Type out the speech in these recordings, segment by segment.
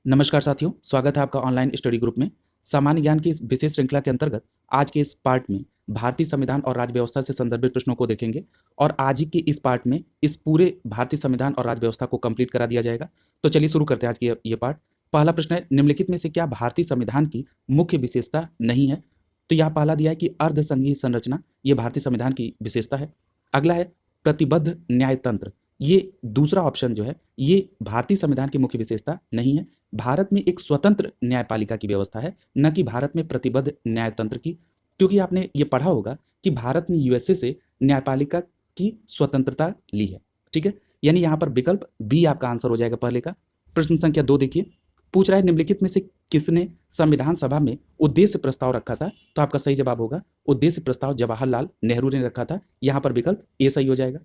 नमस्कार साथियों, स्वागत है आपका ऑनलाइन स्टडी ग्रुप में। सामान्य ज्ञान की इस विशेष श्रृंखला के अंतर्गत आज के इस पार्ट में भारतीय संविधान और राज्य व्यवस्था से संदर्भित प्रश्नों को देखेंगे और आज ही के इस पार्ट में इस पूरे भारतीय संविधान और राज्य व्यवस्था को कंप्लीट करा दिया जाएगा। तो चलिए शुरू करते हैं आज की ये पार्ट। पहला प्रश्न है, निम्नलिखित में से क्या भारतीय संविधान की मुख्य विशेषता नहीं है? तो यहाँ पहला दिया है कि अर्धसंघीय संरचना, ये भारतीय संविधान की विशेषता है। अगला है प्रतिबद्ध न्यायतंत्र, ये दूसरा ऑप्शन जो है ये भारतीय संविधान की मुख्य विशेषता नहीं है। भारत में एक स्वतंत्र न्यायपालिका की व्यवस्था है, न कि भारत में प्रतिबद्ध न्यायतंत्र की। क्योंकि आपने ये पढ़ा होगा कि भारत ने यूएसए से न्यायपालिका की स्वतंत्रता ली है। ठीक है, यानी यहाँ पर विकल्प बी आपका आंसर हो जाएगा पहले का। प्रश्न संख्या 2 देखिए, पूछ रहा है निम्नलिखित में से किसने संविधान सभा में उद्देश्य प्रस्ताव रखा था? तो आपका सही जवाब होगा उद्देश्य प्रस्ताव जवाहरलाल नेहरू ने रखा था। यहाँ पर विकल्प ए सही हो जाएगा।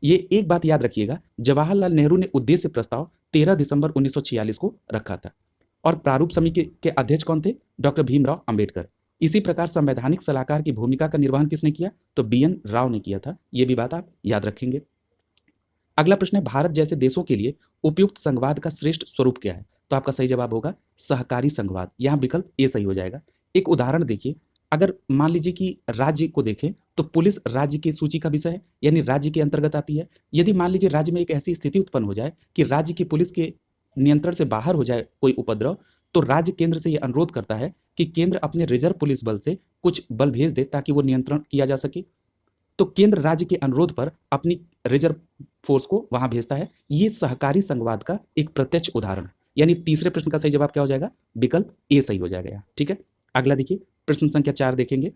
ये एक बात याद रखिएगा, जवाहरलाल नेहरू ने उद्देश्य प्रस्ताव 13 दिसंबर 1946 को रखा था और प्रारूप समिति के अध्यक्ष कौन थे? डॉक्टर भीमराव अंबेडकर। इसी प्रकार संवैधानिक सलाहकार की भूमिका का निर्वहन किसने किया? तो बीएन राव ने किया था। ये भी बात आप याद रखेंगे। अगला प्रश्न है, भारत जैसे देशों के लिए उपयुक्त संघवाद का श्रेष्ठ स्वरूप क्या है? तो आपका सही जवाब होगा सहकारी संघवाद। यहाँ विकल्प ए सही हो जाएगा। एक उदाहरण देखिए, अगर मान लीजिए कि राज्य को देखें तो पुलिस राज्य की सूची का विषय है, यानी राज्य के अंतर्गत आती है। यदि मान लीजिए राज्य में एक ऐसी स्थिति उत्पन्न हो जाए कि राज्य की पुलिस के नियंत्रण से बाहर हो जाए कोई उपद्रव, तो राज्य केंद्र से यह अनुरोध करता है कि केंद्र अपने रिजर्व पुलिस बल से कुछ बल भेज दे ताकि वो नियंत्रण किया जा सके। तो केंद्र राज्य के अनुरोध पर अपनी रिजर्व फोर्स को वहां भेजता है। ये सहकारी संघवाद का एक प्रत्यक्ष उदाहरण है। यानी तीसरे प्रश्न का सही जवाब क्या हो जाएगा? विकल्प ए सही हो जाएगा। ठीक है, अगला देखिए, प्रश्न संख्या 4 देखेंगे।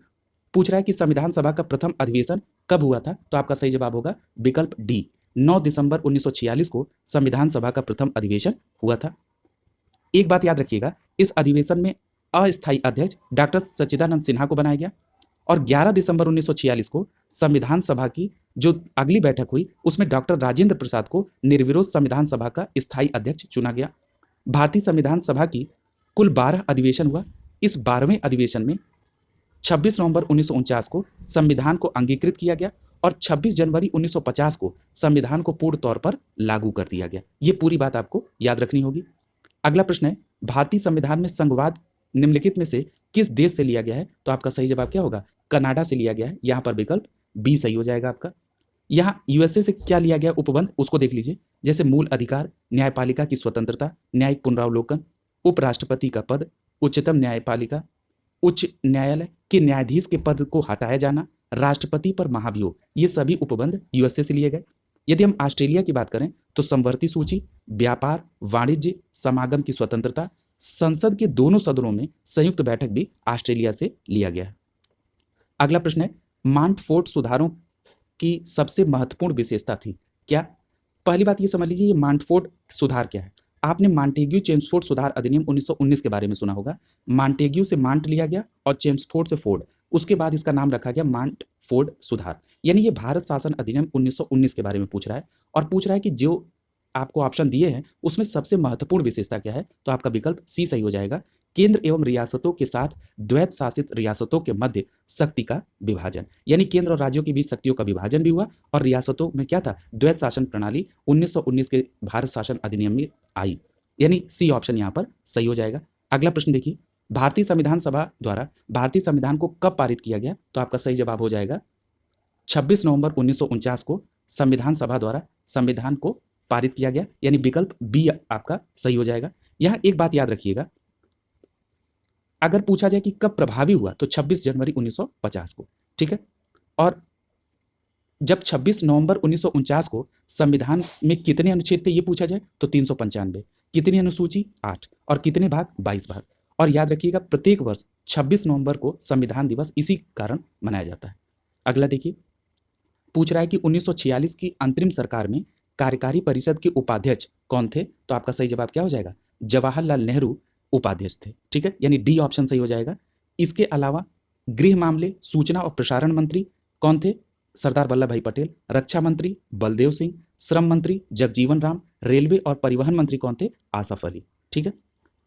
पूछ रहा है कि संविधान सभा का प्रथम अधिवेशन कब हुआ था? तो आपका सही जवाब होगा विकल्प डी, 9 दिसंबर 1946 को संविधान सभा का प्रथम अधिवेशन हुआ था। एक बात याद रखिएगा, इस अधिवेशन में अस्थायी अध्यक्ष डॉक्टर सच्चिदानंद सिन्हा को बनाया गया और 11 दिसंबर 1946 को संविधान सभा की जो अगली बैठक हुई उसमें डॉक्टर राजेंद्र प्रसाद को निर्विरोध संविधान सभा का स्थायी अध्यक्ष चुना गया। भारतीय संविधान सभा की कुल 12 अधिवेशन हुआ। इस 12वें अधिवेशन में 26 नवंबर 1949 को संविधान को अंगीकृत किया गया और 26 जनवरी 1950 को संविधान को पूर्ण तौर पर लागू कर दिया गया। ये पूरी बात आपको याद रखनी होगी। अगला प्रश्न है, भारतीय संविधान में संघवाद निम्नलिखित में से किस देश से लिया गया है? तो आपका सही जवाब क्या होगा? कनाडा से लिया गया है। यहाँ पर विकल्प बी सही हो जाएगा आपका। यहाँ यूएसए से क्या लिया गया उपबंध उसको देख लीजिए, जैसे मूल अधिकार, न्यायपालिका की स्वतंत्रता, न्यायिक पुनरावलोकन, उपराष्ट्रपति का पद, उच्चतम न्यायपालिका, उच्च न्यायालय के न्यायाधीश के पद को हटाया जाना, राष्ट्रपति पर महाभियोग, ये सभी उपबंध यूएसए से लिए गए। यदि हम ऑस्ट्रेलिया की बात करें तो समवर्ती सूची, व्यापार, वाणिज्य, समागम की स्वतंत्रता, संसद के दोनों सदनों में संयुक्त बैठक भी ऑस्ट्रेलिया से लिया गया है। अगला प्रश्न है, मांटफोर्ट सुधारों की सबसे महत्वपूर्ण विशेषता थी क्या? पहली बात ये समझ लीजिए, ये मांटफोर्ट सुधार क्या है। आपने मांटेग्यू चेम्सफोर्ड सुधार अधिनियम 1919 के बारे में सुना होगा। मांटेग्यू से मांट लिया गया और चेम्सफोर्ड से फोर्ड, उसके बाद इसका नाम रखा गया मांटफोर्ड सुधार। यानी ये भारत शासन अधिनियम 1919 के बारे में पूछ रहा है और पूछ रहा है कि जो आपको ऑप्शन दिए हैं उसमें सबसे महत्वपूर्ण विशेषता क्या है? तो आपका विकल्प सी सही हो जाएगा, केंद्र एवं रियासतों के साथ द्वैत शासित रियासतों के मध्य शक्ति का विभाजन। यानी केंद्र और राज्यों के बीच शक्तियों का विभाजन भी हुआ और रियासतों में क्या था? द्वैत शासन प्रणाली 1919 के भारत शासन अधिनियम में आई। यानी सी ऑप्शन यहाँ पर सही हो जाएगा। अगला प्रश्न देखिए, भारतीय संविधान सभा द्वारा भारतीय संविधान को कब पारित किया गया? तो आपका सही जवाब हो जाएगा 26 नवंबर 1949 को संविधान सभा द्वारा संविधान को पारित किया गया। यानी विकल्प बी आपका सही हो जाएगा। यहां एक बात याद रखिएगा, अगर पूछा जाए कि कब प्रभावी हुआ तो 26 जनवरी 1950 को। ठीक है, और जब 26 नवंबर 1949 को संविधान में कितने अनुच्छेद थे ये पूछा जाए तो 395, कितनी अनुसूची 8 और कितने भाग 22 भाग। और याद रखिएगा प्रत्येक वर्ष 26 नवंबर को संविधान दिवस इसी कारण मनाया जाता है। अगला देखिए, पूछ रहा है कि 1946 की अंतरिम सरकार में कार्यकारी परिषद के उपाध्यक्ष कौन थे? तो आपका सही जवाब क्या हो जाएगा? जवाहरलाल नेहरू उपाध्यक्ष थे। ठीक है, यानी डी ऑप्शन सही हो जाएगा। इसके अलावा गृह मामले, सूचना और प्रसारण मंत्री कौन थे? सरदार वल्लभ भाई पटेल। रक्षा मंत्री बलदेव सिंह, श्रम मंत्री जगजीवन राम, रेलवे और परिवहन मंत्री कौन थे? आसफ अली। ठीक है,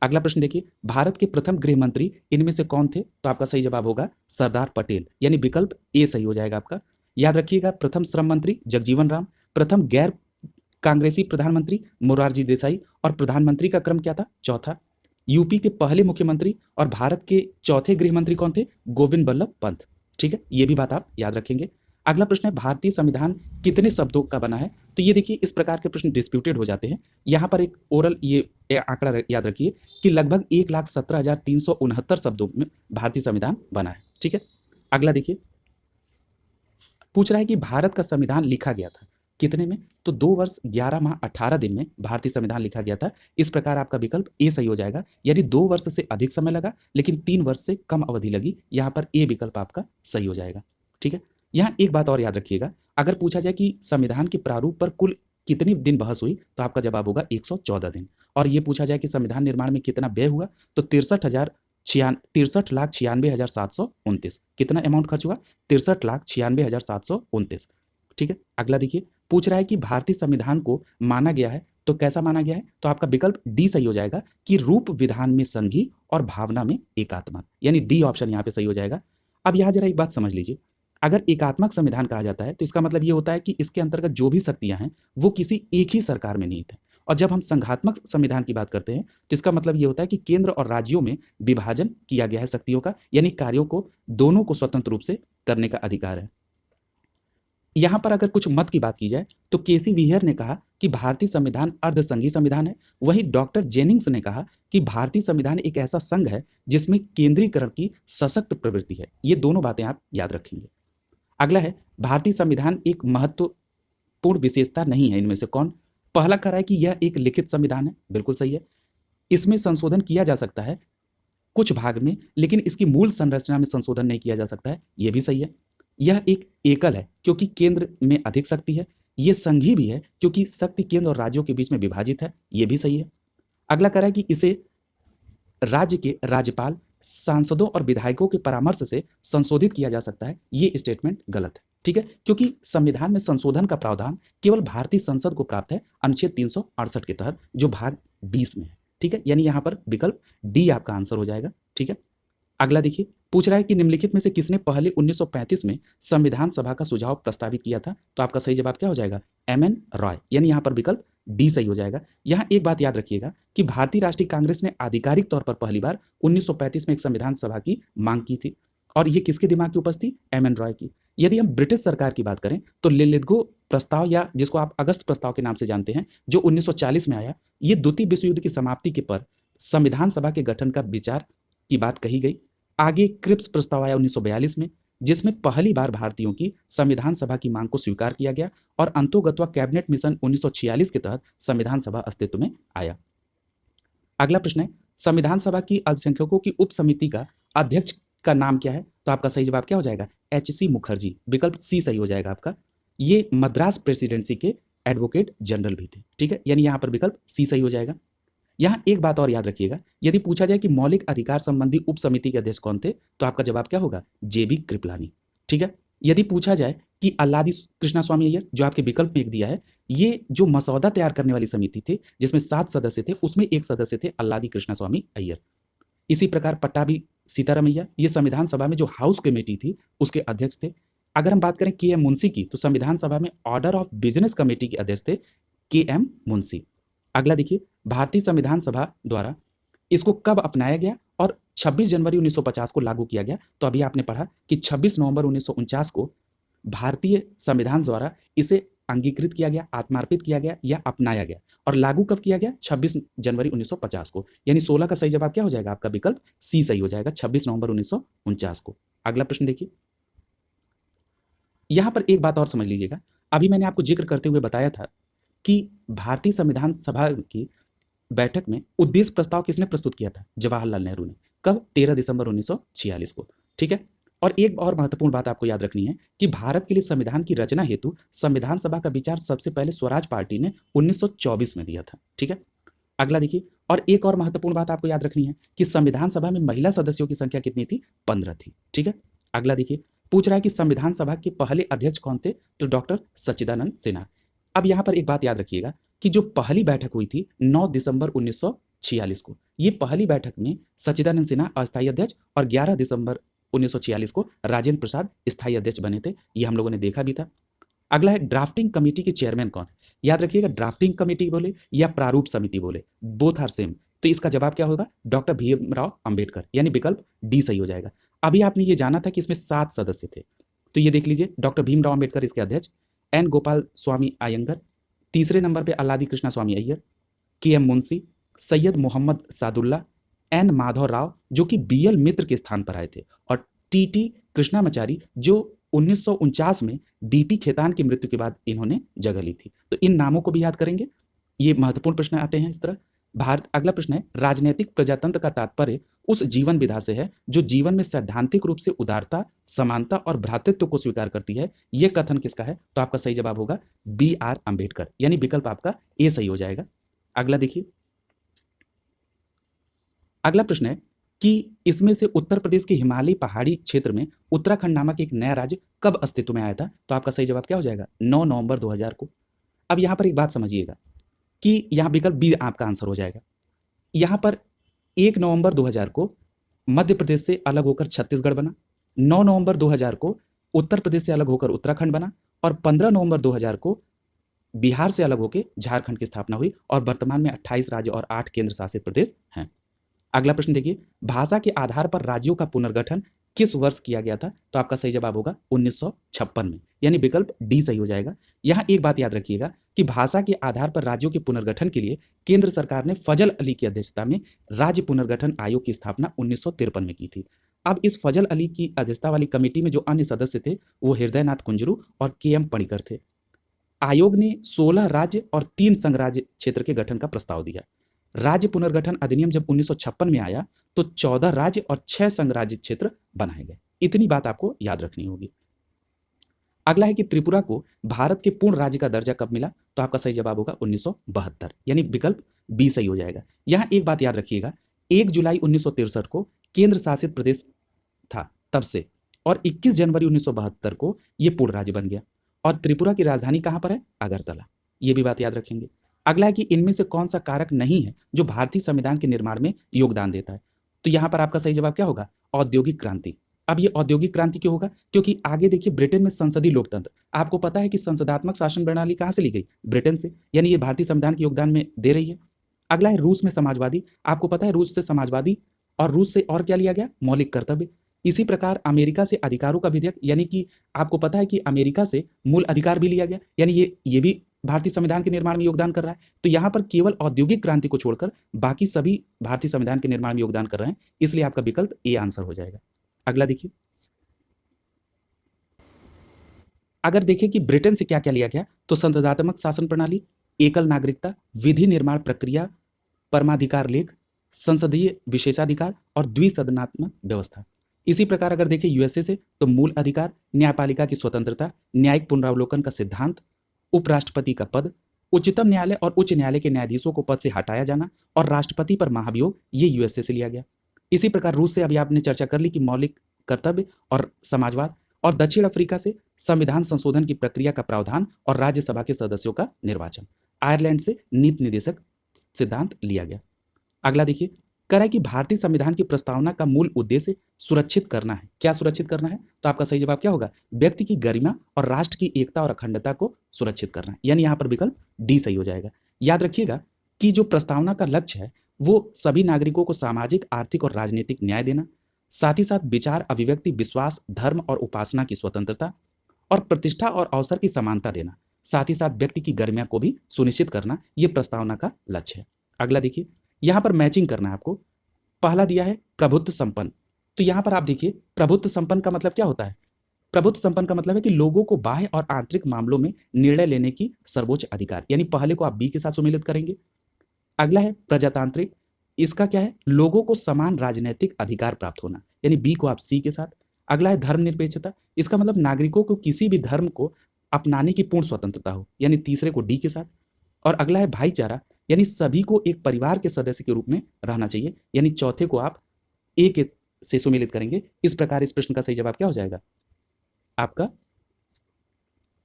अगला प्रश्न देखिए, भारत के प्रथम गृह मंत्री इनमें से कौन थे? तो आपका सही जवाब होगा सरदार पटेल। यानी विकल्प ए सही हो जाएगा आपका। याद रखिएगा, प्रथम श्रम मंत्री जगजीवन राम, प्रथम गैर कांग्रेसी प्रधानमंत्री मोरारजी देसाई और प्रधानमंत्री का क्रम क्या था? चौथा। यूपी के पहले मुख्यमंत्री और भारत के चौथे गृह मंत्री कौन थे? गोविंद बल्लभ पंत। ठीक है, ये भी बात आप याद रखेंगे। अगला प्रश्न है, भारतीय संविधान कितने शब्दों का बना है? तो ये देखिए, इस प्रकार के प्रश्न डिस्प्यूटेड हो जाते हैं। यहाँ पर एक ओरल ये आंकड़ा याद रखिए कि लगभग 1,17,369 शब्दों में भारतीय संविधान बना है। ठीक है, अगला देखिए, पूछ रहा है कि भारत का संविधान लिखा गया था कितने में? तो 2 वर्ष 11 माह 18 दिन में भारतीय संविधान लिखा गया था। इस प्रकार आपका विकल्प ए सही हो जाएगा। यदि 2 वर्ष से अधिक समय लगा लेकिन 3 वर्ष से कम अवधि लगी, यहाँ पर ए विकल्प आपका सही हो जाएगा। ठीक है, यहाँ एक बात और याद रखिएगा, अगर पूछा जाए कि संविधान के प्रारूप पर कुल कितने दिन बहस हुई, तो आपका जवाब होगा 114 दिन। और ये पूछा जाए कि संविधान निर्माण में कितना व्यय हुआ, तो 63,96,729। कितना अमाउंट खर्च हुआ? 63,96,729। ठीक है, अगला देखिए, पूछ रहा है कि भारतीय संविधान को माना गया है, तो कैसा माना गया है? तो आपका विकल्प डी सही हो जाएगा कि रूप विधान में संघी और भावना में एकात्मक, यानी डी ऑप्शन यहाँ पे सही हो जाएगा। अब यहाँ जरा एक बात समझ लीजिए, अगर एकात्मक संविधान कहा जाता है तो इसका मतलब ये होता है कि इसके अंतर्गत जो भी शक्तियां हैं वो किसी एक ही सरकार में निहित है। और जब हम संघात्मक संविधान की बात करते हैं तो इसका मतलब ये होता है कि केंद्र और राज्यों में विभाजन किया गया है शक्तियों का, यानी कार्यों को दोनों को स्वतंत्र रूप से करने का अधिकार है। यहां पर अगर कुछ मत की बात की जाए तो केसी विहर ने कहा कि भारतीय संविधान अर्धसंघी संविधान है। वहीं डॉक्टर जेनिंग्स ने कहा कि भारतीय संविधान एक ऐसा संघ है जिसमें केंद्रीकरण की सशक्त प्रवृत्ति है। ये दोनों बातें आप याद रखेंगे। अगला है, भारतीय संविधान एक महत्वपूर्ण विशेषता नहीं है इनमें से कौन? पहला कह रहा है कि यह एक लिखित संविधान है, बिल्कुल सही है। इसमें संशोधन किया जा सकता है कुछ भाग में, लेकिन इसकी मूल संरचना में संशोधन नहीं किया जा सकता है, यह भी सही है। यह एक एकल है क्योंकि केंद्र में अधिक शक्ति है। यह संघी भी है क्योंकि शक्ति केंद्र और राज्यों के बीच में विभाजित है, यह भी सही है। अगला कह रहा है कि इसे राज्य के राज्यपाल, सांसदों और विधायकों के परामर्श से संशोधित किया जा सकता है, ये स्टेटमेंट गलत है। ठीक है, क्योंकि संविधान में संशोधन का प्रावधान केवल भारतीय संसद को प्राप्त है अनुच्छेद 368 के तहत, जो भाग 20 में है। ठीक है, यानी यहां पर विकल्प डी आपका आंसर हो जाएगा। ठीक है, अगला देखिए, पूछ रहा है कि निम्नलिखित में से किसने पहले 1935 में संविधान सभा का सुझाव प्रस्तावित किया था? तो आपका सही जवाब क्या हो जाएगा? एमएन रॉय, यानी यहां पर विकल्प डी सही हो जाएगा। यहां एक बात याद रखिएगा कि भारतीय राष्ट्रीय कांग्रेस ने आधिकारिक तौर पर पहली बार 1935 में एक संविधान सभा की मांग की थी, और ये किसके दिमाग की उपज थी? एमएन रॉय की। यदि हम ब्रिटिश सरकार की बात करें तो लिलिथगो प्रस्ताव, या जिसको आप अगस्त प्रस्ताव के नाम से जानते हैं, जो 1940 में आया, ये द्वितीय विश्व युद्ध की समाप्ति के पर संविधान सभा के गठन का विचार की बात कही गई। आगे क्रिप्स प्रस्ताव आया 1942 में, जिसमें पहली बार भारतीयों की संविधान सभा की मांग को स्वीकार किया गया, और अंतोगत्वा कैबिनेट मिशन 1946 के तहत संविधान सभा अस्तित्व में आया। अगला प्रश्न है, संविधान सभा की अल्पसंख्यकों की उप समिति का अध्यक्ष का नाम क्या है? तो आपका सही जवाब क्या हो जाएगा? एच.सी. मुखर्जी, विकल्प सी सही हो जाएगा आपका। ये मद्रास प्रेसिडेंसी के एडवोकेट जनरल भी थे। ठीक है, यानी यहां पर विकल्प सी सही हो जाएगा। यहां एक बात और याद रखिएगा, यदि पूछा जाए कि मौलिक अधिकार संबंधी उप समिति के अध्यक्ष कौन थे, तो आपका जवाब क्या होगा? जेबी कृपलानी। ठीक है, यदि पूछा जाए कि अल्लादी कृष्णा स्वामी अय्यर, जो आपके विकल्प में एक दिया है, ये जो मसौदा तैयार करने वाली समिति थी जिसमें 7 सदस्य थे, उसमें एक सदस्य थे अल्लादी कृष्णा स्वामी अय्यर। इसी प्रकार पट्टाभी सीतारामैया, ये संविधान सभा में जो हाउस कमेटी थी उसके अध्यक्ष थे। अगर हम बात करें के एम मुंशी की, तो संविधान सभा में ऑर्डर ऑफ बिजनेस कमेटी के अध्यक्ष थे के एम मुंशी। अगला देखिए, भारतीय संविधान सभा द्वारा इसको कब अपनाया गया और 26 जनवरी 1950 को लागू किया गया? तो अभी आपने पढ़ा कि 26 नवंबर 1949 को भारतीय संविधान द्वारा इसे अंगीकृत किया गया, आत्मार्पित किया गया या अपनाया गया, और लागू कब किया गया? 26 जनवरी 1950 को, यानी 16 का सही जवाब क्या हो जाएगा? आपका विकल्प सी सही हो जाएगा, 26 नवंबर 1949 को। अगला प्रश्न देखिए, यहां पर एक बात और समझ लीजिएगा, अभी मैंने आपको जिक्र करते हुए बताया था कि भारतीय संविधान सभा की बैठक में उद्देश्य प्रस्ताव किसने प्रस्तुत किया था? जवाहरलाल नेहरू ने। कब? 13 दिसंबर 1946 को। ठीक है, और एक और महत्वपूर्ण बात आपको याद रखनी है कि भारत के लिए संविधान की रचना हेतु संविधान सभा का विचार सबसे पहले स्वराज पार्टी ने 1924 में दिया था। ठीक है, अगला देखिए, और एक और महत्वपूर्ण बात आपको याद रखनी है कि संविधान सभा में महिला सदस्यों की संख्या कितनी थी? 15 थी। ठीक है, अगला देखिए, पूछ रहा है कि संविधान सभा के पहले अध्यक्ष कौन थे? तो डॉक्टर सच्चिदानंद सिन्हा। अब यहां पर एक बात याद रखिएगा कि जो पहली बैठक हुई थी 9 दिसंबर 1946 को, ये पहली बैठक में सच्चिदानंद सिन्हा अस्थायी अध्यक्ष और 11 दिसंबर 1946 को राजेंद्र प्रसाद स्थायी अध्यक्ष बने थे। ये हम लोगों ने देखा भी था। अगला है ड्राफ्टिंग कमेटी के चेयरमैन कौन है? याद रखिएगा, ड्राफ्टिंग कमेटी बोले या प्रारूप समिति बोले, बोथ आर सेम। तो इसका जवाब क्या होगा? डॉक्टर भीमराव अंबेडकर, यानी विकल्प डी सही हो जाएगा। अभी आपने ये जाना था कि इसमें 7 सदस्य थे, तो ये देख लीजिए, डॉक्टर भीमराव अंबेडकर इसके अध्यक्ष, एन गोपाल स्वामी अयंगर, तीसरे नंबर पे अल्लादी कृष्णा स्वामी अय्यर, के एम मुंशी, सैयद मोहम्मद सादुल्ला, एन माधव राव जो कि बी एल मित्र के स्थान पर आए थे, और टी टी कृष्णामाचारी जो 1949 में डीपी खेतान की मृत्यु के बाद इन्होंने जगह ली थी। तो इन नामों को भी याद करेंगे, ये महत्वपूर्ण प्रश्न आते हैं इस तरह। भारत अगला प्रश्न है, राजनीतिक प्रजातंत्र का तात्पर्य उस जीवन विधा से है जो जीवन में सैद्धांतिक रूप से उदारता, समानता और भ्रातृत्व को स्वीकार करती है। यह कथन किसका है? तो आपका सही जवाब होगा बी आर अंबेडकर, यानी विकल्प आपका ए सही हो जाएगा। अगला देखिए, अगला प्रश्न है कि इसमें से उत्तर प्रदेश के हिमालयी पहाड़ी क्षेत्र में उत्तराखंड नामक एक नया राज्य कब अस्तित्व में आया था? तो आपका सही जवाब क्या हो जाएगा? 9 नवंबर 2000 को। अब यहां पर एक बात समझिएगा कि यहां विकल्प बी आपका आंसर हो जाएगा। यहां पर 1 नवंबर 2000 को मध्य प्रदेश से अलग होकर छत्तीसगढ़ बना, 9 नवंबर 2000 को उत्तर प्रदेश से अलग होकर उत्तराखंड बना, और 15 नवंबर 2000 को बिहार से अलग होकर झारखंड की स्थापना हुई, और वर्तमान में 28 राज्य और 8 केंद्र शासित प्रदेश हैं। अगला प्रश्न देखिए, भाषा के आधार पर राज्यों का पुनर्गठन किस वर्ष किया गया था? तो आपका सही जवाब होगा 1956 में, यानी विकल्प डी सही हो जाएगा। यहां एक बात याद रखिएगा कि भाषा के आधार पर राज्यों के पुनर्गठन के लिए केंद्र सरकार ने फजल अली की अध्यक्षता में राज्य पुनर्गठन आयोग की स्थापना 1953 में की थी। अब इस फजल अली की अध्यक्षता वाली कमेटी में जो अन्य सदस्य थे वो हृदयनाथ कुंजरू और के एम पणिकर थे। आयोग ने 16 राज्य और 3 संघ राज्य क्षेत्र के गठन का प्रस्ताव दिया। राज्य पुनर्गठन अधिनियम जब 1956 में आया तो 14 राज्य और 6 संघ राज्य क्षेत्र बनाए गए। इतनी बात आपको याद रखनी होगी। अगला है कि त्रिपुरा को भारत के पूर्ण राज्य का दर्जा कब मिला? तो आपका सही जवाब होगा 1972, यानी विकल्प बी सही हो जाएगा। यहां एक बात याद रखिएगा, 1 जुलाई 1963 को केंद्र शासित प्रदेश था तब से, और 21 जनवरी 1972 को यह पूर्ण राज्य बन गया। और त्रिपुरा की राजधानी कहां पर है? अगरतला। ये भी बात याद रखेंगे। अगला है कि इनमें से कौन सा कारक नहीं है जो भारतीय संविधान के निर्माण में योगदान देता है? तो यहां पर आपका सही जवाब क्या होगा? औद्योगिक क्रांति। अब ये औद्योगिक क्रांति क्यों होगा? क्योंकि आगे देखिए, ब्रिटेन में संसदीय लोकतंत्र, आपको पता है कि संसदात्मक शासन प्रणाली कहां से ली गई? ब्रिटेन से, यानी ये भारतीय संविधान के योगदान में दे रही है। अगला है रूस में समाजवादी। आपको पता है रूस से समाजवादी और रूस से और क्या लिया गया? मौलिक कर्तव्य। इसी प्रकार अमेरिका से अधिकारों का विधेयक, यानी कि आपको पता है कि अमेरिका से मूल अधिकार भी लिया गया, यानी ये भी भारतीय संविधान के निर्माण में योगदान कर रहा है। तो यहां पर केवल औद्योगिक क्रांति को छोड़कर बाकी सभी भारतीय संविधान के निर्माण में योगदान कर रहे हैं, इसलिए आपका विकल्प ए आंसर हो जाएगा। अगला देखिए, अगर देखें कि ब्रिटेन से क्या क्या लिया गया, तो संसदात्मक शासन प्रणाली, एकल नागरिकता, विधि निर्माण प्रक्रिया, परमाधिकार लेख, संसदीय विशेषाधिकार और द्विसदनात्मक व्यवस्था। इसी प्रकार अगर देखें यूएसए से, तो मूल अधिकार, न्यायपालिका की स्वतंत्रता, न्यायिक पुनरावलोकन का सिद्धांत, उपराष्ट्रपति का पद, उच्चतम न्यायालय और उच्च न्यायालय के न्यायाधीशों को पद से हटाया जाना, और राष्ट्रपति पर महाभियोग, ये यूएसए से लिया गया। इसी प्रकार रूस से अभी आपने चर्चा कर ली कि मौलिक कर्तव्य और समाजवाद, और दक्षिण अफ्रीका से संविधान संशोधन की प्रक्रिया का प्रावधान और राज्यसभा के सदस्यों का निर्वाचन। आयरलैंड से नीति निर्देशक सिद्धांत लिया गया। अगला देखिए, कह रहा है कि भारतीय संविधान की प्रस्तावना का मूल उद्देश्य सुरक्षित करना है। क्या सुरक्षित करना है? तो आपका सही जवाब क्या होगा? व्यक्ति की गरिमा और राष्ट्र की एकता और अखंडता को सुरक्षित करना है, यानी यहां पर विकल्प डी सही हो जाएगा। याद रखिएगा कि जो प्रस्तावना का लक्ष्य है वो सभी नागरिकों को सामाजिक, आर्थिक और राजनीतिक न्याय देना, साथ ही साथ विचार, अभिव्यक्ति, विश्वास, धर्म और उपासना की स्वतंत्रता, और प्रतिष्ठा और अवसर की समानता देना, साथ ही साथ व्यक्ति की गरिमा को भी सुनिश्चित करना, यह प्रस्तावना का लक्ष्य है। अगला देखिए, यहां पर मैचिंग करना है आपको। पहला दिया है प्रभुत्व संपन्न, तो यहां पर आप देखिए प्रभुत्व संपन्न का मतलब क्या होता है? प्रभुत्व संपन्न का मतलब है कि लोगों को बाह्य और आंतरिक मामलों में निर्णय लेने की सर्वोच्च अधिकार, यानी पहले को आप बी के साथ सुमेलित करेंगे। अगला है प्रजातांत्रिक, इसका क्या है? लोगों को समान राजनीतिक अधिकार प्राप्त होना, यानी बी को आप सी के साथ। अगला है धर्मनिरपेक्षता, इसका मतलब नागरिकों को किसी भी धर्म को अपनाने की पूर्ण स्वतंत्रता हो, यानी तीसरे को डी के साथ। और अगला है भाईचारा, यानी सभी को एक परिवार के सदस्य के रूप में रहना चाहिए, यानी चौथे को आप ए के से सुमेलित करेंगे। इस प्रकार इस प्रश्न का सही जवाब क्या हो जाएगा? आपका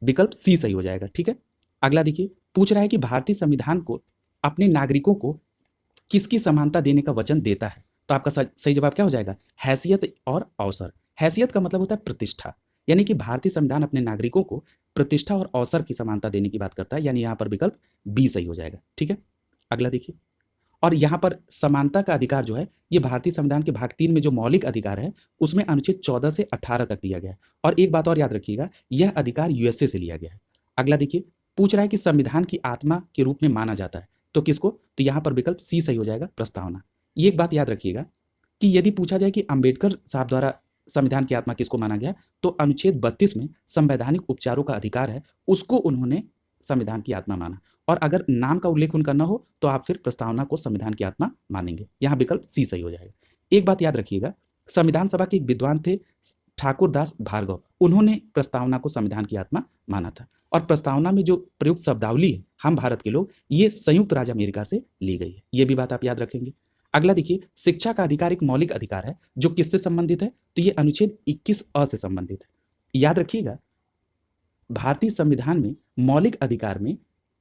विकल्प सी सही हो जाएगा। ठीक है, अगला देखिए, पूछ रहा है कि भारतीय संविधान को अपने नागरिकों को किसकी समानता देने का वचन देता है? तो आपका सही जवाब क्या हो जाएगा? हैसियत और अवसर। हैसियत का मतलब होता है प्रतिष्ठा, यानी कि भारतीय संविधान अपने नागरिकों को प्रतिष्ठा और अवसर की समानता देने की बात करता है, यानी यहाँ पर विकल्प बी सही हो जाएगा। ठीक है, अगला देखिए। और यहाँ पर समानता का अधिकार जो है, ये भारतीय संविधान के भाग 3 में जो मौलिक अधिकार है, उसमें अनुच्छेद 14 से 18 तक दिया गया है। और एक बात और याद रखिएगा, यह अधिकार यूएसए से लिया गया है। अगला देखिए, पूछ रहा है कि संविधान की आत्मा के रूप में माना जाता है, तो किसको? तो यहाँ पर विकल्प सी सही हो जाएगा, प्रस्तावना। ये एक बात याद रखिएगा कि यदि पूछा जाए कि अंबेडकर साहब द्वारा संविधान की आत्मा किसको माना गया, तो अनुच्छेद 32 में संवैधानिक उपचारों का अधिकार है, उसको उन्होंने संविधान की आत्मा माना। और अगर नाम का उल्लेख उनका न हो तो आप फिर प्रस्तावना को संविधान की आत्मा मानेंगे। यहाँ विकल्प सी सही हो जाएगा। एक बात याद रखिएगा, संविधान सभा के एक विद्वान थे ठाकुर दास भार्गव, उन्होंने प्रस्तावना को संविधान की आत्मा माना था। और प्रस्तावना में जो प्रयुक्त शब्दावली है, हम भारत के लोग, ये संयुक्त राज्य अमेरिका से ली गई है। ये भी बात आप याद रखेंगे। अगला देखिए, शिक्षा का अधिकार एक मौलिक अधिकार है जो किससे संबंधित है, तो ये अनुच्छेद 21 से संबंधित है। याद रखिएगा, भारतीय संविधान में मौलिक अधिकार में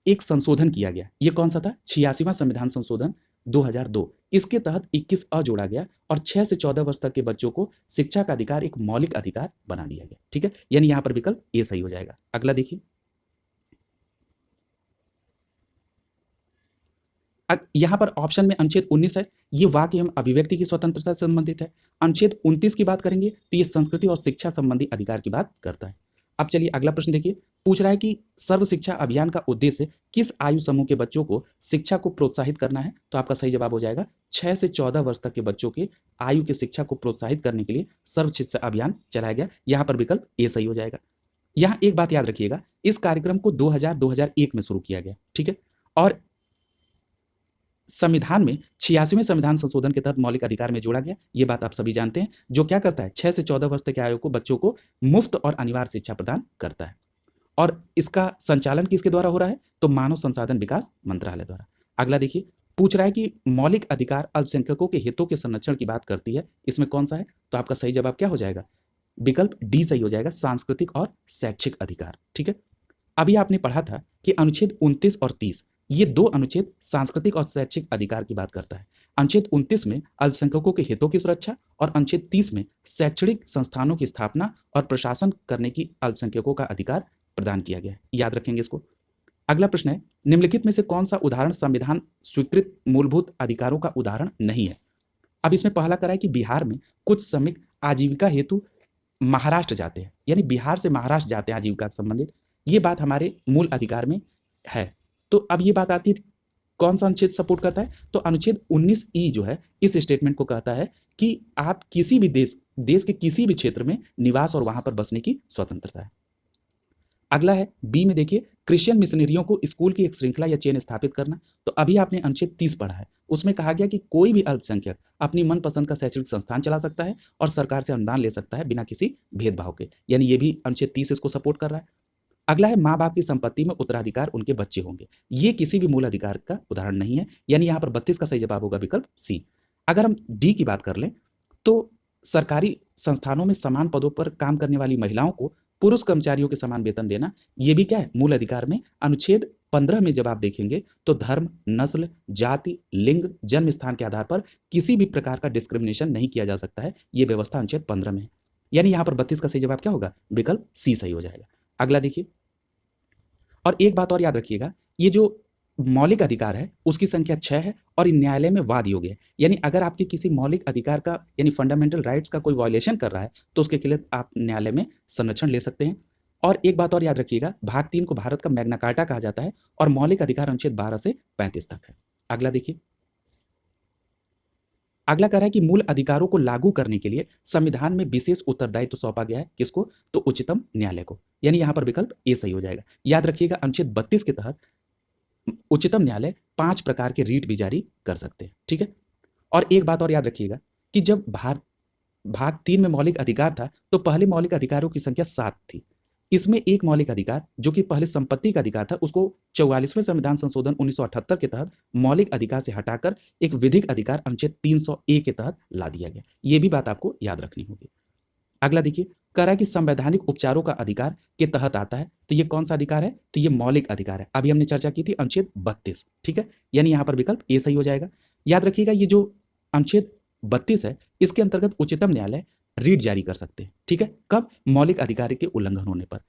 एक संशोधन किया गया। ये कौन सा था? 86वां संविधान संशोधन 2002। इसके तहत 21 जोड़ा गया और 6 से 14 वर्ष तक के बच्चों को शिक्षा का अधिकार एक मौलिक अधिकार बना दिया गया। ठीक है, यानी यहां पर विकल्प ए सही हो जाएगा। अगला देखिए, यहां पर ऑप्शन में अनुच्छेद 19 है, ये वाक्य एवं अभिव्यक्ति की स्वतंत्रता से संबंधित है। अनुच्छेद 29 की बात करेंगे तो ये संस्कृति और शिक्षा संबंधी अधिकार की बात करता है। अब चलिए अगला प्रश्न देखिए, पूछ रहा है कि सर्व शिक्षा अभियान का उद्देश्य किस आयु समूह के बच्चों को शिक्षा को प्रोत्साहित करना है, तो आपका सही जवाब हो जाएगा 6 से 14 वर्ष तक के बच्चों के आयु की शिक्षा को प्रोत्साहित करने के लिए सर्व शिक्षा अभियान चलाया गया। यहाँ पर विकल्प ए सही हो जाएगा। यहाँ एक बात याद रखिएगा, इस कार्यक्रम को 2001 में शुरू किया गया। ठीक है, और संविधान में 86वें संविधान संशोधन के तहत मौलिक अधिकार में जोड़ा गया। ये बात आप सभी जानते हैं, जो क्या करता है, 6 से 14 वर्ष तक के आयु को बच्चों को मुफ्त और अनिवार्य शिक्षा प्रदान करता है। और इसका संचालन किसके द्वारा हो रहा है, तो मानव संसाधन विकास मंत्रालय द्वारा। अगला देखिए, पूछ रहा है कि मौलिक अधिकार अल्पसंख्यकों के हितों के संरक्षण की बात करती है, इसमें कौन सा है, तो आपका सही जवाब क्या हो जाएगा, विकल्प डी सही हो जाएगा, सांस्कृतिक और शैक्षिक अधिकार। ठीक है, अभी आपने पढ़ा था कि अनुच्छेद 29 और 30, ये दो अनुच्छेद सांस्कृतिक और शैक्षिक अधिकार की बात करता है। अनुच्छेद 29 में अल्पसंख्यकों के हितों की सुरक्षा और अनुच्छेद 30 में शैक्षणिक संस्थानों की स्थापना और प्रशासन करने की अल्पसंख्यकों का अधिकार प्रदान किया गया है। याद रखेंगे इसको। अगला प्रश्न है, निम्नलिखित में से कौन सा उदाहरण संविधान स्वीकृत मूलभूत अधिकारों का उदाहरण नहीं है। अब इसमें पहला करा है कि बिहार में कुछ श्रमिक आजीविका हेतु महाराष्ट्र जाते हैं, यानी बिहार से महाराष्ट्र जाते हैं आजीविका से संबंधित। ये बात हमारे मूल अधिकार में है। तो अब ये बात आती है, कौन सा अनुच्छेद सपोर्ट करता है, तो अनुच्छेद 19 जो है इस स्टेटमेंट को कहता है कि आप किसी भी देश के किसी भी क्षेत्र में निवास और वहां पर बसने की स्वतंत्रता है। अगला है बी में देखिए, क्रिश्चियन मिशनरियों को स्कूल की एक श्रृंखला या चेन स्थापित करना। तो अभी आपने अनुच्छेद 30 पढ़ा है, उसमें कहा गया कि कोई भी अल्पसंख्यक अपनी मनपसंद का शैक्षणिक संस्थान चला सकता है और सरकार से अनुदान ले सकता है बिना किसी भेदभाव के, यानी ये भी अनुच्छेद 30 इसको सपोर्ट कर रहा है। अगला है, माँ बाप की संपत्ति में उत्तराधिकार उनके बच्चे होंगे। ये किसी भी मूल अधिकार का उदाहरण नहीं है, यानी यहाँ पर 32 का सही जवाब होगा विकल्प सी। अगर हम डी की बात कर लें तो सरकारी संस्थानों में समान पदों पर काम करने वाली महिलाओं को पुरुष कर्मचारियों के समान वेतन देना, ये भी क्या है, मूल अधिकार में। अनुच्छेद 15 में जब आप देखेंगे तो धर्म, नस्ल, जाति, लिंग, जन्म स्थान के आधार पर किसी भी प्रकार का डिस्क्रिमिनेशन नहीं किया जा सकता है, ये व्यवस्था अनुच्छेद 15 में है। यानी यहाँ पर 32 का सही जवाब क्या होगा, विकल्प सी सही हो जाएगा। अगला देखिए, और एक बात और याद रखिएगा, ये जो मौलिक अधिकार है उसकी संख्या 6 है और न्यायालय में वाद योग्य है। यानी अगर आपके किसी मौलिक अधिकार का यानी फंडामेंटल राइट्स का कोई वायलेशन कर रहा है तो उसके खिलाफ आप न्यायालय में संरक्षण ले सकते हैं। और एक बात और याद रखिएगा, भाग 3 को भारत का मैग्ना कार्टा कहा जाता है और मौलिक अधिकार अनुच्छेद 12 से 35 तक है। अगला देखिए, अगला कह रहा है कि मूल अधिकारों को लागू करने के लिए संविधान में विशेष उत्तरदायित्व सौंपा गया है, किसको, तो उच्चतम न्यायालय को। यानी यहां पर विकल्प ए सही हो जाएगा। याद रखिएगा, अनुच्छेद 32 के तहत उच्चतम न्यायालय 5 प्रकार के रीट भी जारी कर सकते हैं। ठीक है, और एक बात और याद रखिएगा कि जब भाग 3 में मौलिक अधिकार था तो पहले मौलिक अधिकारों की संख्या 7 थी। इसमें एक मौलिक अधिकार जो कि पहले संपत्ति का अधिकार था, उसको 44वें संविधान संशोधन 1978 के तहत मौलिक अधिकार से हटाकर एक विधिक अधिकार अनुच्छेद 300A के तहत ला दिया गया। ये भी बात आपको याद रखनी होगी। अगला देखिए, कह रहा है कि संवैधानिक उपचारों का अधिकार के तहत आता है, तो ये कौन सा अधिकार है, तो ये मौलिक अधिकार है। अभी हमने चर्चा की थी अनुच्छेद 32। ठीक है, यानी यहां पर विकल्प ए सही हो जाएगा। याद रखिएगा, ये जो अनुच्छेद 32 है इसके अंतर्गत उच्चतम न्यायालय रीट जारी कर सकते हैं। ठीक है, कब? मौलिक अधिकार के उल्लंघन होने पर।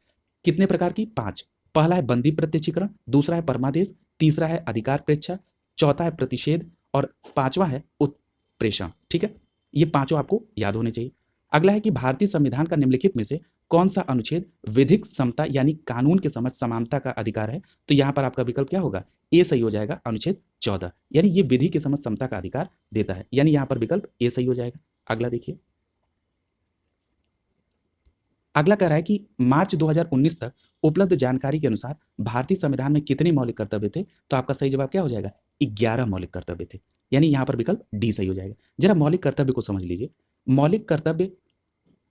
कितने प्रकार की? 5। पहला है बंदी प्रत्यक्षीकरण, दूसरा है परमादेश, तीसरा है अधिकार प्रेक्षा, चौथा है प्रतिषेध और पांचवा है उत्प्रेषण। ठीक है, ये पांचों आपको याद होने चाहिए। अगला है कि भारतीय संविधान का निम्नलिखित में से कौन सा अनुच्छेद विधिक समता यानी कानून के समझ समानता का अधिकार है? तो यहां पर आपका विकल्प क्या होगा? ए सही हो जाएगा, अनुच्छेद 14, यानी ये विधि के समझ समता का अधिकार देता है, यानी यहां पर विकल्प ए सही हो जाएगा। अगला देखिए, अगला कह रहा है कि मार्च 2019 तक उपलब्ध जानकारी के अनुसार भारतीय संविधान में कितने मौलिक कर्तव्य थे? तो आपका सही जवाब क्या हो जाएगा? 11 मौलिक कर्तव्य थे, यानी यहां पर विकल्प डी सही हो जाएगा। जरा मौलिक कर्तव्य को समझ लीजिए। मौलिक कर्तव्य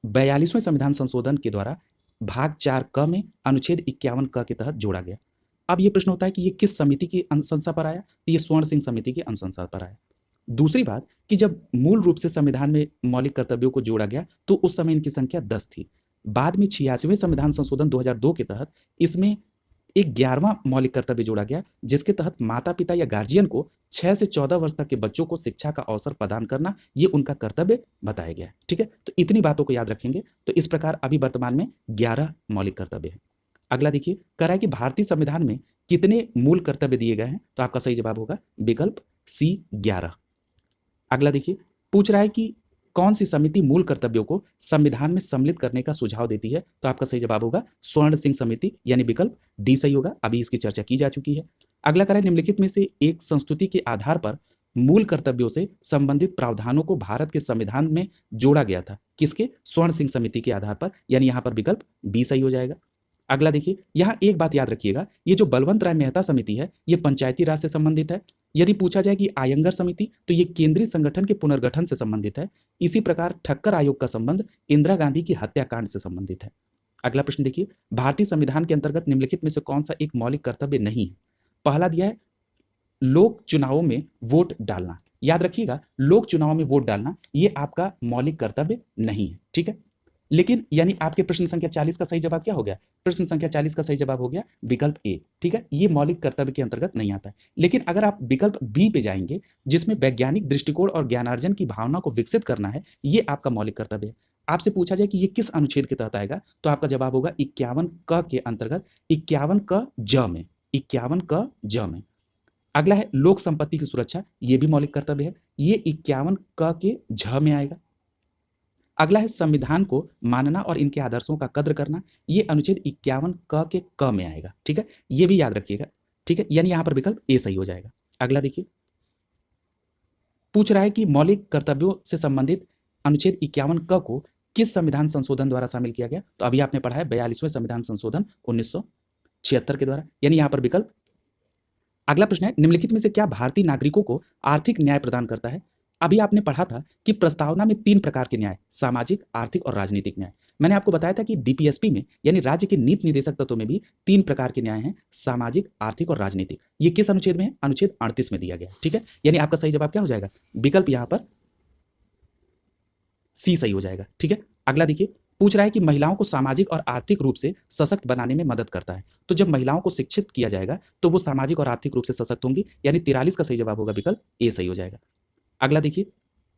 42वें संविधान संशोधन के द्वारा भाग 4 क में अनुच्छेद 51 क के तहत जोड़ा गया। अब ये प्रश्न होता है कि ये किस समिति की अनुशंसा पर आया? तो ये स्वर्ण सिंह समिति की अनुशंसा पर आया। दूसरी बात कि जब मूल रूप से संविधान में मौलिक कर्तव्यों को जोड़ा गया तो उस समय इनकी संख्या 10 थी। बाद में 86वें संविधान संशोधन 2002 के तहत इसमें एक 11वां मौलिक कर्तव्य जोड़ा गया, जिसके तहत माता पिता या गार्जियन को 6 से 14 वर्ष तक के बच्चों को शिक्षा का अवसर प्रदान करना ये उनका कर्तव्य बताया गया है। ठीक है, तो इतनी बातों को याद रखेंगे। तो इस प्रकार अभी वर्तमान में 11 मौलिक कर्तव्य है। अगला देखिए, कह रहा है कि भारतीय संविधान में कितने मूल कर्तव्य दिए गए हैं? तो आपका सही जवाब होगा विकल्प सी 11। अगला देखिए, पूछ रहा है कि कौन सी समिति मूल कर्तव्यों को संविधान में सम्मिलित करने का सुझाव देती है? तो आपका सही जवाब होगा स्वर्ण सिंह समिति, यानी विकल्प डी सही होगा। अभी इसकी चर्चा की जा चुकी है। अगला कह रहा है निम्नलिखित में से एक संस्तुति के आधार पर मूल कर्तव्यों से संबंधित प्रावधानों को भारत के संविधान में जोड़ा गया था। किसके? स्वर्ण सिंह समिति के आधार पर, यानी यहां पर विकल्प बी सही हो जाएगा। अगला देखिए, यहां एक बात याद रखिएगा, ये जो बलवंत राय मेहता समिति है ये पंचायती राज से संबंधित है। यदि पूछा जाए कि आयंगर समिति, तो ये केंद्रीय संगठन के पुनर्गठन से संबंधित है। इसी प्रकार ठक्कर आयोग का संबंध इंदिरा गांधी की हत्याकांड से संबंधित है। अगला प्रश्न देखिए, भारतीय संविधान के अंतर्गत निम्नलिखित में से कौन सा एक मौलिक कर्तव्य नहीं है? पहला दिया है लोक चुनावों में वोट डालना। याद रखिएगा, लोक चुनाव में वोट डालना ये आपका मौलिक कर्तव्य नहीं है। ठीक है, लेकिन यानी आपके प्रश्न संख्या 40 का सही जवाब क्या हो गया? प्रश्न संख्या 40 का सही जवाब हो गया विकल्प ए। ठीक है, ये मौलिक कर्तव्य के अंतर्गत नहीं आता है। लेकिन अगर आप विकल्प बी पे जाएंगे, जिसमें वैज्ञानिक दृष्टिकोण और ज्ञानार्जन की भावना को विकसित करना है, ये आपका मौलिक कर्तव्य है। आपसे पूछा जाए कि ये किस अनुच्छेद के तहत आएगा, तो आपका जवाब होगा 51 क के अंतर्गत, 51 क ज में, 51 क ज में। अगला है लोक संपत्ति की सुरक्षा, ये भी मौलिक कर्तव्य है, ये 51 क के झ में आएगा। अगला है संविधान को मानना और इनके आदर्शों का कद्र करना, ये अनुच्छेद 51 क के क में आएगा। ठीक है, ये भी याद रखिएगा। ठीक है, यानी यहां पर विकल्प ए सही हो जाएगा। अगला देखिए, पूछ रहा है कि मौलिक कर्तव्यों से संबंधित अनुच्छेद 51 क को किस संविधान संशोधन द्वारा शामिल किया गया? तो अभी आपने पढ़ा है 42वें संविधान संशोधन 1976 के द्वारा, यानी यहां पर विकल्प। अगला प्रश्न है निम्नलिखित में से क्या भारतीय नागरिकों को आर्थिक न्याय प्रदान करता है? अभी आपने पढ़ा था कि प्रस्तावना में 3 प्रकार के न्याय, सामाजिक, आर्थिक और राजनीतिक न्याय। मैंने आपको बताया था कि डीपीएसपी में यानी राज्य के नीति निर्देशक तत्वों में भी 3 प्रकार के न्याय हैं, सामाजिक, आर्थिक और राजनीतिक। ये किस अनुच्छेद में है? अनुच्छेद 38 में दिया गया। ठीक है, यानी आपका सही जवाब क्या हो जाएगा? विकल्प यहां पर सी सही हो जाएगा। ठीक है, अगला देखिए, पूछ रहा है कि महिलाओं को सामाजिक और आर्थिक रूप से सशक्त बनाने में मदद करता है। तो जब महिलाओं को शिक्षित किया जाएगा तो वो सामाजिक और आर्थिक रूप से सशक्त होंगी, यानी 43 का सही जवाब होगा विकल्प ए सही हो जाएगा। अगला देखिए,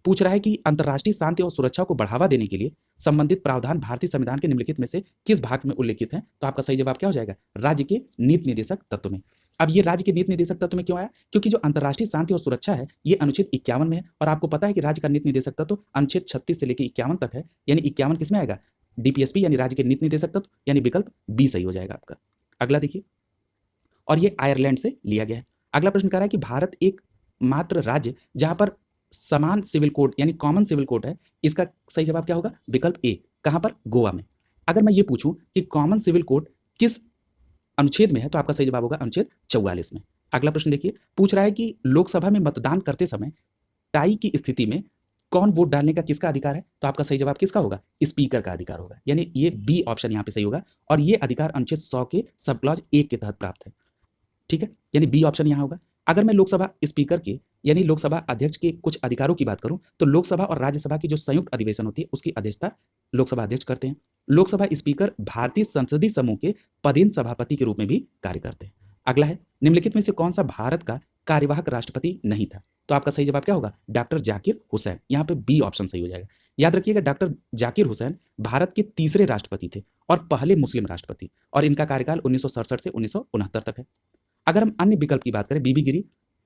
पूछ रहा है कि अंतर्राष्ट्रीय शांति और सुरक्षा को बढ़ावा देने के लिए संबंधित प्रावधान भारतीय संविधान के निम्नलिखित में से किस भाग में उल्लेखित है? तो आपका सही जवाब क्या हो जाएगा? राज्य के नीति निर्देशक तत्व में। अब ये राज्य के नीति निर्देशक तत्व में क्यों आया? क्योंकि जो अंतर्राष्ट्रीय शांति और सुरक्षा है ये अनुच्छेद 51 में है, और आपको पता है कि राज्य का नीति निर्देशक तत्व अनुच्छेद 36 से लेकर 51 तक है, यानी 51 किसमें आएगा? डीपीएसपी यानी राज्य के नीति निर्देशक तत्व, यानी विकल्प बी सही हो जाएगा आपका। अगला देखिए, और ये आयरलैंड से लिया गया है। अगला प्रश्न कह रहा है कि भारत एक मात्र राज्य जहां पर समान सिविल कोड यानी कॉमन सिविल कोड है, इसका सही जवाब क्या होगा? विकल्प ए। कहां पर? गोवा में। अगर मैं ये पूछूं कि कॉमन सिविल कोड किस अनुच्छेद में है, तो आपका सही जवाब होगा अनुच्छेद 44 में। अगला प्रश्न देखिए, पूछ रहा है कि लोकसभा में मतदान करते समय टाई की स्थिति में कौन वोट डालने का किसका अधिकार है? तो आपका सही जवाब किसका होगा? स्पीकर का अधिकार होगा, यानी ये बी ऑप्शन यहां पे सही होगा, और ये अधिकार अनुच्छेद 100 के सब क्लॉज 1 के तहत प्राप्त है। ठीक है, यानी बी ऑप्शन यहां होगा। अगर मैं लोकसभा स्पीकर के यानी लोकसभा अध्यक्ष के कुछ अधिकारों की बात करूं, तो लोकसभा और राज्यसभा की जो संयुक्त अधिवेशन होती है उसकी अध्यक्षता लोकसभा अध्यक्ष करते हैं। लोकसभा स्पीकर भारतीय संसदीय समूह के पदेन सभापति के रूप में भी कार्य करते हैं। अगला है, निम्नलिखित में से कौन सा भारत का कार्यवाहक राष्ट्रपति नहीं था? तो आपका सही जवाब क्या होगा? डॉक्टर जाकिर हुसैन। यहाँ पे बी ऑप्शन सही हो जाएगा। याद रखिएगा, डॉक्टर जाकिर हुसैन भारत के तीसरे राष्ट्रपति थे और पहले मुस्लिम राष्ट्रपति, और इनका कार्यकाल 1967 से 1969 तक है। अगर हम अन्य विकल्प की बात करें, बीबी गिरी,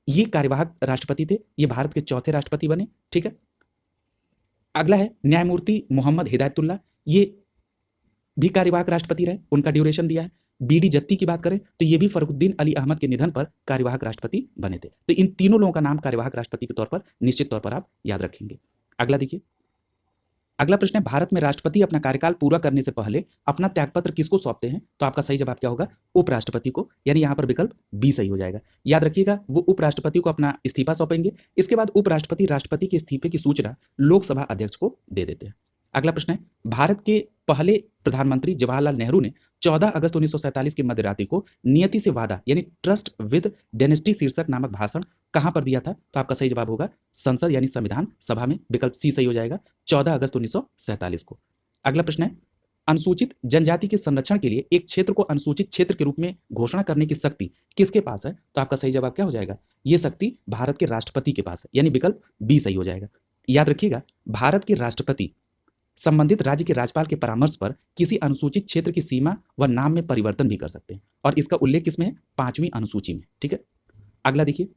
ये कार्यवाहक राष्ट्रपति थे, ये भारत के चौथे राष्ट्रपति बने। ठीक है। अगला है न्यायमूर्ति मोहम्मद हिदायतुल्लाह, ये भी कार्यवाहक राष्ट्रपति रहे, उनका ड्यूरेशन दिया है। बीडी जत्ती की बात करें तो ये भी फरुखुद्दीन अली अहमद के निधन पर कार्यवाहक राष्ट्रपति बने थे। तो इन तीनों लोगों का नाम कार्यवाहक राष्ट्रपति के तौर पर निश्चित तौर पर आप याद रखेंगे। अगला देखिए, अगला प्रश्न है, भारत में राष्ट्रपति अपना कार्यकाल पूरा करने से पहले अपना त्यागपत्र किसको सौंपते हैं? तो आपका सही जवाब क्या होगा? उपराष्ट्रपति को, यानी यहाँ पर विकल्प बी सही हो जाएगा। याद रखिएगा, वो उपराष्ट्रपति को अपना इस्तीफा सौंपेंगे, इसके बाद उपराष्ट्रपति राष्ट्रपति के इस्तीफे की सूचना लोकसभा अध्यक्ष को दे देते हैं। अगला प्रश्न है, भारत के पहले प्रधानमंत्री जवाहरलाल नेहरू ने 14 अगस्त 1947 की मध्यरात्रि को नियति से वादा यानी ट्रस्ट विद डेनेस्टी शीर्षक नामक भाषण कहां पर दिया था? तो आपका सही जवाब होगा संसद यानी संविधान सभा में, विकल्प सी सही हो जाएगा, 14 अगस्त 1947 को। अगला प्रश्न है, अनुसूचित जनजाति के संरक्षण के लिए एक क्षेत्र को अनुसूचित क्षेत्र के रूप में घोषणा करने की शक्ति किसके पास है? तो आपका सही जवाब क्या हो जाएगा? ये शक्ति भारत के राष्ट्रपति के पास है, यानी विकल्प बी सही हो जाएगा। याद रखिएगा, भारत के राष्ट्रपति संबंधित राज्य के राज्यपाल के परामर्श पर किसी अनुसूचित क्षेत्र की सीमा व नाम में परिवर्तन भी कर सकते हैं, और इसका उल्लेख किसमें है? 5वीं अनुसूची में। ठीक है। अगला देखिए,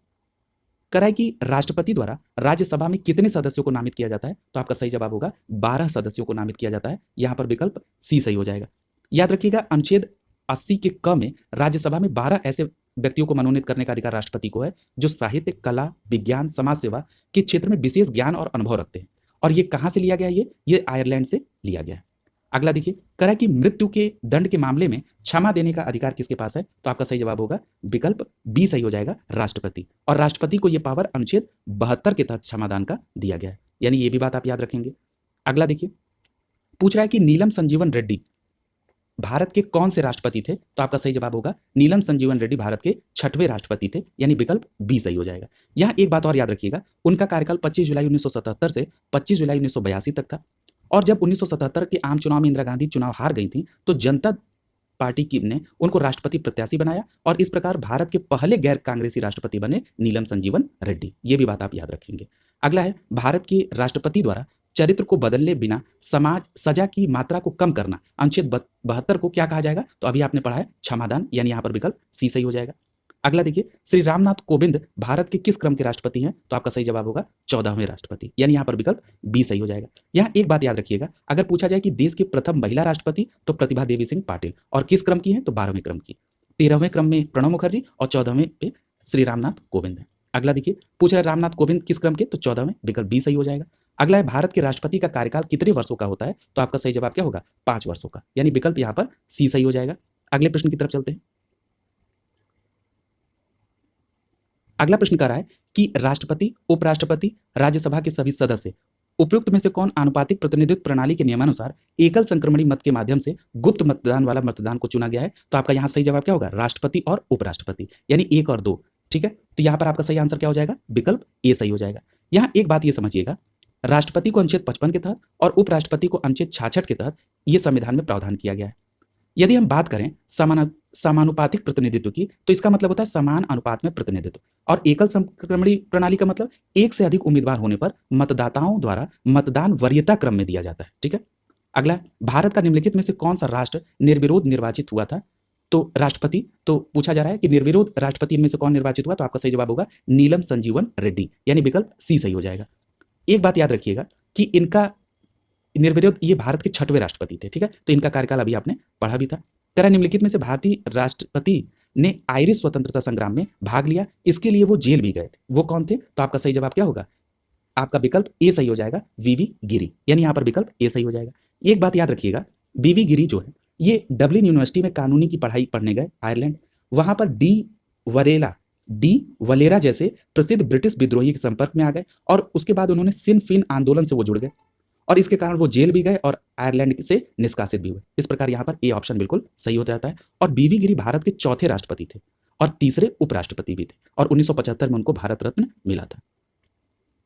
कराए कि राष्ट्रपति द्वारा राज्यसभा में कितने सदस्यों को नामित किया जाता है? तो आपका सही जवाब होगा 12 सदस्यों को नामित किया जाता है, यहां पर विकल्प सी सही हो जाएगा। याद रखिएगा, अनुच्छेद 80 के क में राज्यसभा में 12 ऐसे व्यक्तियों को मनोनीत करने का अधिकार राष्ट्रपति को है जो साहित्य, कला, विज्ञान, समाज सेवा के क्षेत्र में विशेष ज्ञान और अनुभव रखते हैं। और ये कहां से लिया गया? ये आयरलैंड से लिया गया है। अगला देखिए, करा कि मृत्यु के दंड के मामले में क्षमा देने का अधिकार किसके पास है? तो आपका सही जवाब होगा विकल्प बी सही हो जाएगा, राष्ट्रपति। और राष्ट्रपति को यह पावर अनुच्छेद 72 के तहत क्षमादान का दिया गया है, यानी ये भी बात आप याद रखेंगे। अगला देखिए, पूछ रहा है कि नीलम संजीवन रेड्डी भारत के कौन से राष्ट्रपति थे? तो आपका सही जवाब होगा नीलम संजीवन रेड्डी भारत के 6वें राष्ट्रपति थे, यानी विकल्प बी सही हो जाएगा। यहां एक बात और याद रखिएगा, उनका कार्यकाल 25 जुलाई 1977 से 25 जुलाई 1982 तक था, और जब 1977 के आम चुनाव में इंदिरा गांधी चुनाव हार गई थी तो जनता पार्टी की ने उनको राष्ट्रपति प्रत्याशी बनाया, और इस प्रकार भारत के पहले गैर कांग्रेसी राष्ट्रपति बने नीलम संजीवन रेड्डी। ये भी बात आप याद रखेंगे। अगला है, भारत के राष्ट्रपति द्वारा चरित्र को बदलने बिना समाज सजा की मात्रा को कम करना, अनुच्छेद 72 को क्या कहा जाएगा? तो अभी आपने पढ़ा है क्षमादान, यानी यहां पर विकल्प सी सही हो जाएगा। अगला देखिए, श्री रामनाथ कोविंद भारत के किस क्रम के राष्ट्रपति हैं? तो आपका सही जवाब होगा 14वें राष्ट्रपति, यानी यहां पर विकल्प बी सही हो जाएगा। यहां एक बात याद रखिएगा, अगर पूछा जाए कि देश की प्रथम महिला राष्ट्रपति तो प्रतिभा देवी सिंह पाटिल, और किस क्रम की है? तो 12वें क्रम की। 13वें क्रम में प्रणब मुखर्जी और 14वें पे श्री रामनाथ कोविंद है। अगला देखिए, पूछ रहा है रामनाथ कोविंद किस क्रम के? तो 14वें, विकल्प बी सही हो जाएगा। अगला है, भारत के राष्ट्रपति का कार्यकाल कितने वर्षों का होता है? तो आपका सही जवाब क्या होगा? 5 वर्षों का, यानी विकल्प यहां पर सी सही हो जाएगा। अगले प्रश्न की तरफ चलते हैं। अगला प्रश्न कह रहा है कि राष्ट्रपति, उपराष्ट्रपति, राज्यसभा के सभी सदस्य उपयुक्त में से कौन आनुपातिक प्रतिनिधित्व प्रणाली के नियमानुसार एकल संक्रमणी मत के माध्यम से गुप्त मतदान वाला मतदान को चुना गया है? तो आपका यहां सही जवाब क्या होगा? राष्ट्रपति और उपराष्ट्रपति, यानी 1 और 2। ठीक है, तो यहां पर आपका सही आंसर क्या हो जाएगा? विकल्प ए सही हो जाएगा। यहां एक बात ये समझिएगा, राष्ट्रपति को अनुच्छेद 55 के तहत और उपराष्ट्रपति को अनुच्छेद 66 के तहत यह संविधान में प्रावधान किया गया है। यदि हम बात करें समानुपातिक प्रतिनिधित्व की, तो इसका मतलब होता है समान अनुपात में प्रतिनिधित्व, और एकल संक्रमणी प्रणाली का मतलब एक से अधिक उम्मीदवार होने पर मतदाताओं द्वारा मतदान वरीयता क्रम में दिया जाता है। ठीक है। अगला, भारत का निम्नलिखित में से कौन सा राष्ट्र निर्विरोध निर्वाचित हुआ था? तो राष्ट्रपति, तो पूछा जा रहा है कि निर्विरोध राष्ट्रपति इनमें से कौन निर्वाचित हुआ? तो आपका सही जवाब होगा नीलम संजीवन रेड्डी, यानी विकल्प सी सही हो जाएगा। एक बात याद रखिएगा कि इनका निर्विरोध, ये भारत के 6वें राष्ट्रपति थे। ठीक है, तो इनका कार्यकाल अभी आपने पढ़ा भी था। करा निम्नलिखित में से भारतीय राष्ट्रपति ने आयरिश स्वतंत्रता संग्राम में भाग लिया, इसके लिए वो जेल भी गए थे, वो कौन थे? तो आपका सही जवाब क्या होगा? आपका विकल्प ए सही हो जाएगा, वीवी गिरी, यानी यहां पर विकल्प ए सही हो जाएगा। एक बात याद रखिएगा, वीवी गिरी जो है ये डबलिन यूनिवर्सिटी में कानूनी की पढ़ाई पढ़ने गए आयरलैंड, वहां पर डी वलेरा जैसे प्रसिद्ध ब्रिटिश विद्रोही के संपर्क में आ गए, और उसके बाद उन्होंने सिन फिन आंदोलन से वो जुड़ गए, और इसके कारण वो जेल भी गए और आयरलैंड से निष्कासित भी हुए। इस प्रकार यहाँ पर ए ऑप्शन बिल्कुल सही हो जाता है। और बीवी गिरी भारत के 4थे राष्ट्रपति थे और तीसरे उपराष्ट्रपति भी थे, और 1975 में उनको भारत रत्न मिला था।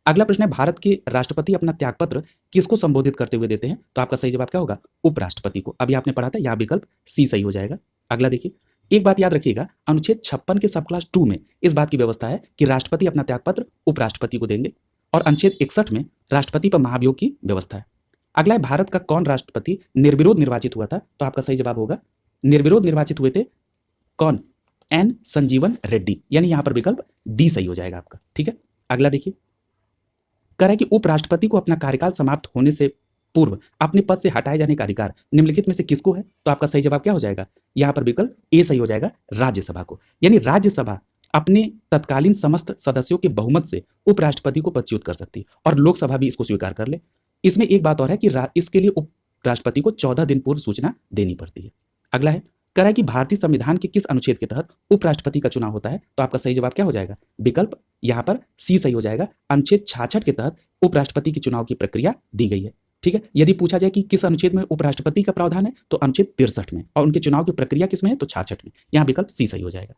अगला प्रश्न है, भारत के राष्ट्रपति अपना त्यागपत्र किसको संबोधित करते हुए देते हैं? तो आपका सही जवाब क्या होगा? उपराष्ट्रपति को। अभी आपने पढ़ा था, यहाँ विकल्प सी सही हो जाएगा। अगला देखिए, एक बात याद रखिएगा, अनुच्छेद 56 के सब क्लास 2 में इस बात की व्यवस्था है कि राष्ट्रपति अपना त्यागपत्र उपराष्ट्रपति को देंगे और अनुच्छेद 61 में राष्ट्रपति पर महाभियोग की व्यवस्था है। अगला है, भारत का कौन राष्ट्रपति निर्विरोध निर्वाचित हुआ था? तो आपका सही जवाब होगा निर्विरोध निर्वाचित हुए थे कौन? एन संजीवन रेड्डी, यानी यहां पर विकल्प डी सही हो जाएगा आपका। ठीक है, अगला देखिए, कह रहा है कि उपराष्ट्रपति को अपना कार्यकाल समाप्त होने से पूर्व अपने पद से हटाए जाने का अधिकार निम्नलिखित में से किसको है? तो आपका सही जवाब क्या हो जाएगा? यहां पर विकल्प ए सही हो जाएगा, राज्यसभा को। यानी राज्यसभा अपने तत्कालीन समस्त सदस्यों के बहुमत से उपराष्ट्रपति को पदच्युत कर सकती है और लोकसभा भी इसको स्वीकार कर ले। इसमें एक बात और है कि इसके लिए उपराष्ट्रपति को 14 दिन पूर्व सूचना देनी पड़ती है। अगला है, कह रहा है कि भारतीय संविधान के किस अनुच्छेद के तहत उपराष्ट्रपति का चुनाव होता है? तो आपका सही जवाब क्या हो जाएगा? विकल्प यहां पर सी सही हो जाएगा, अनुच्छेद 66 के तहत उपराष्ट्रपति के चुनाव की प्रक्रिया दी गई है। ठीक है, यदि पूछा जाए कि किस अनुच्छेद में उपराष्ट्रपति का प्रावधान है, तो अनुच्छेद 63 में, और उनके चुनाव की प्रक्रिया किसमें है? तो 66 में। यहां विकल्प सी सही हो जाएगा।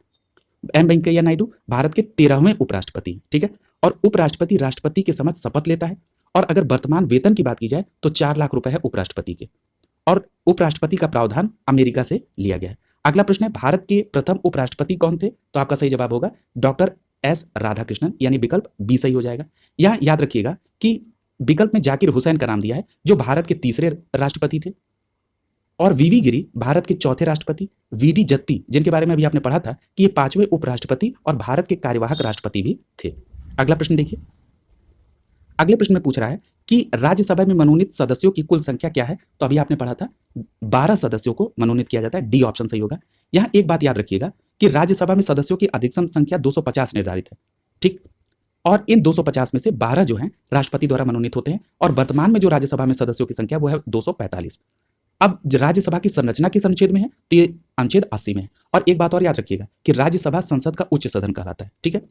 एम वेंकैया नायडू भारत के 13वें उपराष्ट्रपति, ठीक है, और उपराष्ट्रपति राष्ट्रपति के समक्ष शपथ लेता है। और अगर वर्तमान वेतन की बात की जाए तो 4 लाख रुपए है उपराष्ट्रपति के, और उपराष्ट्रपति का प्रावधान अमेरिका से लिया गया है। अगला प्रश्न है, भारत के प्रथम उपराष्ट्रपति कौन थे? तो आपका सही जवाब होगा डॉक्टर एस राधाकृष्णन, यानी विकल्प बी सही हो जाएगा। यहां याद रखिएगा कि विकल्प में जाकिर हुसैन का नाम दिया है, जो भारत के तीसरे राष्ट्रपति थे, और वीवी गिरी भारत के चौथे राष्ट्रपति, वीडी जत्ती जिनके बारे में अभी आपने पढ़ा था कि ये 5वें उपराष्ट्रपति और भारत के कार्यवाहक राष्ट्रपति भी थे। अगला प्रश्न देखिए, अगले प्रश्न में पूछ रहा है कि राज्यसभा में मनोनीत सदस्यों की कुल संख्या क्या है? तो अभी आपने पढ़ा था 12 सदस्यों को मनोनीत किया जाता है, डी ऑप्शन सही होगा। यहां एक बात याद रखिएगा कि राज्यसभा में सदस्यों की अधिकतम संख्या 250 निर्धारित है, ठीक, और इन 250 में से 12 जो हैं राष्ट्रपति द्वारा मनोनीत होते हैं, और वर्तमान में जो राज्यसभा में सदस्यों की संख्या वो है 245। अब राज्यसभा की संरचना किस अनुच्छेद में है? तो ये अनुच्छेद 80 में है। और एक बात और याद रखिएगा कि राज्यसभा संसद का उच्च सदन कहलाता है, ठीक है,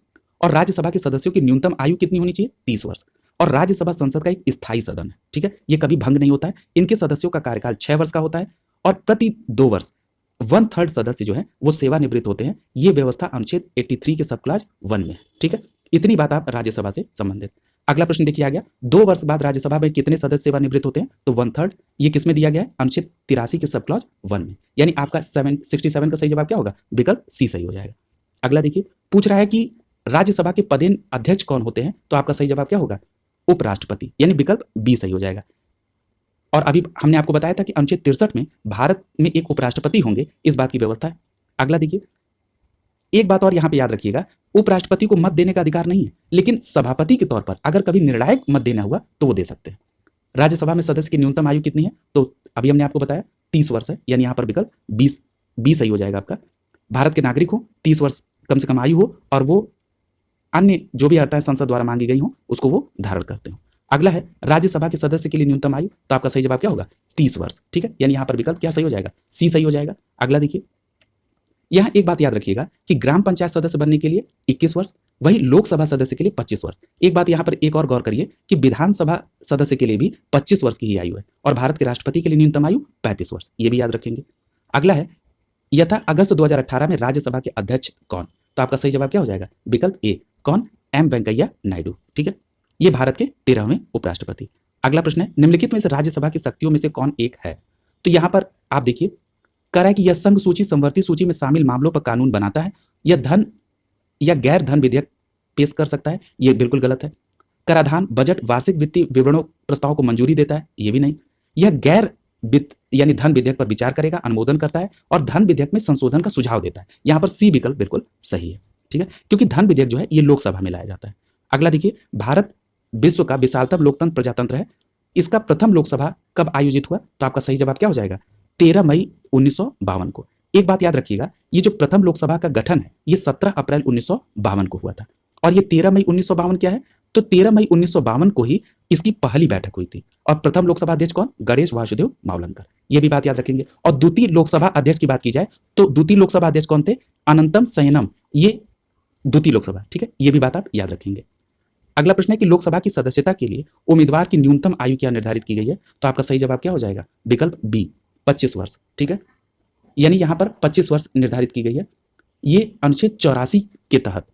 और राज्यसभा के सदस्यों की न्यूनतम आयु कितनी होनी चाहिए? 30 वर्ष। और राज्यसभा संसद का एक स्थायी सदन है, ठीक है, ये कभी भंग नहीं होता है। इनके सदस्यों का कार्यकाल 6 वर्ष का होता है, और प्रति 2 वर्ष 1/3 सदस्य जो है वो सेवानिवृत्त होते हैं। ये व्यवस्था अनुच्छेद 83 के सब क्लास 1 में है, ठीक है। इतनी बात आप राज्यसभा से संबंधित। अगला प्रश्न देखिए आ गया, 2 वर्ष बाद राज्यसभा में कितने सदस्य सेवानिवृत्त होते हैं? तो 1/3। ये किसमें दिया गया है? अनुच्छेद 83 के सब क्लॉज 1 में। यानी आपका 67 का सही जवाब क्या होगा? विकल्प सी सही हो जाएगा। अगला देखिए, पूछ रहा है कि राज्यसभा के पदेन अध्यक्ष कौन होते हैं? तो आपका सही जवाब क्या होगा? उपराष्ट्रपति, यानी विकल्प बी सही हो जाएगा। और अभी हमने आपको बताया था कि अनुच्छेद 63 में भारत में एक उपराष्ट्रपति होंगे, इस बात की व्यवस्था है। अगला देखिए, एक बात और यहां पे याद रखिएगा, उपराष्ट्रपति को मत देने का अधिकार नहीं है, लेकिन सभापति के तौर पर अगर कभी निर्णायक मत देना हुआ तो वो दे सकते हैं। राज्यसभा में सदस्य की न्यूनतम आयु कितनी है? तो अभी हमने आपको बताया 30 वर्ष है, यानी यहां पर विकल्प 20 सही हो जाएगा आपका। भारत के नागरिक हो, 30 वर्ष कम से कम आयु हो, और वो अन्य जो भी अर्थाएं संसद द्वारा मांगी गई हो उसको वो धारण करते हो। अगला है, राज्यसभा के सदस्य के लिए न्यूनतम आयु, तो आपका सही जवाब क्या होगा? 30 वर्ष, ठीक है, यानी यहां पर विकल्प क्या सही हो जाएगा? सी सही हो जाएगा। अगला देखिए, यहां एक बात याद रखिएगा कि ग्राम पंचायत सदस्य बनने के लिए 21 वर्ष, वहीं लोकसभा सदस्य के लिए 25 वर्ष। एक बात यहां पर एक और गौर करिए कि विधानसभा सदस्य के लिए भी 25 वर्ष की ही आयु है, और भारत के राष्ट्रपति के लिए न्यूनतम आयु 35 वर्ष, ये भी याद रखेंगे। अगला है, यथा अगस्त 2018 में राज्यसभा के अध्यक्ष कौन? तो आपका सही जवाब क्या हो जाएगा? विकल्प ए, कौन? एम वेंकैया नायडू, ठीक है, ये भारत के 13वें उपराष्ट्रपति। अगला प्रश्न है, निम्नलिखित में से राज्यसभा की शक्तियों में से कौन एक है? तो यहां पर आप देखिए, कह रहा है कि यह संघ सूची समवर्ती सूची में शामिल मामलों पर कानून बनाता है, यह धन या गैर धन विधेयक पेश कर सकता है, यह बिल्कुल गलत है। कराधान, बजट, वार्षिक वित्तीय विवरणों प्रस्ताव को मंजूरी देता है, यह भी नहीं। यह गैर वित्त यानी धन विधेयक पर विचार करेगा, अनुमोदन करता है, और धन विधेयक में संशोधन का सुझाव देता है। यहां पर सी विकल्प बिल्कुल सही है, ठीक है, क्योंकि धन विधेयक जो है ये लोकसभा में लाया जाता है। अगला देखिए, भारत विश्व का विशालतम लोकतंत्र प्रजातंत्र है, इसका प्रथम लोकसभा कब आयोजित हुआ? तो आपका सही जवाब क्या हो जाएगा? 13 मई 1952 को। एक बात याद रखिएगा, ये जो प्रथम लोकसभा का गठन है ये 17 अप्रैल 1952 को हुआ था, और ये 13 मई 1952 क्या है? तो 13 मई 1952 को ही इसकी पहली बैठक हुई थी, और प्रथम लोकसभा अध्यक्ष कौन? गणेश वासुदेव मावलंकर, ये भी बात याद रखेंगे। और द्वितीय लोकसभा अध्यक्ष की बात की जाए तो द्वितीय लोकसभा अध्यक्ष कौन थे? अनंतम सयनम, ये द्वितीय लोकसभा, ठीक है, ये भी बात आप याद रखेंगे। अगला प्रश्न है कि लोकसभा की सदस्यता के लिए उम्मीदवार की न्यूनतम आयु क्या निर्धारित की गई है? तो आपका सही जवाब क्या हो जाएगा? विकल्प बी, 25 वर्ष, ठीक है, यानी यहां पर 25 वर्ष निर्धारित की गई है। ये अनुच्छेद 84 के तहत,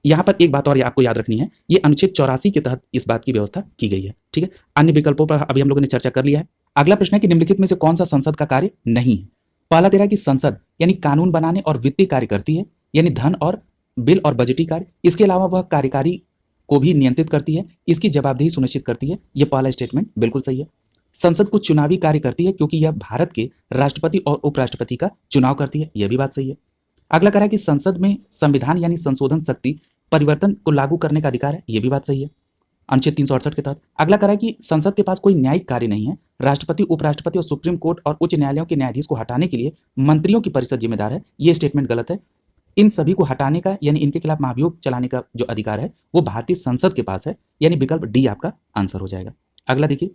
यहां पर एक बात और आपको याद रखनी है, ये अनुच्छेद 84 के तहत इस बात की व्यवस्था की गई है, ठीक है। अन्य विकल्पों पर अभी हम लोगों ने चर्चा कर लिया है। अगला प्रश्न है कि निम्नलिखित में से कौन सा संसद का कार्य नहीं है? पहला दे रहा है कि संसद यानी कानून बनाने और वित्तीय कार्य करती है, यानी धन और बिल और बजटीय कार्य। इसके अलावा वह कार्यकारी को भी नियंत्रित करती है, इसकी जवाबदेही सुनिश्चित करती है। यह पहला स्टेटमेंट बिल्कुल सही है। संसद कुछ चुनावी कार्य करती है क्योंकि यह भारत के राष्ट्रपति और उपराष्ट्रपति का चुनाव करती है, यह भी बात सही है। अगला कह रहा है कि संसद में संविधान यानी संशोधन शक्ति परिवर्तन को लागू करने का अधिकार है, यह भी बात सही है अनुच्छेद 368 के तहत। अगला कह रहा है कि संसद के पास कोई न्यायिक कार्य नहीं है, राष्ट्रपति, उपराष्ट्रपति और सुप्रीम कोर्ट और उच्च न्यायालयों के न्यायाधीश को हटाने के लिए मंत्रियों की परिषद जिम्मेदार है, यह स्टेटमेंट गलत है। इन सभी को हटाने का यानी इनके खिलाफ महाभियोग चलाने का जो अधिकार है वो भारतीय संसद के पास है, यानी विकल्प डी आपका आंसर हो जाएगा। अगला देखिए,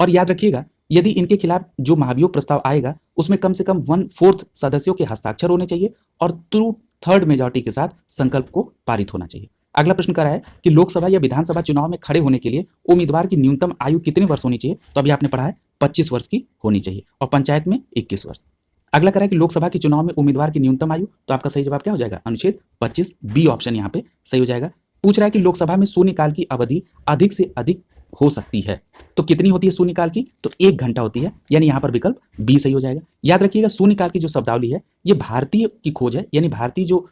और याद रखिएगा यदि इनके खिलाफ जो महाभियोग प्रस्ताव आएगा उसमें कम से कम 1/4 सदस्यों के हस्ताक्षर होने चाहिए और 2/3 मेजॉरिटी के साथ संकल्प को पारित होना चाहिए। अगला प्रश्न कह रहा है कि लोकसभा या विधानसभा चुनाव में खड़े होने के लिए उम्मीदवार की न्यूनतम आयु कितने वर्ष होनी चाहिए? तो अभी आपने पढ़ा है 25 वर्ष की होनी चाहिए और पंचायत में 21 वर्ष। अगला कह रहा है कि लोकसभा के चुनाव में उम्मीदवार की न्यूनतम आयु, तो आपका सही जवाब क्या हो जाएगा? अनुच्छेद 25 बी ऑप्शन यहाँ पे सही हो जाएगा। पूछ रहा है कि लोकसभा में शून्यकाल की अवधि अधिक से अधिक हो सकती है, तो कितनी होती है शून्यकाल की? तो 1 घंटा होती है, यानी यहाँ पर विकल्प बी सही हो जाएगा। याद रखिएगा शून्यकाल की जो शब्दावली है ये भारतीय की खोज है, यानी भारतीय जो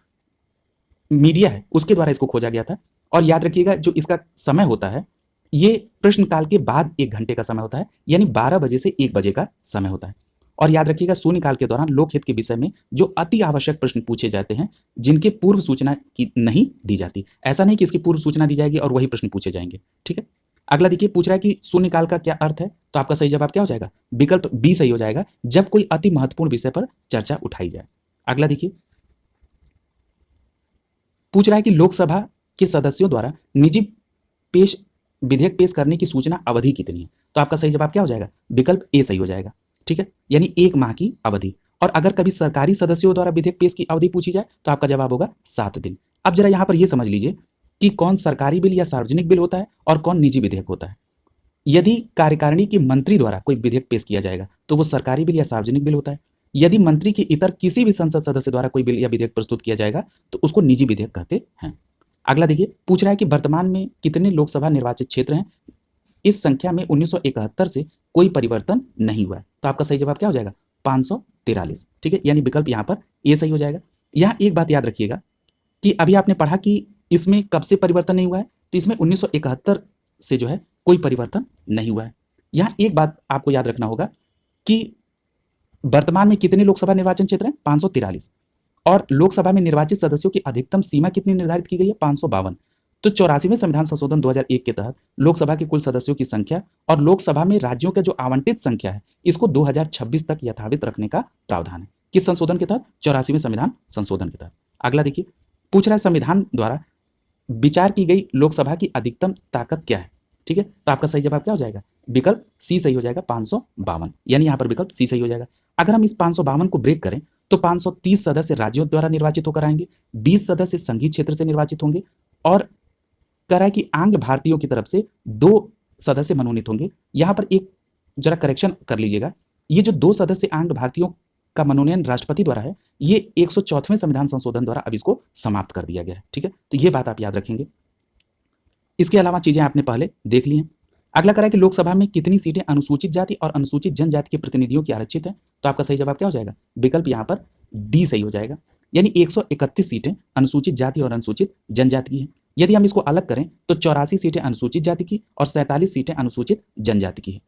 मीडिया है उसके द्वारा इसको खोजा गया था। और याद रखिएगा जो इसका समय होता है ये प्रश्नकाल के बाद 1 घंटे का समय होता है, यानी 12 बजे से 1 बजे का समय होता है। और याद रखिएगा शून्यकाल के दौरान लोकहित के विषय में जो अति आवश्यक प्रश्न पूछे जाते हैं जिनके पूर्व सूचना की नहीं दी जाती, ऐसा नहीं कि इसकी पूर्व सूचना दी जाएगी और वही प्रश्न पूछे जाएंगे। ठीक है, अगला देखिए, पूछ रहा है कि शून्यकाल का क्या अर्थ है? तो आपका सही जवाब क्या हो जाएगा? विकल्प बी सही हो जाएगा, जब कोई अति महत्वपूर्ण विषय पर चर्चा उठाई जाए। अगला देखिए, पूछ रहा है कि लोकसभा के सदस्यों द्वारा निजी विधेयक पेश करने की सूचना अवधि कितनी है? तो आपका सही जवाब क्या हो जाएगा? विकल्प ए सही हो जाएगा। ठीक है, यानी 1 माह की अवधि। और अगर कभी सरकारी सदस्यों द्वारा विधेयक पेश की अवधि पूछी जाए तो आपका जवाब होगा 7 दिन। अब जरा यहां पर यह समझ लीजिए कि कौन सरकारी बिल या सार्वजनिक बिल होता है और कौन निजी विधेयक होता है। यदि कार्यकारिणी के मंत्री द्वारा कोई विधेयक पेश किया जाएगा तो वो सरकारी बिल या सार्वजनिक बिल होता है। यदि मंत्री के इतर किसी भी संसद सदस्य द्वारा कोई बिल या विधेयक प्रस्तुत किया जाएगा तो उसको निजी विधेयक कहते हैं। अगला देखिए, पूछ रहा है कि वर्तमान में कितने लोकसभा निर्वाचित क्षेत्र हैं? इस संख्या में 1971 से कोई परिवर्तन नहीं हुआ है, तो आपका सही जवाब क्या हो जाएगा? 543। ठीक है, यानी विकल्प यहाँ पर ए सही हो जाएगा। यहाँ एक बात याद रखिएगा कि अभी आपने पढ़ा कि इसमें कब से परिवर्तन नहीं हुआ है, तो इसमें 1971 से जो है कोई परिवर्तन नहीं हुआ है। यहाँ एक बात आपको याद रखना होगा कि वर्तमान में कितने लोकसभा निर्वाचन क्षेत्र हैं? 543। और लोकसभा में निर्वाचित सदस्यों की अधिकतम सीमा कितनी निर्धारित की गई है? 552। तो 84वें संविधान संशोधन 2001 के तहत लोकसभा के कुल सदस्यों की संख्या और लोकसभा में राज्यों का जो आवंटित संख्या है इसको 2026 तक यथावत रखने का प्रावधान है। किस संशोधन के तहत? 84वें संविधान संशोधन के तहत। अगला देखिए, पूछ रहा है संविधान द्वारा विचार की गई लोकसभा की अधिकतम ताकत क्या है? ठीक है, तो आपका सही जवाब क्या हो जाएगा? विकल्प सी सही हो जाएगा, 552, यानी यहाँ पर विकल्प सी सही हो जाएगा। अगर हम इस 552 को ब्रेक करें तो 530 सदस्य राज्यों द्वारा निर्वाचित होकर आएंगे, 20 सदस्य संघीय क्षेत्र से निर्वाचित होंगे और कह रहा है कि आंग्ल भारतीयों की तरफ से 2 सदस्य मनोनीत होंगे। यहां पर एक जरा करेक्शन कर लीजिएगा, ये जो 2 सदस्य आंग्ल भारतीयों का मनोनयन राष्ट्रपति द्वारा है ये 104वें संविधान संशोधन द्वारा अब इसको समाप्त कर दिया गया है। ठीक है, तो ये बात आप याद रखेंगे। इसके अलावा चीजें आपने पहले देख ली हैं। अगला कह रहा है कि लोकसभा में कितनी सीटें अनुसूचित जाति और अनुसूचित जनजाति के प्रतिनिधियों की आरक्षित है? तो आपका सही जवाब क्या हो जाएगा? विकल्प यहाँ पर डी सही हो जाएगा, यानी 131 सीटें अनुसूचित जाति और अनुसूचित जनजाति की हैं। यदि हम इसको अलग करें तो 84 सीटें अनुसूचित जाति की और 47 सीटें अनुसूचित जनजाति की है।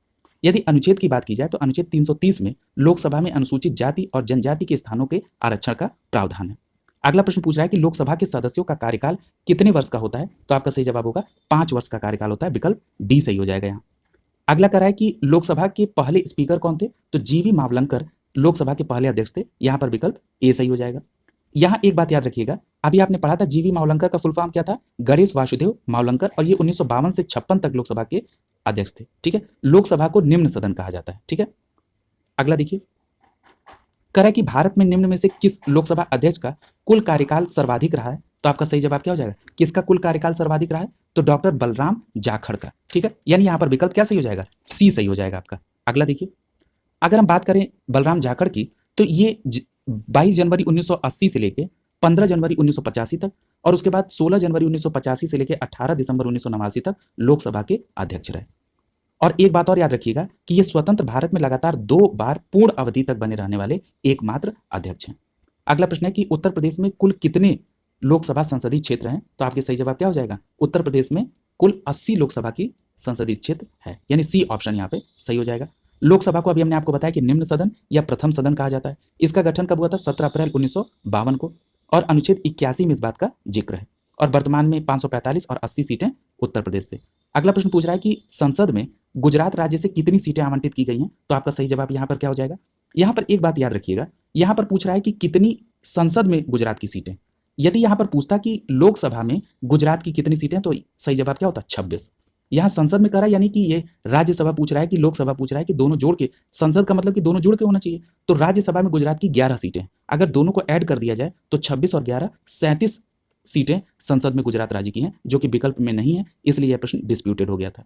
यदि अनुच्छेद की बात की जाए तो अनुच्छेद 330 में लोकसभा में अनुसूचित जाति और जनजाति के स्थानों के आरक्षण का प्रावधान है। अगला प्रश्न पूछ रहा है कि लोकसभा के सदस्यों का कार्यकाल कितने वर्ष का होता है? तो आपका सही जवाब होगा 5 वर्ष का कार्यकाल होता है, विकल्प डी सही हो जाएगा यहाँ। अगला कह रहा है कि लोकसभा के पहले स्पीकर कौन थे? तो जीवी मावलंकर लोकसभा के पहले अध्यक्ष थे, यहाँ पर विकल्प ए सही हो जाएगा। यहाँ एक बात याद रखिएगा, अभी आपने पढ़ा था जीवी मावलंकर का फुल फॉर्म क्या था? गणेश वासुदेव मावलंकर, और ये 1952 से 56 तक लोकसभा के अध्यक्ष थे। ठीक है, लोकसभा को निम्न सदन कहा जाता है। ठीक है, अगला देखिए, कह रहा है कि भारत में निम्न में से किस लोकसभा अध्यक्ष का कुल कार्यकाल सर्वाधिक रहा है? तो आपका सही जवाब क्या हो जाएगा? किसका कुल कार्यकाल सर्वाधिक रहा है? तो डॉक्टर बलराम जाखड़ का। ठीक है, यानी यहाँ पर विकल्प क्या सही हो जाएगा? सी सही हो जाएगा आपका। अगला देखिए, अगर हम बात करें बलराम जाखड़ की तो ये 22 जनवरी 1980 से लेके 15 जनवरी 1985 तक और उसके बाद 16 जनवरी 1985 से लेकर 18 दिसंबर 1989 तक लोकसभा के अध्यक्ष रहे। और एक बात और याद रखिएगा कि ये स्वतंत्र भारत में लगातार 2 बार पूर्ण अवधि तक बने रहने वाले एकमात्र अध्यक्ष हैं। अगला प्रश्न है कि उत्तर प्रदेश में कुल कितने लोकसभा संसदीय क्षेत्र हैं? तो आपके सही जवाब क्या हो जाएगा? उत्तर प्रदेश में कुल 80 लोकसभा की संसदीय क्षेत्र है, यानी सी ऑप्शन यहाँ पे सही हो जाएगा। लोकसभा को अभी हमने आपको बताया कि निम्न सदन या प्रथम सदन कहा जाता है। इसका गठन कब हुआ था? 17 अप्रैल 1952 को, और अनुच्छेद 81 में इस बात का जिक्र है। और वर्तमान में 545 और 80 सीटें उत्तर प्रदेश से। अगला प्रश्न पूछ रहा है कि संसद में गुजरात राज्य से कितनी सीटें आवंटित की गई हैं? तो आपका सही जवाब यहाँ पर क्या हो जाएगा? यहाँ पर एक बात याद रखिएगा, यहाँ पर पूछ रहा है कि कितनी संसद में गुजरात की सीटें। यदि यहाँ पर पूछता कि लोकसभा में गुजरात की कितनी सीटें, तो सही जवाब क्या होता? 26। यहाँ संसद में करा, यानी कि ये राज्यसभा पूछ रहा है कि लोकसभा पूछ रहा है कि दोनों जोड़ के। संसद का मतलब कि दोनों जोड़ के होना चाहिए। तो राज्यसभा में गुजरात की 11 सीटें, अगर दोनों को ऐड कर दिया जाए तो 26 और 11 37 सीटें संसद में गुजरात राज्य की हैं, जो कि विकल्प में नहीं है, इसलिए यह प्रश्न डिस्प्यूटेड हो गया था।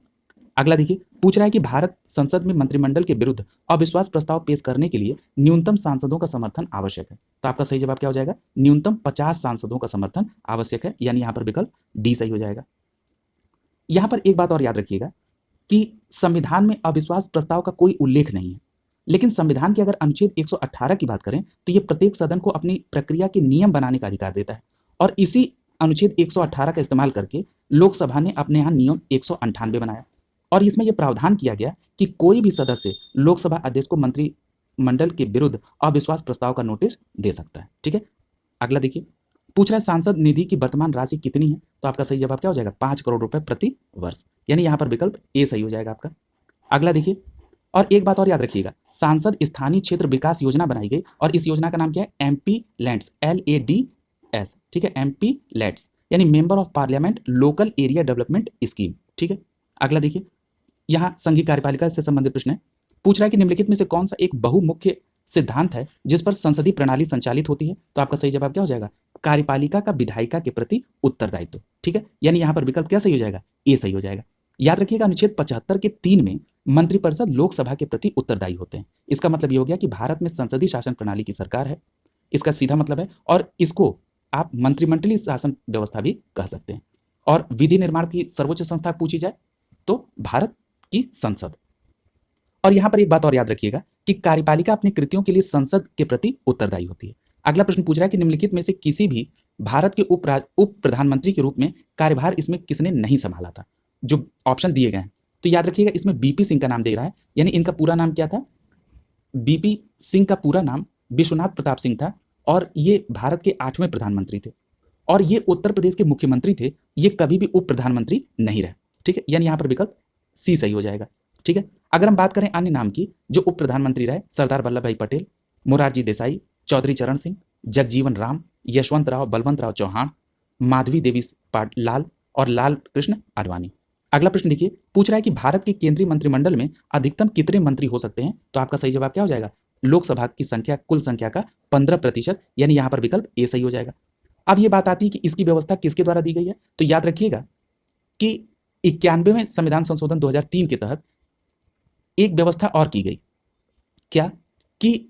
अगला देखिए, पूछ रहा है कि भारत संसद में मंत्रिमंडल के विरुद्ध अविश्वास प्रस्ताव पेश करने के लिए न्यूनतम सांसदों का समर्थन आवश्यक है। तो आपका सही जवाब क्या हो जाएगा? न्यूनतम 50 सांसदों का समर्थन आवश्यक है, यानी यहाँ पर विकल्प डी सही हो जाएगा। यहाँ पर एक बात और याद रखिएगा कि संविधान में अविश्वास प्रस्ताव का कोई उल्लेख नहीं है, लेकिन संविधान के अगर अनुच्छेद 118 की बात करें तो ये प्रत्येक सदन को अपनी प्रक्रिया के नियम बनाने का अधिकार देता है, और इसी अनुच्छेद 118 का इस्तेमाल करके लोकसभा ने अपने यहाँ नियम 198 बनाया, और इसमें यह प्रावधान किया गया कि कोई भी सदस्य लोकसभा अध्यक्ष को मंत्रिमंडल के विरुद्ध अविश्वास प्रस्ताव का नोटिस दे सकता है। ठीक है, अगला देखिए, पूछ रहा है सांसद निधि की वर्तमान राशि कितनी है? तो आपका सही जवाब क्या हो जाएगा? 5 करोड़ रुपए प्रति वर्ष, यानी यहाँ पर विकल्प ए सही हो जाएगा आपका। अगला देखिए, और एक बात और याद रखिएगा, सांसद स्थानीय क्षेत्र विकास योजना बनाई गई, और इस योजना का नाम क्या है? MP lands, LADS। ठीक है, एमपी लैंड्स यानी member of parliament local area development scheme. ठीक है, अगला देखिए, यहाँ संघीय कार्यपालिका से संबंधित प्रश्न है। पूछ रहा है कि निम्नलिखित में से कौन सा एक बहुमुख्य सिद्धांत है जिस पर संसदीय प्रणाली संचालित होती है? तो आपका सही जवाब क्या हो जाएगा? कार्यपालिका का विधायिका के प्रति उत्तरदायित्व। ठीक है, यानी यहाँ पर विकल्प क्या सही हो जाएगा? ए सही हो जाएगा। याद रखिएगा, अनुच्छेद 75 के 3 में मंत्रिपरिषद लोकसभा के प्रति उत्तरदायी होते हैं। इसका मतलब ये हो गया कि भारत में संसदीय शासन प्रणाली की सरकार है, इसका सीधा मतलब है, और इसको आप मंत्रिमंडलीय शासन व्यवस्था भी कह सकते हैं। और विधि निर्माण की सर्वोच्च संस्था पूछी जाए तो भारत की संसद। और यहां पर एक बात और याद रखिएगा कि कार्यपालिका अपनी कृतियों के लिए संसद के प्रति उत्तरदायी होती है। अगला प्रश्न पूछ रहा है कि निम्नलिखित में से किसी भी भारत के उप प्रधानमंत्री के रूप में कार्यभार इसमें किसने नहीं संभाला था? जो ऑप्शन दिए गए हैं, तो याद रखिएगा इसमें बीपी सिंह का नाम दे रहा है, यानी इनका पूरा नाम क्या था? बीपी सिंह का पूरा नाम विश्वनाथ प्रताप सिंह था, और ये भारत के 8वें प्रधानमंत्री थे, और ये उत्तर प्रदेश के मुख्यमंत्री थे। ये कभी भी उप प्रधानमंत्री नहीं रहे। ठीक है, यानी यहाँ पर विकल्प सी सही हो जाएगा। ठीक है, अगर हम बात करें अन्य नाम की जो उप प्रधानमंत्री रहे, सरदार वल्लभ भाई पटेल, मोरारजी देसाई, चौधरी चरण सिंह, जगजीवन राम, यशवंत राव बलवंत राव चौहान, माधवी देवी लाल और लाल कृष्ण आडवाणी। अगला प्रश्न देखिए, पूछ रहा है कि भारत के केंद्रीय मंत्रिमंडल में अधिकतम कितने मंत्री हो सकते हैं? तो आपका सही जवाब क्या हो जाएगा? लोकसभा की संख्या कुल संख्या का 15%, यानी यहाँ पर विकल्प ए सही हो जाएगा। अब ये बात आती है कि इसकी व्यवस्था किसके द्वारा दी गई है? तो याद रखिएगा कि 91वें संविधान संशोधन 2003 के तहत एक व्यवस्था और की गई। क्या? कि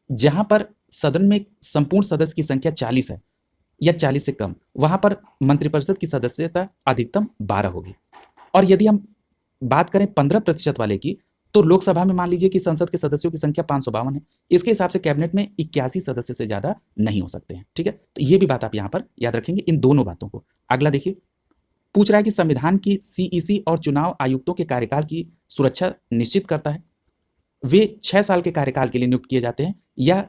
जहां पर सदन में संपूर्ण सदस्य की संख्या 40 है या 40 से कम, वहां पर मंत्रिपरिषद की सदस्यता अधिकतम 12 होगी। और यदि हम बात करें 15% वाले की, तो लोकसभा में मान लीजिए कि संसद के सदस्यों की संख्या 552 है, इसके हिसाब से कैबिनेट में 81 सदस्य से ज्यादा नहीं हो सकते हैं। ठीक है, तो ये भी बात आप यहां पर याद रखेंगे, इन दोनों बातों को। अगला देखिए, पूछ रहा है कि संविधान की सीईसी और चुनाव आयुक्तों के कार्यकाल की सुरक्षा निश्चित करता है। वे 6 साल के कार्यकाल के लिए नियुक्त किए जाते हैं, या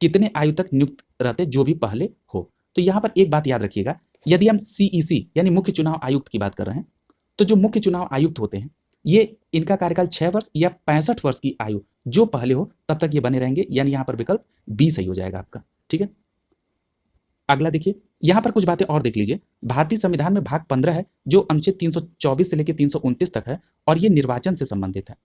कितने आयु तक नियुक्त रहते जो भी पहले हो? तो यहां पर एक बात याद रखिएगा, यदि हम सीईसी यानी मुख्य चुनाव आयुक्त की बात कर रहे हैं, तो जो मुख्य चुनाव आयुक्त होते हैं, ये इनका कार्यकाल 6 वर्ष या 65 वर्ष की आयु जो पहले हो तब तक ये बने रहेंगे, यानी यहां पर विकल्प बी सही हो जाएगा आपका। ठीक है, अगला देखिए, यहां पर कुछ बातें और देख लीजिए। भारतीय संविधान में भाग 15 है जो अनुच्छेद 324 से लेकर 329 तक है, और ये निर्वाचन से संबंधित है।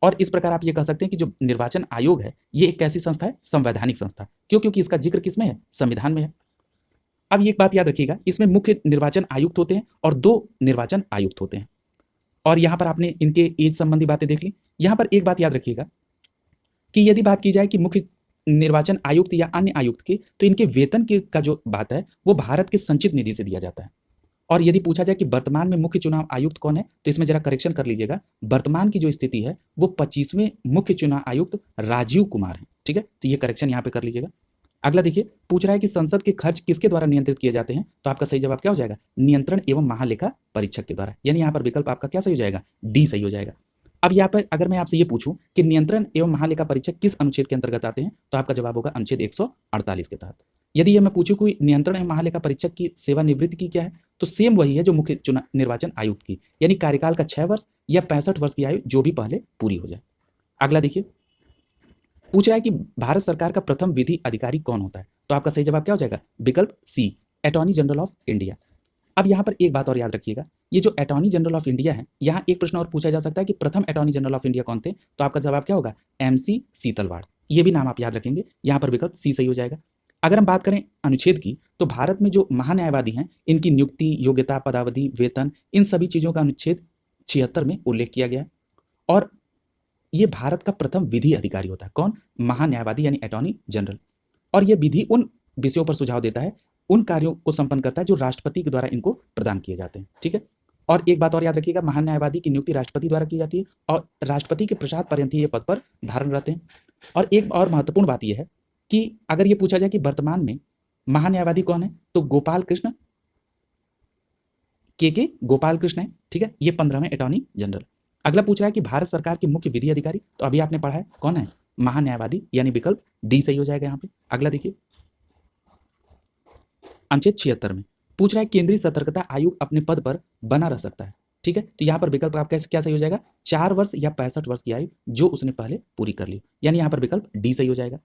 और इस प्रकार आप ये कह सकते हैं कि जो निर्वाचन आयोग है, ये एक कैसी संस्था है? संवैधानिक संस्था। क्यों? क्योंकि इसका जिक्र किसमें है? संविधान में है। अब ये एक बात याद रखिएगा, इसमें मुख्य निर्वाचन आयुक्त होते हैं और 2 निर्वाचन आयुक्त होते हैं। और यहां पर आपने इनके एज संबंधी बातें देख ली। यहां पर एक बात याद रखिएगा कि यदि बात की जाए कि मुख्य निर्वाचन आयुक्त या अन्य आयुक्त की, तो इनके वेतन की का जो बात है वो भारत के संचित निधि से दिया जाता है। और यदि पूछा जाए कि वर्तमान में मुख्य चुनाव आयुक्त कौन है, तो इसमें जरा करेक्शन कर लीजिएगा। वर्तमान की जो स्थिति है वो 25वें मुख्य चुनाव आयुक्त राजीव कुमार है। ठीक है, तो ये करेक्शन यहाँ पे कर लीजिएगा। अगला देखिए, पूछ रहा है कि संसद के खर्च किसके द्वारा नियंत्रित किए जाते हैं, तो आपका सही जवाब क्या हो जाएगा, नियंत्रण एवं महालेखा परीक्षक के द्वारा। यानी यहाँ पर विकल्प आपका क्या सही हो जाएगा, डी सही हो जाएगा। अब यहाँ पर अगर मैं आपसे ये पूछूं कि नियंत्रण एवं महालेखा परीक्षक किस अनुच्छेद के अंतर्गत आते हैं, तो आपका जवाब होगा अनुच्छेद 148 के तहत। यदि ये मैं पूछूं कोई नियंत्रण एवं महालेखा परीक्षक की सेवानिवृत्ति की क्या है, तो सेम वही है जो मुख्य चुनाव निर्वाचन आयुक्त की, यानी कार्यकाल का 6 वर्ष या 65 वर्ष की आयु जो भी पहले पूरी हो जाए। अगला देखिए, पूछ रहा है कि भारत सरकार का प्रथम विधि अधिकारी कौन होता है, तो आपका सही जवाब क्या हो जाएगा, विकल्प सी, अटॉर्नी जनरल ऑफ इंडिया। अब यहाँ पर एक बात और याद रखिएगा, ये जो अटॉर्नी जनरल ऑफ इंडिया है, यहाँ एक प्रश्न और पूछा जा सकता है कि प्रथम अटॉर्नी जनरल ऑफ इंडिया कौन थे, तो आपका जवाब क्या होगा, एमसी सीतलवाड़। ये भी नाम आप याद रखेंगे, यहाँ पर विकल्प सी सही हो जाएगा। अगर हम बात करें अनुच्छेद की, तो भारत में जो महान्यायवादी हैं इनकी नियुक्ति, योग्यता, पदावधि, वेतन, इन सभी चीजों का अनुच्छेद 76 में उल्लेख किया गया है। और ये भारत का प्रथम विधि अधिकारी होता है, कौन, महान्यायवादी यानी अटॉर्नी जनरल। और ये विधि उन विषयों पर सुझाव देता है, उन कार्यों को संपन्न करता है जो राष्ट्रपति के द्वारा इनको प्रदान किए जाते हैं। ठीक है, और एक बात और याद रखिएगा, महान्यायवादी की नियुक्ति राष्ट्रपति द्वारा की जाती है और राष्ट्रपति के प्रसाद पर्यंत ही ये पद पर धारण रहते हैं। और एक और महत्वपूर्ण बात यह है कि अगर ये पूछा जाए कि वर्तमान में महान्यायवादी कौन है, तो गोपाल कृष्ण के गोपाल कृष्ण है। ठीक है, ये 15वें अटॉर्नी जनरल। अगला पूछ रहा है कि भारत सरकार के मुख्य विधि अधिकारी, तो अभी आपने पढ़ा है कौन है, महान्यायवादी, यानी विकल्प डी सही हो जाएगा यहाँ पे। अगला देखिए, अनुच्छेद 76 में पूछ रहा है केंद्रीय सतर्कता आयोग अपने पद पर बना रह सकता है। ठीक है, तो यहाँ पर विकल्प आपका क्या सही हो जाएगा, 4 वर्ष या 65 वर्ष की आयु जो उसने पहले पूरी कर ली, यानी यहाँ पर विकल्प डी सही हो जाएगा।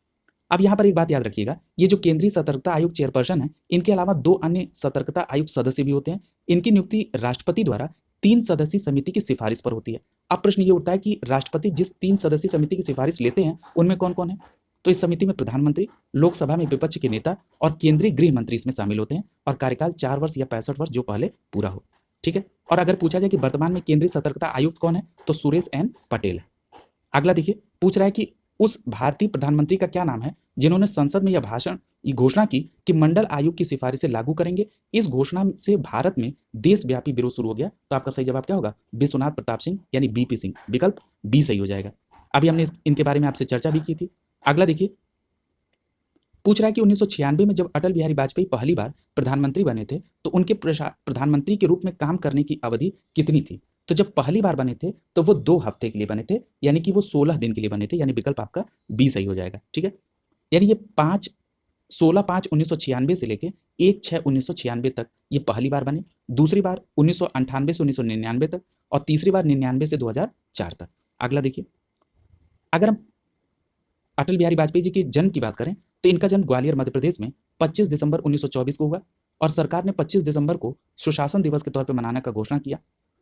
अब यहाँ पर एक बात याद रखिएगा, ये जो केंद्रीय सतर्कता आयोग चेयरपर्सन है, इनके अलावा 2 अन्य सतर्कता आयुक्त सदस्य भी होते हैं। इनकी नियुक्ति राष्ट्रपति द्वारा 3 सदस्यीय समिति की सिफारिश पर होती है। अब प्रश्न ये उठता है कि राष्ट्रपति जिस 3 सदस्यीय समिति की सिफारिश लेते हैं उनमें कौन कौन है, तो इस समिति में प्रधानमंत्री, लोकसभा में विपक्ष के नेता और केंद्रीय गृह मंत्री इसमें शामिल होते हैं, और कार्यकाल 4 वर्ष या 65 वर्ष जो पहले पूरा हो। ठीक है, और अगर पूछा जाए कि वर्तमान में केंद्रीय सतर्कता आयुक्त कौन है, तो सुरेश एन पटेल है। अगला देखिए, पूछ रहा है कि उस भारतीय प्रधानमंत्री का क्या नाम है जिन्होंने संसद में यह भाषण घोषणा की कि मंडल आयोग की सिफारिशें लागू करेंगे। इस घोषणा से भारत में देशव्यापी विरोध शुरू हो गया, तो आपका सही जवाब क्या होगा, विश्वनाथ प्रताप सिंह यानी बीपी सिंह, विकल्प बी सही हो जाएगा। अभी हमने इनके बारे में आपसे चर्चा भी की थी। अगला देखिए, पूछ रहा है कि 1996 में जब अटल बिहारी वाजपेयी पहली बार प्रधानमंत्री बने थे, तो उनके प्रधानमंत्री के रूप में काम करने की अवधि कितनी थी, तो जब पहली बार बने थे तो वो 2 हफ्ते के लिए बने थे, यानी कि वो 16 दिन के लिए बने थे, यानी विकल्प आपका बी सही हो जाएगा। ठीक है, यानी ये 16/5/1996 से लेके 1/6/1996 तक ये पहली बार बने, दूसरी बार 1998 से 1999 तक, और तीसरी बार 99 से 2004 तक। अगला देखिए, अगर हम अटल बिहारी वाजपेयी जी के जन्म की बात करें, तो इनका जन्म ग्वालियर मध्य प्रदेश में 25 दिसंबर 1924 को हुआ, और सरकार ने 25 दिसंबर को सुशासन दिवस के तौर पर मनाने का घोषणा किया।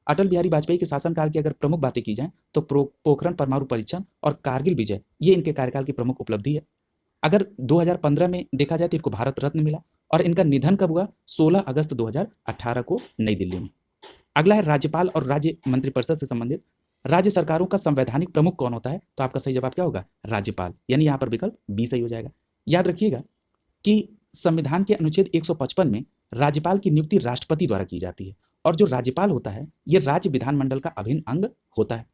अटल बिहारी वाजपेयी के शासनकाल की अगर प्रमुख बातें की जाएं, तो पोखरण परमाणु परीक्षण और कारगिल विजय ये इनके कार्यकाल की प्रमुख उपलब्धि है। अगर 2015 में देखा जाए तो इनको भारत रत्न मिला, और इनका निधन कब हुआ, 16 अगस्त 2018 को नई दिल्ली में। अगला है राज्यपाल और राज्य मंत्रिपरिषद से संबंधित, राज्य सरकारों का संवैधानिक प्रमुख कौन होता है, तो आपका सही जवाब क्या होगा, राज्यपाल, यानी यहाँ पर विकल्प बी सही हो जाएगा। याद रखिएगा कि संविधान के अनुच्छेद 155 में राज्यपाल की नियुक्ति राष्ट्रपति द्वारा की जाती है, और जो राज्यपाल होता है ये राज्य विधानमंडल का अभिन्न अंग होता है।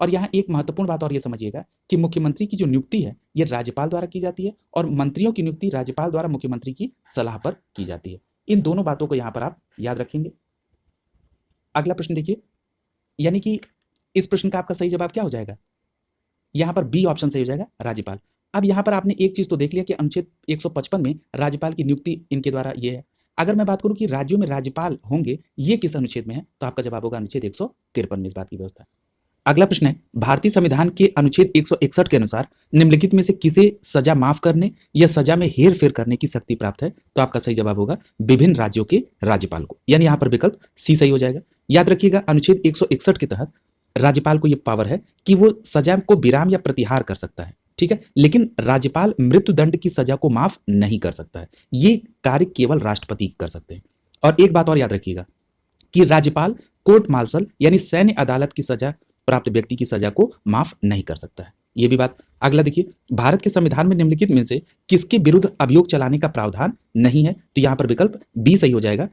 और यहाँ एक महत्वपूर्ण बात और ये समझिएगा कि मुख्यमंत्री की जो नियुक्ति है ये राज्यपाल द्वारा की जाती है, और मंत्रियों की नियुक्ति राज्यपाल द्वारा मुख्यमंत्री की सलाह पर की जाती है। इन दोनों बातों को यहाँ पर आप याद रखेंगे। अगला प्रश्न देखिए, यानी कि इस प्रश्न का आपका सही जवाब क्या हो जाएगा, यहाँ पर बी ऑप्शन सही हो जाएगा, राज्यपाल। अब यहाँ पर आपने एक चीज तो देख लिया कि अनुच्छेद 155 में राज्यपाल की नियुक्ति इनके द्वारा ये है। अगर मैं बात करूं कि राज्यों में राज्यपाल होंगे ये किस अनुच्छेद में है, तो आपका जवाब होगा अनुच्छेद 153 में इस बात की व्यवस्था। अगला प्रश्न है, भारतीय संविधान के अनुच्छेद 161 के अनुसार निम्नलिखित में से किसे सजा माफ करने या सजा में हेर फेर करने की शक्ति प्राप्त है, तो आपका सही जवाब होगा विभिन्न राज्यों के राज्यपाल को, यानी यहाँ पर विकल्प सी सही हो जाएगा। याद रखिएगा अनुच्छेद 161 के तहत राज्यपाल को यह पावर है कि वो सजा को विराम या प्रतिहार कर सकता है। ठीक है, लेकिन राज्यपाल मृत्युदंड की सजा को माफ नहीं कर सकता है, ये कार्य केवल राष्ट्रपति कर सकते हैं। और एक बात और याद रखिएगा कि राज्यपाल कोर्ट मार्शल यानी सैन्य अदालत की सजा प्राप्त व्यक्ति की सजा को माफ नहीं कर सकता है, ये भी बात। अगला देखिए, भारत के संविधान में निम्नलिखित में से किसके विरुद्ध अभियोग चलाने का प्रावधान नहीं है, तो यहां पर विकल्प बी सही हो जाएगा,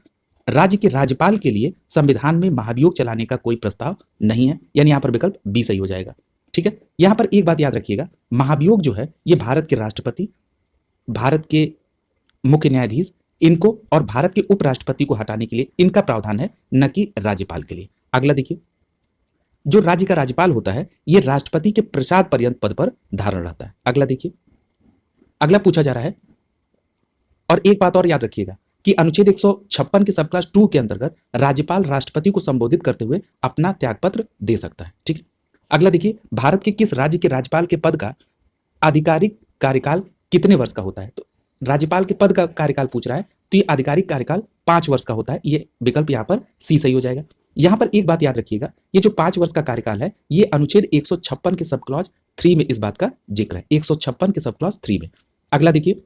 राज्य के राज्यपाल के लिए संविधान में महाभियोग चलाने का कोई प्रस्ताव नहीं है, यानी यहां पर विकल्प बी सही हो जाएगा। ठीक है, यहां पर एक बात याद रखिएगा, महाभियोग जो है ये भारत के राष्ट्रपति, भारत के मुख्य न्यायाधीश इनको और भारत के उपराष्ट्रपति को हटाने के लिए इनका प्रावधान है, न कि राज्यपाल के लिए। अगला देखिए, जो राज्य का राज्यपाल होता है यह राष्ट्रपति के प्रसाद पर्यंत पद पर धारण रहता है। अगला देखिए, अगला पूछा जा रहा है, और एक बात और याद रखिएगा कि अनुच्छेद 156 के सब क्लास 2 के अंतर्गत राज्यपाल राष्ट्रपति को संबोधित करते हुए अपना त्यागपत्र दे सकता है। ठीक है, अगला देखिए, भारत के किस राज्य के राज्यपाल के पद का आधिकारिक कार्यकाल कितने वर्ष का होता है? तो राज्यपाल के पद का कार्यकाल पूछ रहा है, तो ये आधिकारिक कार्यकाल 5 वर्ष का होता है। ये विकल्प यहाँ पर सी सही हो जाएगा। यहाँ पर एक बात याद रखिएगा, ये जो 5 वर्ष का कार्यकाल है ये अनुच्छेद 156 के सब क्लॉज 3 में इस बात का जिक्र है, 156 के सब क्लॉज 3 में। अगला देखिए,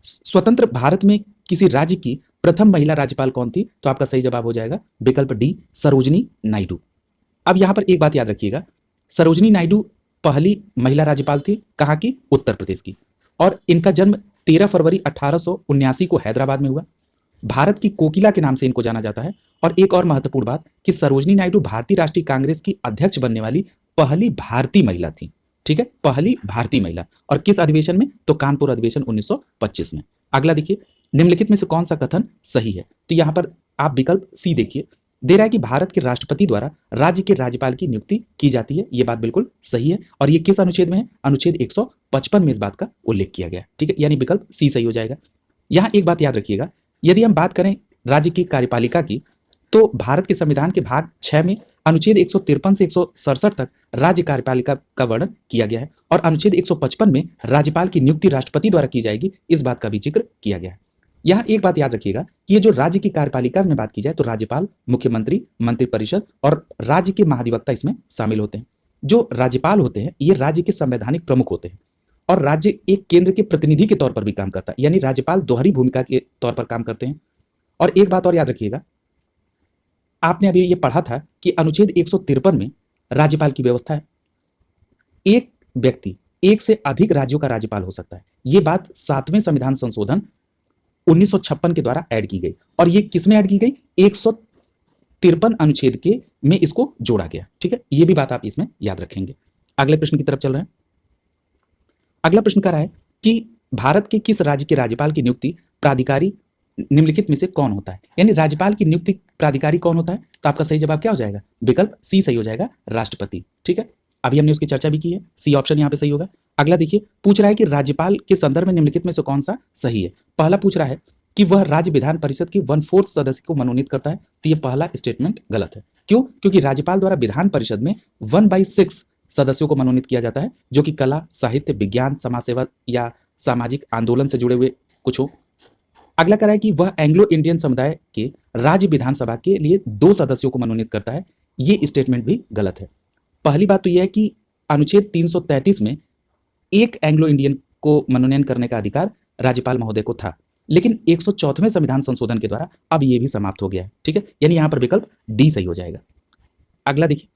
स्वतंत्र भारत में किसी राज्य की प्रथम महिला राज्यपाल कौन थी? तो आपका सही जवाब हो जाएगा विकल्प डी, सरोजनी नायडू। अब यहां पर एक बात याद रखिएगा, सरोजनी नायडू पहली महिला राज्यपाल थी, कहां की? उत्तर प्रदेश की, और इनका जन्म 13 फरवरी 1879 को हैदराबाद में हुआ। भारत की कोकिला के नाम से इनको जाना जाता है। और एक और महत्वपूर्ण बात कि सरोजनी नायडू भारतीय राष्ट्रीय कांग्रेस की अध्यक्ष बनने वाली पहली भारतीय महिला थी। ठीक है, पहली भारतीय महिला, और किस अधिवेशन में? तो कानपुर अधिवेशन 1925 में। अगला देखिए, निम्नलिखित में से कौन सा कथन सही है? तो यहां पर आप विकल्प सी देखिए, दे रहा है कि भारत के राष्ट्रपति द्वारा राज्य के राज्यपाल की नियुक्ति की जाती है। यह बात बिल्कुल सही है, और ये किस अनुच्छेद में है? अनुच्छेद 155 में इस बात का उल्लेख किया गया है। ठीक है, यानी विकल्प सी सही हो जाएगा। यहां एक बात याद रखिएगा, यदि हम बात करें राज्य की कार्यपालिका की, तो भारत के संविधान के भाग 6 में अनुच्छेद 153 से 167 तक राज्य कार्यपालिका का वर्णन किया गया है, और अनुच्छेद 155 में राज्यपाल की नियुक्ति राष्ट्रपति द्वारा की जाएगी, इस बात का भी जिक्र किया गया है। यहाँ एक बात याद रखिएगा कि ये जो राज्य की कार्यपालिका में बात की जाए तो राज्यपाल, मुख्यमंत्री, मंत्रिपरिषद और राज्य के महाधिवक्ता इसमें शामिल होते हैं। जो राज्यपाल होते हैं ये राज्य के संवैधानिक प्रमुख होते हैं, और राज्य एक केंद्र के प्रतिनिधि के तौर पर भी काम करता है, यानी राज्यपाल दोहरी भूमिका के तौर पर काम करते हैं। और एक बात और याद रखिएगा, आपने अभी ये पढ़ा था कि अनुच्छेद 153 में राज्यपाल की व्यवस्था है, एक व्यक्ति एक से अधिक राज्यों का राज्यपाल हो सकता है। ये बात 7वें संविधान संशोधन 1956 के द्वारा ऐड की गई, और ये किसमें ऐड की गई? 153 अनुच्छेद के में इसको जोड़ा गया। ठीक है, ये भी बात आप इसमें याद रखेंगे। अगले प्रश्न की तरफ चल रहे हैं। अगला प्रश्न कह रहा है कि भारत के किस राज्य के राज्यपाल की नियुक्ति प्राधिकारी निम्नलिखित में से कौन होता है? यानी राज्यपाल की नियुक्ति प्राधिकारी कौन होता है? तो आपका सही जवाब क्या हो जाएगा? विकल्प सी सही हो जाएगा, राष्ट्रपति। ठीक है, अभी हमने उसकी चर्चा भी की है, सी ऑप्शन यहाँ पे सही होगा। अगला देखिए, पूछ रहा है कि राज्यपाल के संदर्भ में निम्नलिखित में से कौन सा सही है? पहला पूछ रहा है कि वह राज्य विधान परिषद की 1/4 सदस्य को मनोनीत करता है, तो ये पहला स्टेटमेंट गलत है। क्यों? क्योंकि राज्यपाल द्वारा विधान परिषद में 1/6 सदस्यों को मनोनीत किया जाता है, जो कि कला, साहित्य, विज्ञान, समाज सेवा या सामाजिक आंदोलन से जुड़े हुए कुछ हो। अगला कह रहा है कि वह एंग्लो इंडियन समुदाय के राज्य विधानसभा के लिए 2 सदस्यों को मनोनीत करता है, ये स्टेटमेंट भी गलत है। पहली बात तो यह है कि अनुच्छेद 333 में एक एंग्लो इंडियन को मनोनयन करने का अधिकार राज्यपाल महोदय को था, लेकिन 104वें संविधान संशोधन के द्वारा अब यह भी समाप्त हो गया है। ठीक है, यानी यहां पर विकल्प डी सही हो जाएगा। अगला देखिए,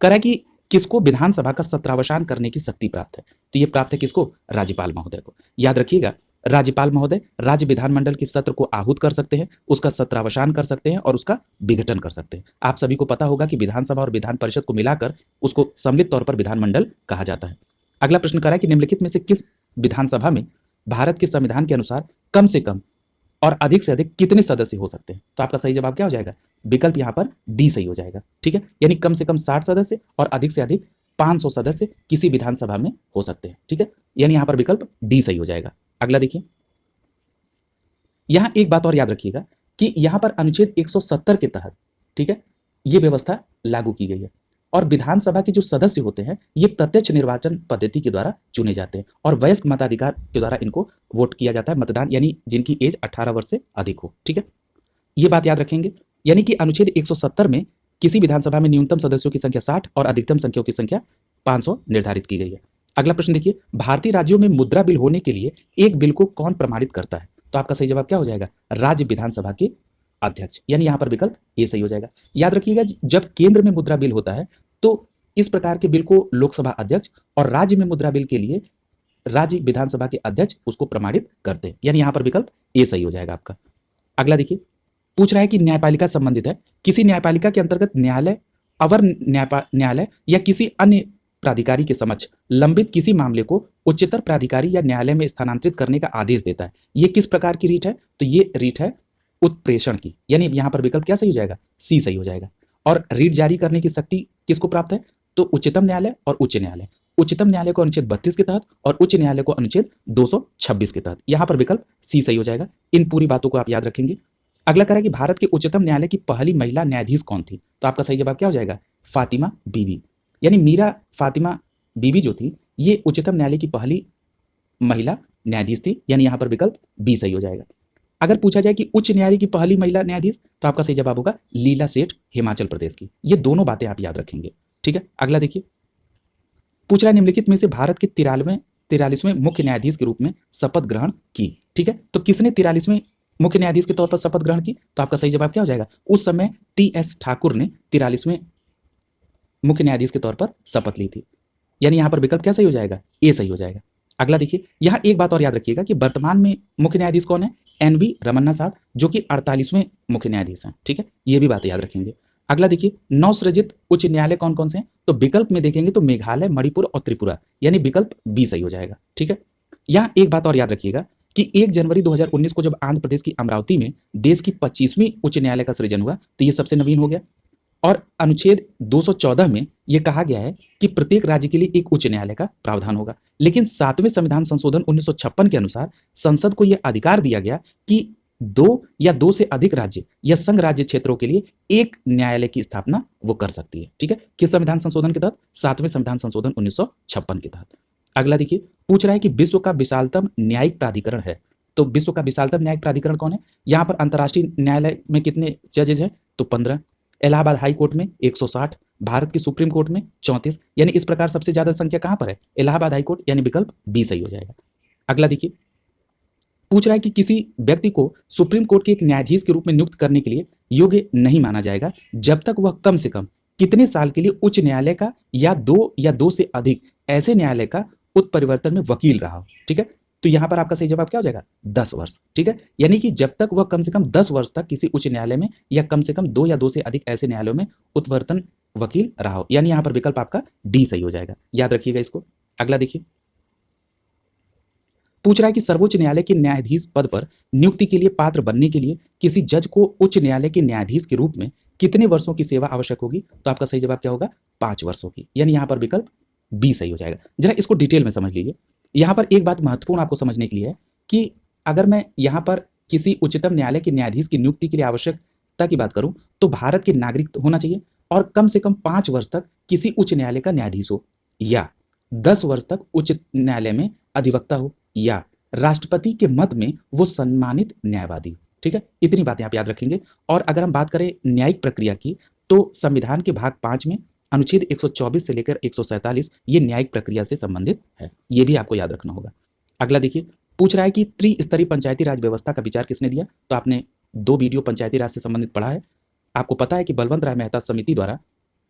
कह रहा है कि किसको विधानसभा का सत्रावसान करने की शक्ति प्राप्त है? तो यह प्राप्त है किसको? राज्यपाल महोदय को। याद रखिएगा, राज्यपाल महोदय राज्य विधानमंडल के सत्र को आहूत कर सकते हैं, उसका सत्रावसान कर सकते हैं और उसका विघटन कर सकते हैं। आप सभी को पता होगा कि विधानसभा और विधान परिषद को मिलाकर उसको सम्मिलित तौर पर विधानमंडल कहा जाता है। अगला प्रश्न कह रहा है कि निम्नलिखित में से किस विधानसभा में भारत के संविधान के अनुसार कम से कम और अधिक से अधिक कितने सदस्य हो सकते हैं? तो आपका सही जवाब क्या हो जाएगा? विकल्प यहाँ पर डी सही हो जाएगा। ठीक है, यानी कम से कम 60 सदस्य और अधिक से अधिक 500 सदस्य किसी विधानसभा में हो सकते हैं। ठीक है, यानी यहाँ पर विकल्प डी सही हो जाएगा। अगला देखिए, यहां एक बात और याद रखिएगा कि यहां पर अनुच्छेद 170 के तहत, ठीक है, यह व्यवस्था लागू की गई है, और विधानसभा के जो सदस्य होते हैं ये प्रत्यक्ष निर्वाचन पद्धति के द्वारा चुने जाते हैं, और वयस्क मताधिकार के द्वारा इनको वोट किया जाता है, मतदान, यानी जिनकी एज 18 वर्ष से अधिक हो। ठीक है, ये बात याद रखेंगे, यानी कि अनुच्छेद 170 में किसी विधानसभा में न्यूनतम सदस्यों की संख्या 60 और अधिकतम संख्याओं की संख्या 500 निर्धारित की गई है। अगला प्रश्न देखिए, भारतीय राज्यों में मुद्रा बिल होने के लिए एक बिल को कौन प्रमाणित करता है? तो आपका सही जवाब क्या हो जाएगा? राज्य विधानसभा के अध्यक्ष, यानी यहां पर विकल्प ए सही हो जाएगा। याद रखिएगा, जब केंद्र में मुद्रा बिल होता है तो इस प्रकार के बिल को लोकसभा अध्यक्ष, और राज्य में मुद्रा बिल के लिए राज्य विधानसभा के अध्यक्ष उसको प्रमाणित करते हैं, यानी यहां पर विकल्प ए सही हो जाएगा आपका। अगला देखिए, पूछ रहा है कि न्यायपालिका संबंधित है, किसी न्यायपालिका के अंतर्गत न्यायालय, अवर न्यायालय या किसी अन्य प्राधिकारी के समक्ष लंबित किसी मामले को उच्चतर प्राधिकारी या न्यायालय में स्थानांतरित करने का आदेश देता है। ये किस प्रकार की रीट है? तो ये रीट है उत्प्रेषण की, यानी यहां पर विकल्प क्या सही हो जाएगा? सी सही हो जाएगा। और रीट जारी करने की शक्ति किसको प्राप्त है? तो उच्चतम न्यायालय और उच्च न्यायालय। उच्चतम न्यायालय को अनुच्छेद 32 के तहत और उच्च न्यायालय को अनुच्छेद 226 के तहत। यहां पर विकल्प सी सही हो जाएगा। इन पूरी बातों को आप याद रखेंगे। अगला कह रहा है कि भारत के उच्चतम न्यायालय की पहली महिला न्यायाधीश कौन थी? तो आपका सही जवाब क्या हो जाएगा? फातिमा बीबी, यानी मीरा फातिमा बीबी जो थी ये उच्चतम न्यायालय की पहली महिला न्यायाधीश थी, यानी यहां पर विकल्प बी सही हो जाएगा। अगर पूछा जाए कि उच्च न्यायालय की पहली महिला न्यायाधीश, तो आपका सही जवाब होगा लीला सेठ, हिमाचल प्रदेश की। ये दोनों बातें आप याद रखेंगे, ठीक है। अगला देखिए, पूछ रहा है निम्नलिखित में से भारत के 43वें मुख्य न्यायाधीश के रूप में शपथ ग्रहण की, ठीक है। तो किसने 43वें मुख्य न्यायाधीश के तौर पर शपथ ग्रहण की? तो आपका सही जवाब क्या हो जाएगा? उस समय टी.एस. ठाकुर ने 43वें मुख्य न्यायाधीश के तौर पर शपथ ली थी, यानी यहां पर विकल्प क्या सही हो जाएगा? ए सही हो जाएगा। अगला देखिए, यहां एक बात और याद रखिएगा कि वर्तमान में मुख्य न्यायाधीश कौन है? एन.वी. रमन्ना साहब, जो कि 48वें मुख्य न्यायाधीश हैं, ठीक है। ये भी बात याद रखेंगे। अगला देखिए, नवसृजित उच्च न्यायालय कौन कौन से हैं? तो विकल्प में देखेंगे तो मेघालय, मणिपुर और त्रिपुरा, यानी विकल्प बी सही हो जाएगा, ठीक है। यहां एक बात और याद रखिएगा कि 1 जनवरी 2019 को जब आंध्र प्रदेश की अमरावती में देश की 25वीं उच्च न्यायालय का सृजन हुआ, तो ये सबसे नवीन हो गया। और अनुच्छेद 214 में यह कहा गया है कि प्रत्येक राज्य के लिए एक उच्च न्यायालय का प्रावधान होगा। लेकिन 7वें संविधान संशोधन 1956 के अनुसार संसद को यह अधिकार दिया गया कि 2 या 2 से अधिक राज्य या संघ राज्य क्षेत्रों के लिए एक न्यायालय की स्थापना वो कर सकती है, ठीक है। किस संविधान संशोधन के तहत? 7वें संविधान संशोधन 1956 के तहत। अगला देखिए, पूछ रहा है कि विश्व का विशालतम न्यायिक प्राधिकरण है, तो विश्व का विशालतम न्यायिक प्राधिकरण कौन है? यहां पर अंतर्राष्ट्रीय न्यायालय में कितने जजेज हैं? तो 15। इलाहाबाद हाई कोर्ट में 160, भारत की सुप्रीम कोर्ट में 34, यानी इस प्रकार सबसे ज्यादा संख्या कहां पर है? इलाहाबाद हाई कोर्ट, यानी विकल्प बी सही हो जाएगा। अगला देखिए, पूछ रहा है कि किसी व्यक्ति को सुप्रीम कोर्ट के एक न्यायाधीश के रूप में नियुक्त करने के लिए योग्य नहीं माना जाएगा जब तक वह कम से कम कितने साल के लिए उच्च न्यायालय का या 2 से अधिक ऐसे न्यायालय का उत्परिवर्तन में वकील रहा हो, ठीक है। तो यहां पर आपका सही जवाब क्या हो जाएगा? 10 वर्ष, ठीक है। यानी कि जब तक वह कम से कम 10 वर्ष तक किसी उच्च न्यायालय में या कम से कम 2 या 2 से अधिक ऐसे न्यायालयों में उत्परिवर्तन वकील रहा हो, यानी यहां पर विकल्प आपका डी सही हो जाएगा। याद रखिएगा इसको। अगला देखिए, पूछ रहा है कि सर्वोच्च न्यायालय के न्यायाधीश पद पर नियुक्ति के लिए पात्र बनने के लिए किसी जज को उच्च न्यायालय के न्यायाधीश के रूप में कितने वर्षों की सेवा आवश्यक होगी? तो आपका सही जवाब क्या होगा? 5 वर्षों की, यानी यहां पर विकल्प बी सही हो जाएगा। जरा इसको डिटेल में समझ लीजिए। यहां पर एक बात महत्वपूर्ण आपको समझने के लिए है कि अगर मैं यहां पर किसी उच्चतम न्यायालय के न्यायाधीश की नियुक्ति के लिए आवश्यकता की बात करूं तो भारत के नागरिक होना चाहिए और कम से कम 5 वर्ष तक किसी उच्च न्यायालय का न्यायाधीश हो, या 10 वर्ष तक उच्च न्यायालय में अधिवक्ता हो, या राष्ट्रपति के मत में वो सम्मानित न्यायवादी हो, ठीक है। इतनी बातें आप याद रखेंगे। और अगर हम बात करें न्यायिक प्रक्रिया की, तो संविधान के भाग 5 में अनुच्छेद 124 से लेकर 147 ये न्यायिक प्रक्रिया से संबंधित है, ये भी आपको याद रखना होगा। अगला देखिए, पूछ रहा है कि त्रिस्तरीय पंचायती राज व्यवस्था का विचार किसने दिया? तो आपने 2 वीडियो पंचायती राज से संबंधित पढ़ा है। आपको पता है कि बलवंत राय मेहता समिति द्वारा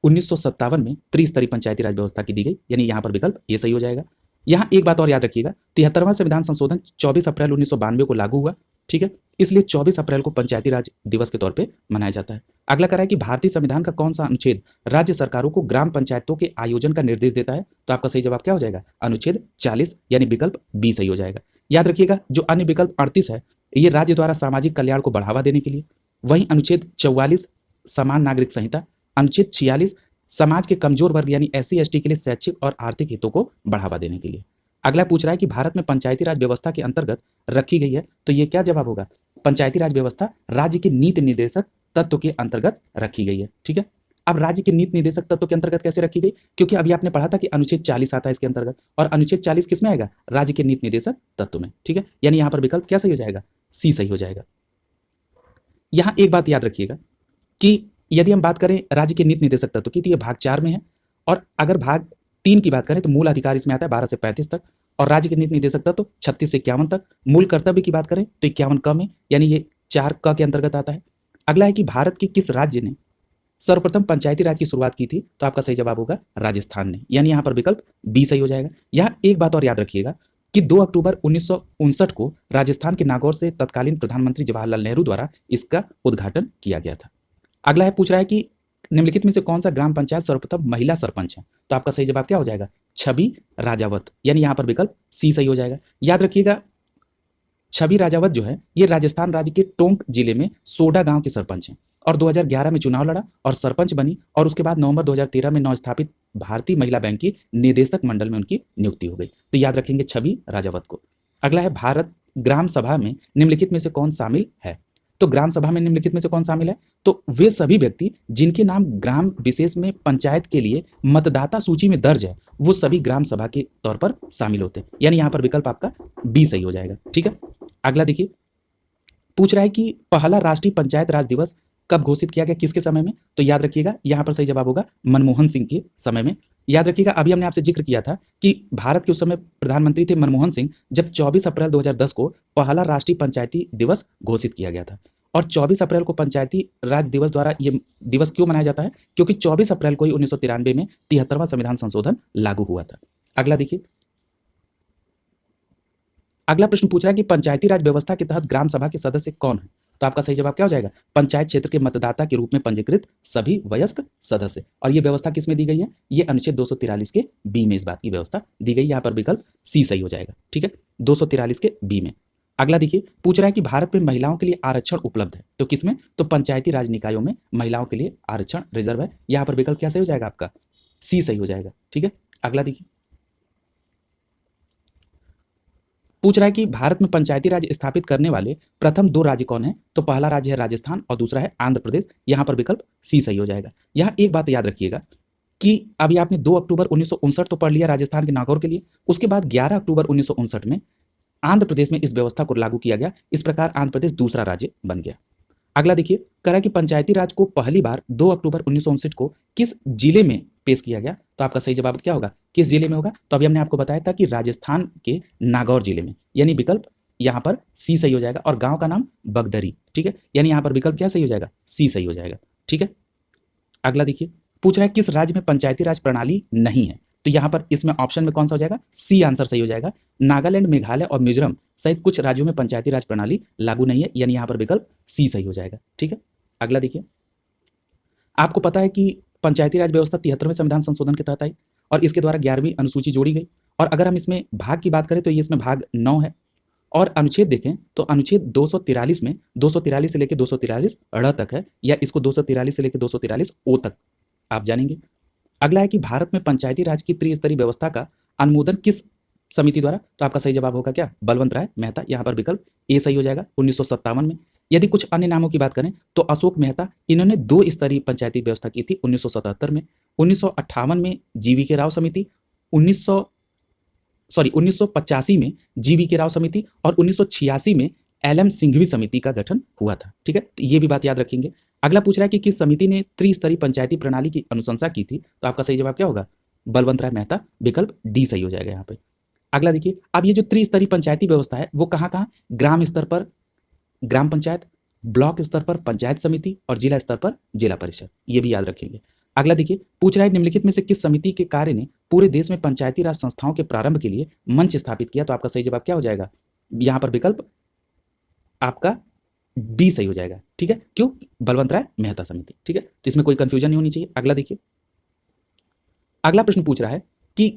1957 में त्रिस्तरीय पंचायती राज व्यवस्था की दी गई, यानी यहां पर विकल्प ये सही हो जाएगा। यहां एक बात और याद रखिएगा, 73वां संविधान संशोधन 24 अप्रैल 1992 को लागू हुआ, ठीक है। इसलिए 24 अप्रैल को पंचायती राज दिवस के तौर पे मनाया जाता है। अगला कह रहा है कि भारतीय संविधान का कौन सा अनुच्छेद राज्य सरकारों को ग्राम पंचायतों के आयोजन का निर्देश देता है? तो आपका सही जवाब क्या हो जाएगा? अनुच्छेद 40, यानी विकल्प बी सही हो जाएगा। याद रखिएगा, जो अन्य विकल्प 38 है ये राज्य द्वारा सामाजिक कल्याण को बढ़ावा देने के लिए, वहीं अनुच्छेद 44 समान नागरिक संहिता, अनुच्छेद 46 समाज के कमजोर वर्ग यानी SC ST के लिए शैक्षिक और आर्थिक हितों को बढ़ावा देने के लिए। अगला पूछ रहा है कि भारत में पंचायती राज व्यवस्था के अंतर्गत रखी गई है, तो ये क्या जवाब होगा? पंचायती राज व्यवस्था राज्य के नीति निर्देशक तत्व के अंतर्गत रखी गई है, ठीक है। अब राज्य के नीति निर्देशक तत्व के अंतर्गत कैसे रखी गई? क्योंकि अभी आपने पढ़ा था कि अनुच्छेद 40 आता है इसके अंतर्गत, और अनुच्छेद 40 किस में आएगा? राज्य के नीति निर्देशक तत्व में, ठीक है। यानी यहां पर विकल्प क्या सही हो जाएगा? सी सही हो जाएगा। यहां एक बात याद रखिएगा कि यदि हम बात करें राज्य के नीति निर्देशक तत्व की, तो ये भाग 4 में है, और अगर भाग 3 की बात करें तो मूल अधिकार इसमें आता है 12 से 35 तक, और राज्य के नीति निर्देशक तत्व 36 से 51 तक। मूल कर्तव्य की बात करें तो 51 क में, यानी ये 4 क के अंतर्गत आता है। अगला है कि भारत के किस राज्य ने सर्वप्रथम पंचायती राज की शुरुआत की थी? तो आपका सही जवाब होगा राजस्थान ने, यानी यहां पर विकल्प बी सही हो जाएगा। यहां एक बात और याद रखिएगा कि 2 अक्टूबर 1959 को राजस्थान के नागौर से तत्कालीन प्रधानमंत्री जवाहरलाल नेहरू द्वारा इसका उद्घाटन किया गया था। अगला है, पूछ रहा है कि निम्नलिखित में से कौन सा ग्राम पंचायत सर्वप्रथम महिला सरपंच है? तो आपका सही जवाब क्या हो जाएगा? छवि राजावत, यानी यहाँ पर विकल्प सी सही हो जाएगा। याद रखिएगा, छवि राजावत जो है ये राजस्थान राज्य के टोंक जिले में सोडा गांव के सरपंच हैं और 2011 में चुनाव लड़ा और सरपंच बनी और उसके बाद नवंबर 2013 में नवस्थापित भारतीय महिला बैंक की निदेशक मंडल में उनकी नियुक्ति हो गई। तो याद रखेंगे छवि राजावत को। अगला है, भारत ग्राम सभा में निम्नलिखित में से कौन शामिल है? तो ग्राम सभा में निम्नलिखित में से कौन शामिल है? तो वे सभी व्यक्ति जिनके नाम ग्राम विशेष में पंचायत के लिए मतदाता सूची में दर्ज है, वो सभी ग्राम सभा के तौर पर शामिल होते हैं, यानी यहाँ पर विकल्प आपका बी सही हो जाएगा। ठीक है, अगला देखिए, पूछ रहा है कि पहला राष्ट्रीय पंचायत राज दिवस कब घोषित किया गया, किसके समय में? तो याद रखिएगा, यहाँ पर सही जवाब होगा मनमोहन सिंह के समय में। याद रखिएगा, अभी हमने आपसे जिक्र किया था कि भारत के उस समय प्रधानमंत्री थे मनमोहन सिंह, जब 24 अप्रैल 2010 को पहला राष्ट्रीय पंचायती दिवस घोषित किया गया था। और 24 अप्रैल को पंचायती राज दिवस द्वारा ये दिवस क्यों मनाया जाता है? क्योंकि 24 अप्रैल को ही 1993 में 73वां संविधान संशोधन लागू हुआ था। अगला देखिए, अगला प्रश्न पूछ रहा है कि पंचायती राज व्यवस्था के तहत ग्राम सभा के सदस्य कौन है? तो आपका सही जवाब क्या हो जाएगा? पंचायत क्षेत्र के मतदाता के रूप में पंजीकृत सभी वयस्क सदस्य। और ये व्यवस्था किस में दी गई है? ये अनुच्छेद 243 के बी में इस बात की व्यवस्था दी गई। यहाँ पर विकल्प सी सही हो जाएगा। ठीक है, 243 के बी में। अगला देखिए, पूछ रहा है कि भारत में महिलाओं के लिए आरक्षण उपलब्ध है, तो किसमें? तो पंचायती राज निकायों में महिलाओं के लिए आरक्षण रिजर्व है। यहाँ पर विकल्प क्या सही हो जाएगा? आपका सी सही हो जाएगा। ठीक है, अगला देखिए, पूछ रहा है कि भारत में पंचायती राज स्थापित करने वाले प्रथम 2 राज्य कौन है? तो पहला राज्य है राजस्थान और दूसरा है आंध्र प्रदेश। यहाँ पर विकल्प सी सही हो जाएगा। यहाँ एक बात याद रखिएगा कि अभी आपने 2 अक्टूबर 1959 तो पढ़ लिया राजस्थान के नागौर के लिए, उसके बाद 11 अक्टूबर 1959 में आंध्र प्रदेश में इस व्यवस्था को लागू किया गया। इस प्रकार आंध्र प्रदेश दूसरा राज्य बन गया। अगला देखिए, कह रहा है कि पंचायती राज को पहली बार 2 अक्टूबर 1959 को किस जिले में पेश किया गया? तो आपका सही जवाब क्या होगा? किस जिले में होगा? तो अभी हमने आपको बताया था कि राजस्थान के नागौर जिले में, यानी विकल्प यहाँ पर सी सही हो जाएगा। और गांव का नाम बगदरी। ठीक है, यानी यहाँ पर विकल्प क्या सही हो जाएगा? सी सही हो जाएगा। ठीक है, अगला देखिए, पूछ रहा है किस राज्य में पंचायती राज प्रणाली नहीं है? तो यहाँ पर इसमें ऑप्शन में कौन सा हो जाएगा? सी आंसर सही हो जाएगा। नागालैंड, मेघालय और मिजोरम सहित कुछ राज्यों में पंचायती राज प्रणाली लागू नहीं है, यानी यहाँ पर विकल्प सी सही हो जाएगा। ठीक है, अगला देखिए, आपको पता है कि पंचायती राज व्यवस्था 73वें संविधान संशोधन के तहत आई और इसके द्वारा 11वीं अनुसूची जोड़ी गई। और अगर हम इसमें भाग की बात करें तो ये इसमें भाग 9 है। और अनुच्छेद देखें तो अनुच्छेद 243 में 243 से लेकर 243 ड़ तक है, या इसको 243 से लेकर 243 ओ तक आप जानेंगे। अगला है कि भारत में पंचायती राज की त्रिस्तरीय व्यवस्था का अनुमोदन किस समिति द्वारा? तो आपका सही जवाब होगा क्या? बलवंत राय मेहता। यहाँ पर विकल्प ए सही हो जाएगा, 1957 में। यदि कुछ अन्य नामों की बात करें तो अशोक मेहता, इन्होंने 2 स्तरीय पंचायती व्यवस्था की थी 1977 में। 1958 में जीवी के राव समिति, 1985 में जीवी के राव समिति और 1986 में एलएम सिंघवी समिति का गठन हुआ था। ठीक है, तो ये भी बात याद रखेंगे। अगला पूछ रहा है कि किस समिति ने त्रिस्तरीय पंचायती प्रणाली की अनुशंसा की थी? तो आपका सही जवाब क्या होगा? बलवंत राय मेहता। विकल्प डी सही हो जाएगा यहाँ पे। अगला देखिए, अब ये जो त्रिस्तरीय पंचायती व्यवस्था है वो कहाँ कहाँ? ग्राम स्तर पर ग्राम पंचायत, ब्लॉक स्तर पर पंचायत समिति और जिला स्तर पर जिला परिषद, ये भी याद रखेंगे। अगला देखिए, पूछ रहा है निम्नलिखित में से किस समिति के कार्य ने पूरे देश में पंचायती राज संस्थाओं के प्रारंभ के लिए मंच स्थापित किया? तो आपका सही जवाब क्या हो जाएगा? यहाँ पर विकल्प आपका बी सही हो जाएगा। ठीक है, क्यों? बलवंत राय मेहता समिति। ठीक है, तो इसमें कोई कंफ्यूजन नहीं होनी चाहिए। अगला देखिए, अगला प्रश्न पूछ रहा है कि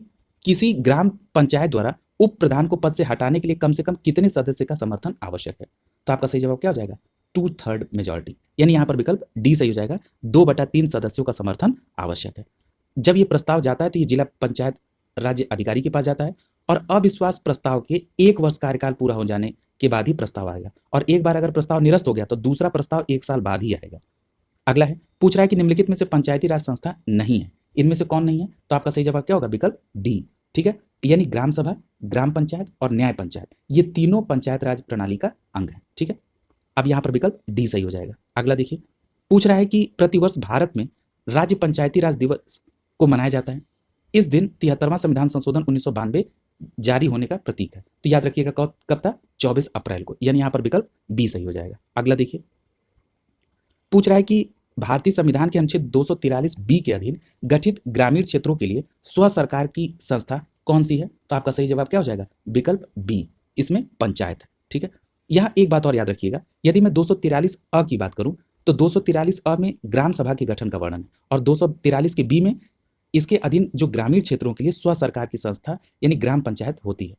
किसी ग्राम पंचायत द्वारा उप प्रधान को पद से हटाने के लिए कम से कम कितने सदस्य का समर्थन आवश्यक है? तो आपका सही जवाब क्या हो जाएगा? 2/3 मेजॉरिटी, यानी यहाँ पर विकल्प डी सही हो जाएगा। 2/3 सदस्यों का समर्थन आवश्यक है। जब ये प्रस्ताव जाता है तो ये जिला पंचायत राज्य अधिकारी के पास जाता है और अविश्वास प्रस्ताव के 1 वर्ष कार्यकाल पूरा हो जाने के बाद ही प्रस्ताव आएगा। और एक बार अगर प्रस्ताव निरस्त हो गया तो दूसरा प्रस्ताव 1 साल बाद ही आएगा। अगला है, पूछ रहा है कि निम्नलिखित में से पंचायती राज संस्था नहीं है, इनमें से कौन नहीं है? तो आपका सही जवाब क्या होगा? विकल्प डी। ठीक है, यानी ग्राम सभा, ग्राम पंचायत और न्याय पंचायत, ये तीनों पंचायत राज प्रणाली का अंग है। ठीक है, अब यहाँ पर विकल्प डी सही हो जाएगा। अगला देखिए, पूछ रहा है कि प्रतिवर्ष भारत में राज्य पंचायती राज दिवस को मनाया जाता है। इस दिन 73वां संविधान संशोधन 1992 जारी होने का प्रतीक है। तो याद रखिएगा कब था? 24 अप्रैल को, यानी यहाँ पर विकल्प बी सही हो जाएगा। अगला देखिए, पूछ रहा है कि भारतीय संविधान के अनुच्छेद 243 बी के अधीन गठित ग्रामीण क्षेत्रों के लिए स्व सरकार की संस्था कौन सी है? तो आपका सही जवाब क्या हो जाएगा? विकल्प बी, इसमें पंचायत है। ठीक है, यहाँ एक बात और याद रखिएगा, यदि मैं 243 अ की बात करूं तो 243 अ में ग्राम सभा के गठन का वर्णन है और 243 के बी में इसके अधीन जो ग्रामीण क्षेत्रों के लिए स्व सरकार की संस्था यानी ग्राम पंचायत होती है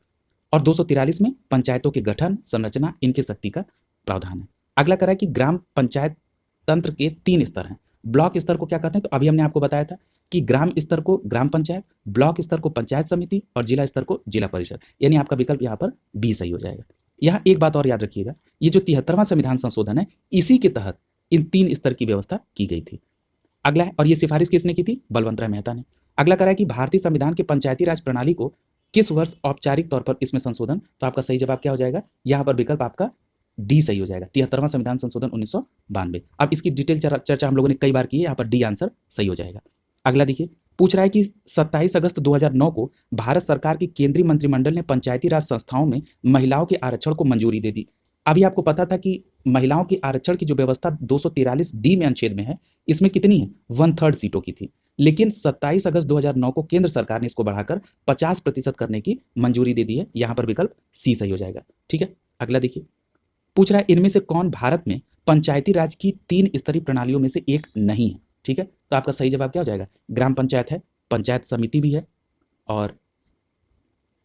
और 243 में पंचायतों के गठन, संरचना, इनके शक्ति का प्रावधान है। अगला करा कि ग्राम पंचायत तंत्र के 3 स्तर हैं। ब्लॉक स्तर को क्या कहते हैं? तो अभी हमने आपको बताया था कि ग्राम स्तर को ग्राम पंचायत, ब्लॉक स्तर को पंचायत समिति और जिला स्तर को जिला परिषद, यानी आपका विकल्प यहाँ पर बी सही हो जाएगा। यहाँ एक बात और याद रखिएगा, ये जो 73वां संविधान संशोधन है, इसी के तहत इन 3 स्तर की व्यवस्था की गई थी। अगला है, और ये सिफारिश किसने की थी? बलवंत राय मेहता ने। अगला करा है कि भारतीय संविधान के पंचायती राज प्रणाली को किस वर्ष औपचारिक तौर पर इसमें संशोधन? तो आपका सही जवाब क्या हो जाएगा? यहाँ पर विकल्प आपका डी सही हो जाएगा, 73वां संविधान संशोधन 1992। अब इसकी डिटेल चर्चा हम लोगों ने कई बार की है, यहाँ पर डी आंसर सही हो जाएगा। अगला देखिए, पूछ रहा है कि 27 अगस्त 2009 को भारत सरकार की केंद्रीय मंत्रिमंडल ने पंचायती राज संस्थाओं में महिलाओं के आरक्षण को मंजूरी दे दी। अभी आपको पता था कि महिलाओं के आरक्षण की जो व्यवस्था 243 डी में अनुच्छेद में है, इसमें कितनी है? 1/3 सीटों की थी, लेकिन 27 अगस्त 2009 को केंद्र सरकार ने इसको बढ़ाकर 50% करने की मंजूरी दे दी है। यहाँ पर विकल्प सी सही हो जाएगा। ठीक है, अगला देखिए, पूछ रहा है इनमें से कौन भारत में पंचायती राज की 3 स्तरीय प्रणालियों में से एक नहीं है? ठीक है, तो आपका सही जवाब क्या हो जाएगा? ग्राम पंचायत है, पंचायत समिति भी है और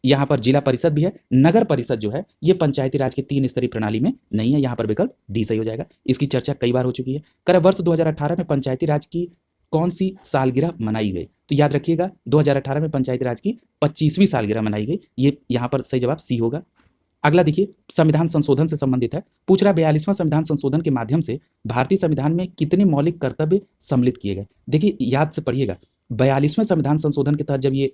यहाँ पर जिला परिषद भी है। नगर परिषद जो है ये पंचायती राज के 3 स्तरीय प्रणाली में नहीं है, यहाँ पर विकल्प डी सही हो जाएगा। इसकी चर्चा कई बार हो चुकी है। कर वर्ष 2018 में पंचायती राज की कौन सी सालगिरह मनाई गई? तो याद रखिएगा 2018 में पंचायती राज की 25वीं सालगिरह मनाई गई, ये यहाँ पर सही जवाब सी होगा। अगला देखिए, संविधान संशोधन से संबंधित है। पूछ रहा 42वां संविधान संशोधन के माध्यम से भारतीय संविधान में कितने मौलिक कर्तव्य सम्मिलित किए गए? देखिए याद से पढ़िएगा, 42वें संविधान संशोधन के तहत जब ये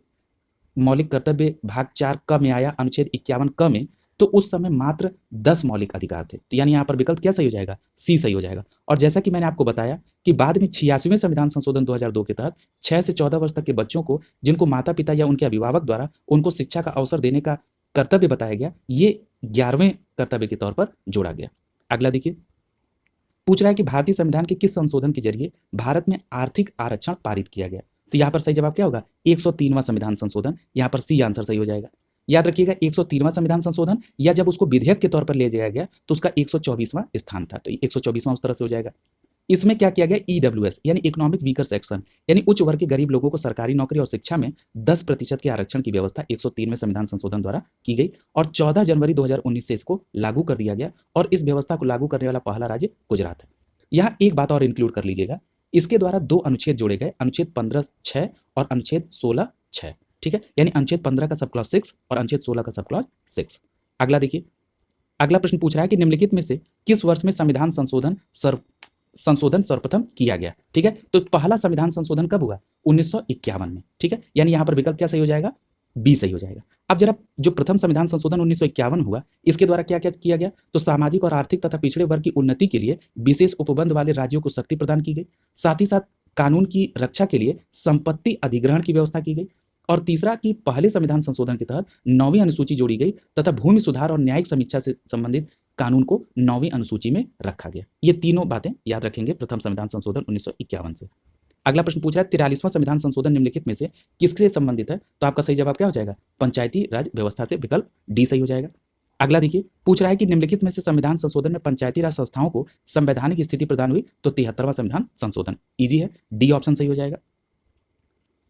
मौलिक कर्तव्य भाग 4 क में आया, अनुच्छेद 51 क में, तो उस समय मात्र 10 मौलिक अधिकार थे। तो यानी यहाँ पर विकल्प क्या सही हो जाएगा? सी सही हो जाएगा। और जैसा कि मैंने आपको बताया कि बाद में 86वें संविधान संशोधन 2002 के तहत 6 से 14 वर्ष तक के बच्चों को, जिनको माता पिता या उनके अभिभावक द्वारा उनको शिक्षा का अवसर देने का कर्तव्य बताया गया, ये 11वें कर्तव्य के तौर पर जोड़ा गया। अगला देखिए, पूछ रहा है कि भारतीय संविधान के किस संशोधन के जरिए भारत में आर्थिक आरक्षण पारित किया गया? तो यहाँ पर सही जवाब क्या होगा? 103वां संविधान संशोधन, यहाँ पर सी आंसर सही हो जाएगा। याद रखिएगा 103वां संविधान संशोधन, या जब उसको विधेयक के तौर पर ले जाया गया तो उसका 124वां स्थान था, तो 124वां उस तरह से हो जाएगा। इसमें क्या किया गया? ईडब्ल्यूएस यानी इकोनॉमिक वीकर सेक्शन, यानी उच्च वर्ग के गरीब लोगों को सरकारी नौकरी और शिक्षा में 10% के आरक्षण की व्यवस्था 103वें संविधान संशोधन द्वारा की गई और 14 जनवरी 2019 से इसको लागू कर दिया गया और इस व्यवस्था को लागू करने वाला पहला राज्य गुजरात है। यहाँ एक बात और इंक्लूड कर लीजिएगा, इसके द्वारा 2 अनुच्छेद जोड़े गए, अनुच्छेद 15(6) और अनुच्छेद 16(6). ठीक है, यानी अनुच्छेद 15 का सब क्लॉज 6 और अनुच्छेद 16 का सब क्लॉज 6। अगला देखिए, अगला प्रश्न पूछ रहा है कि निम्नलिखित में से किस वर्ष में संविधान संशोधन सर्वप्रथम किया गया? ठीक है, तो पहला संविधान संशोधन कब हुआ? 1951 में। ठीक है, यानी यहाँ पर विकल्प क्या सही हो जाएगा? बी सही हो जाएगा। अब जरा जो प्रथम संविधान संशोधन 1951 हुआ, इसके द्वारा क्या क्या किया गया? तो सामाजिक और आर्थिक तथा पिछड़े वर्ग की उन्नति के लिए विशेष उपबंध वाले राज्यों को शक्ति प्रदान की गई, साथ ही साथ कानून की रक्षा के लिए संपत्ति अधिग्रहण की व्यवस्था की गई और तीसरा कि पहले संविधान संशोधन के तहत 9वीं अनुसूची जोड़ी गई तथा भूमि सुधार और न्यायिक समीक्षा से संबंधित कानून को 9वीं अनुसूची में रखा गया। ये तीनों बातें याद रखेंगे प्रथम संविधान संशोधन 1951 से। अगला प्रश्न पूछ रहा है 43वां संविधान संशोधन निम्नलिखित में से किससे संबंधित है? तो आपका सही जवाब क्या हो जाएगा? पंचायती राज व्यवस्था से, विकल्प डी सही हो जाएगा। अगला देखिए, पूछ रहा है कि निम्नलिखित में से संविधान संशोधन में पंचायती राज संस्थाओं को संवैधानिक स्थिति प्रदान हुई? तो 73वां संविधान संशोधन, इजी है, डी ऑप्शन सही हो जाएगा।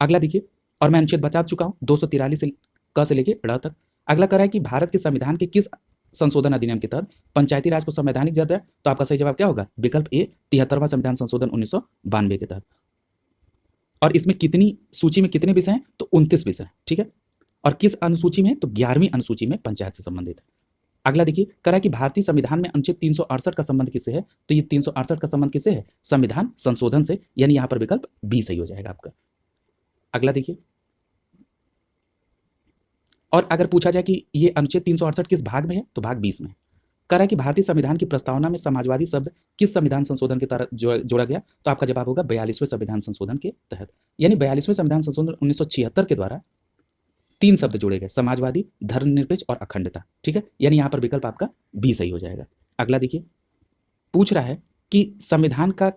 अगला देखिए, और मैं अनुच्छेद बता चुका हूं 243 से क से लेके ड़ तक। अगला कह रहा है कि भारत के संविधान के किस संशोधन अधिनियम के तहत पंचायती राज को संवैधानिक दर्जा है? तो आपका सही जवाब क्या होगा? विकल्प ए, 73वां संविधान संशोधन 1992 के तहत। और इसमें कितनी सूची में कितने विषय हैं? तो 29 विषय। ठीक है, और किस अनुसूची में? तो 11वीं अनुसूची में पंचायत से संबंधित है। अगला देखिए, कह रहा है कि भारतीय संविधान में अनुच्छेद 368 का संबंध किससे है? तो ये 368 का संबंध किससे है? संविधान संशोधन से, यानी यहां पर विकल्प बी सही हो जाएगा आपका। अगला देखिए, और अगर पूछा जाए कि ये अनुच्छेद 368 किस भाग में है? तो भाग 20 में। कह रहा है कि भारतीय संविधान की प्रस्तावना में समाजवादी शब्द किस संविधान संशोधन के तहत जोड़ा गया? तो आपका जवाब होगा 42वें संविधान संशोधन के तहत, यानी 42वें संविधान संशोधन 1976 के द्वारा 3 शब्द जोड़े गए, समाजवादी, धर्मनिरपेक्ष और अखंडता। ठीक है, यानी यहाँ पर विकल्प आपका बी सही हो जाएगा। अगला देखिए, पूछ रहा है कि संविधान का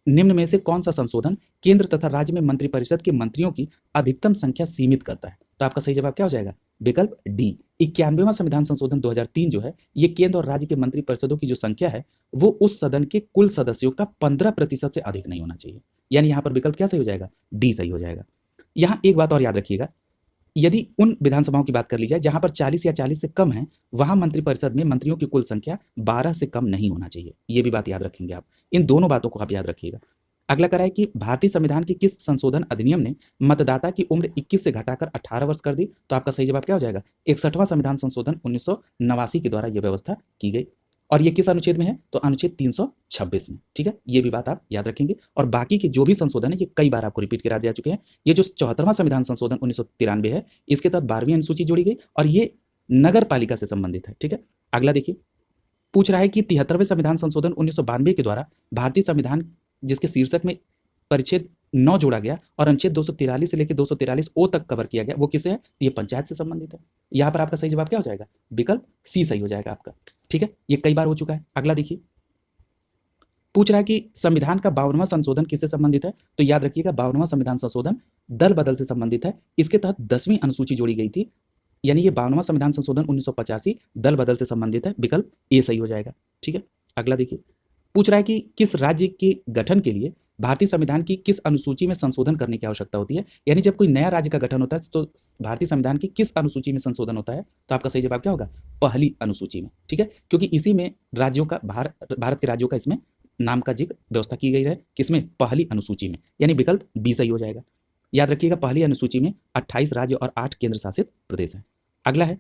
निम्न में से कौन सा संशोधन केंद्र तथा राज्य में मंत्रिपरिषद के मंत्रियों की अधिकतम संख्या सीमित करता है? तो आपका सही जवाब क्या हो जाएगा? विकल्प डी। 91वां संविधान संशोधन 2003 जो है, ये केंद्र और राज्य के मंत्री परिषदों की जो संख्या है वो उस सदन के कुल सदस्यों का 15% से अधिक नहीं होना चाहिए। यानी यहाँ पर विकल्प क्या सही हो जाएगा? डी सही हो जाएगा। यहाँ एक बात और याद रखिएगा, यदि उन विधानसभाओं की बात कर ली जाए जहां पर 40 या 40 से कम है, वहां मंत्रिपरिषद में मंत्रियों की कुल संख्या 12 से कम नहीं होना चाहिए। ये भी बात याद रखेंगे आप। इन दोनों बातों को आप याद रखिएगा। अगला करा है कि भारतीय संविधान के किस संशोधन अधिनियम ने मतदाता की उम्र 21 से घटाकर 18 वर्ष कर दी? तो आपका सही जवाब क्या हो जाएगा? 61वां संविधान संशोधन 1989 के द्वारा यह व्यवस्था की गई। और ये किस अनुच्छेद में है? तो अनुच्छेद 326 में। ठीक है, ये भी बात आप याद रखेंगे। और बाकी के जो भी संशोधन है ये कई बार आपको रिपीट करा जा चुके हैं। ये जो 74वां संविधान संशोधन 1993 है, इसके तहत 12वीं अनुसूची जोड़ी गई और ये नगर पालिका से संबंधित है। ठीक है, अगला देखिए, पूछ रहा है कि 73वें संविधान संशोधन 1992 के द्वारा भारतीय संविधान जिसके शीर्षक में परिच्छेद 9 जोड़ा गया और अनुच्छेद 243 से लेकर 243 ओ तक कवर किया गया, वो किसे है? ये पंचायत से संबंधित है। यहाँ पर आपका सही जवाब क्या हो जाएगा? विकल्प सी सही हो जाएगा आपका। ठीक है, ये कई बार हो चुका है। अगला देखिए, पूछ रहा है कि संविधान का 52वां संशोधन किससे संबंधित है? तो याद रखिएगा 52वां संविधान संशोधन दल बदल से संबंधित है। इसके तहत 10वीं अनुसूची जोड़ी गई थी, यानी ये 52वां संविधान संशोधन 1985 दल बदल से संबंधित है। विकल्प ए सही हो जाएगा। ठीक है, अगला देखिए, पूछ रहा है कि किस राज्य के गठन के लिए भारतीय संविधान की किस अनुसूची में संशोधन करने की आवश्यकता होती है? यानी जब कोई नया राज्य का गठन होता है तो भारतीय संविधान की किस अनुसूची में संशोधन होता है? तो आपका सही जवाब क्या होगा? पहली अनुसूची में। ठीक है, क्योंकि इसी में राज्यों का भारत के राज्यों का इसमें नाम का जिक्र व्यवस्था की गई है। किसमें? पहली अनुसूची में, यानी विकल्प बी सही हो जाएगा। याद रखिएगा पहली अनुसूची में 28 राज्य और 8 केंद्र शासित प्रदेश हैं। अगला है,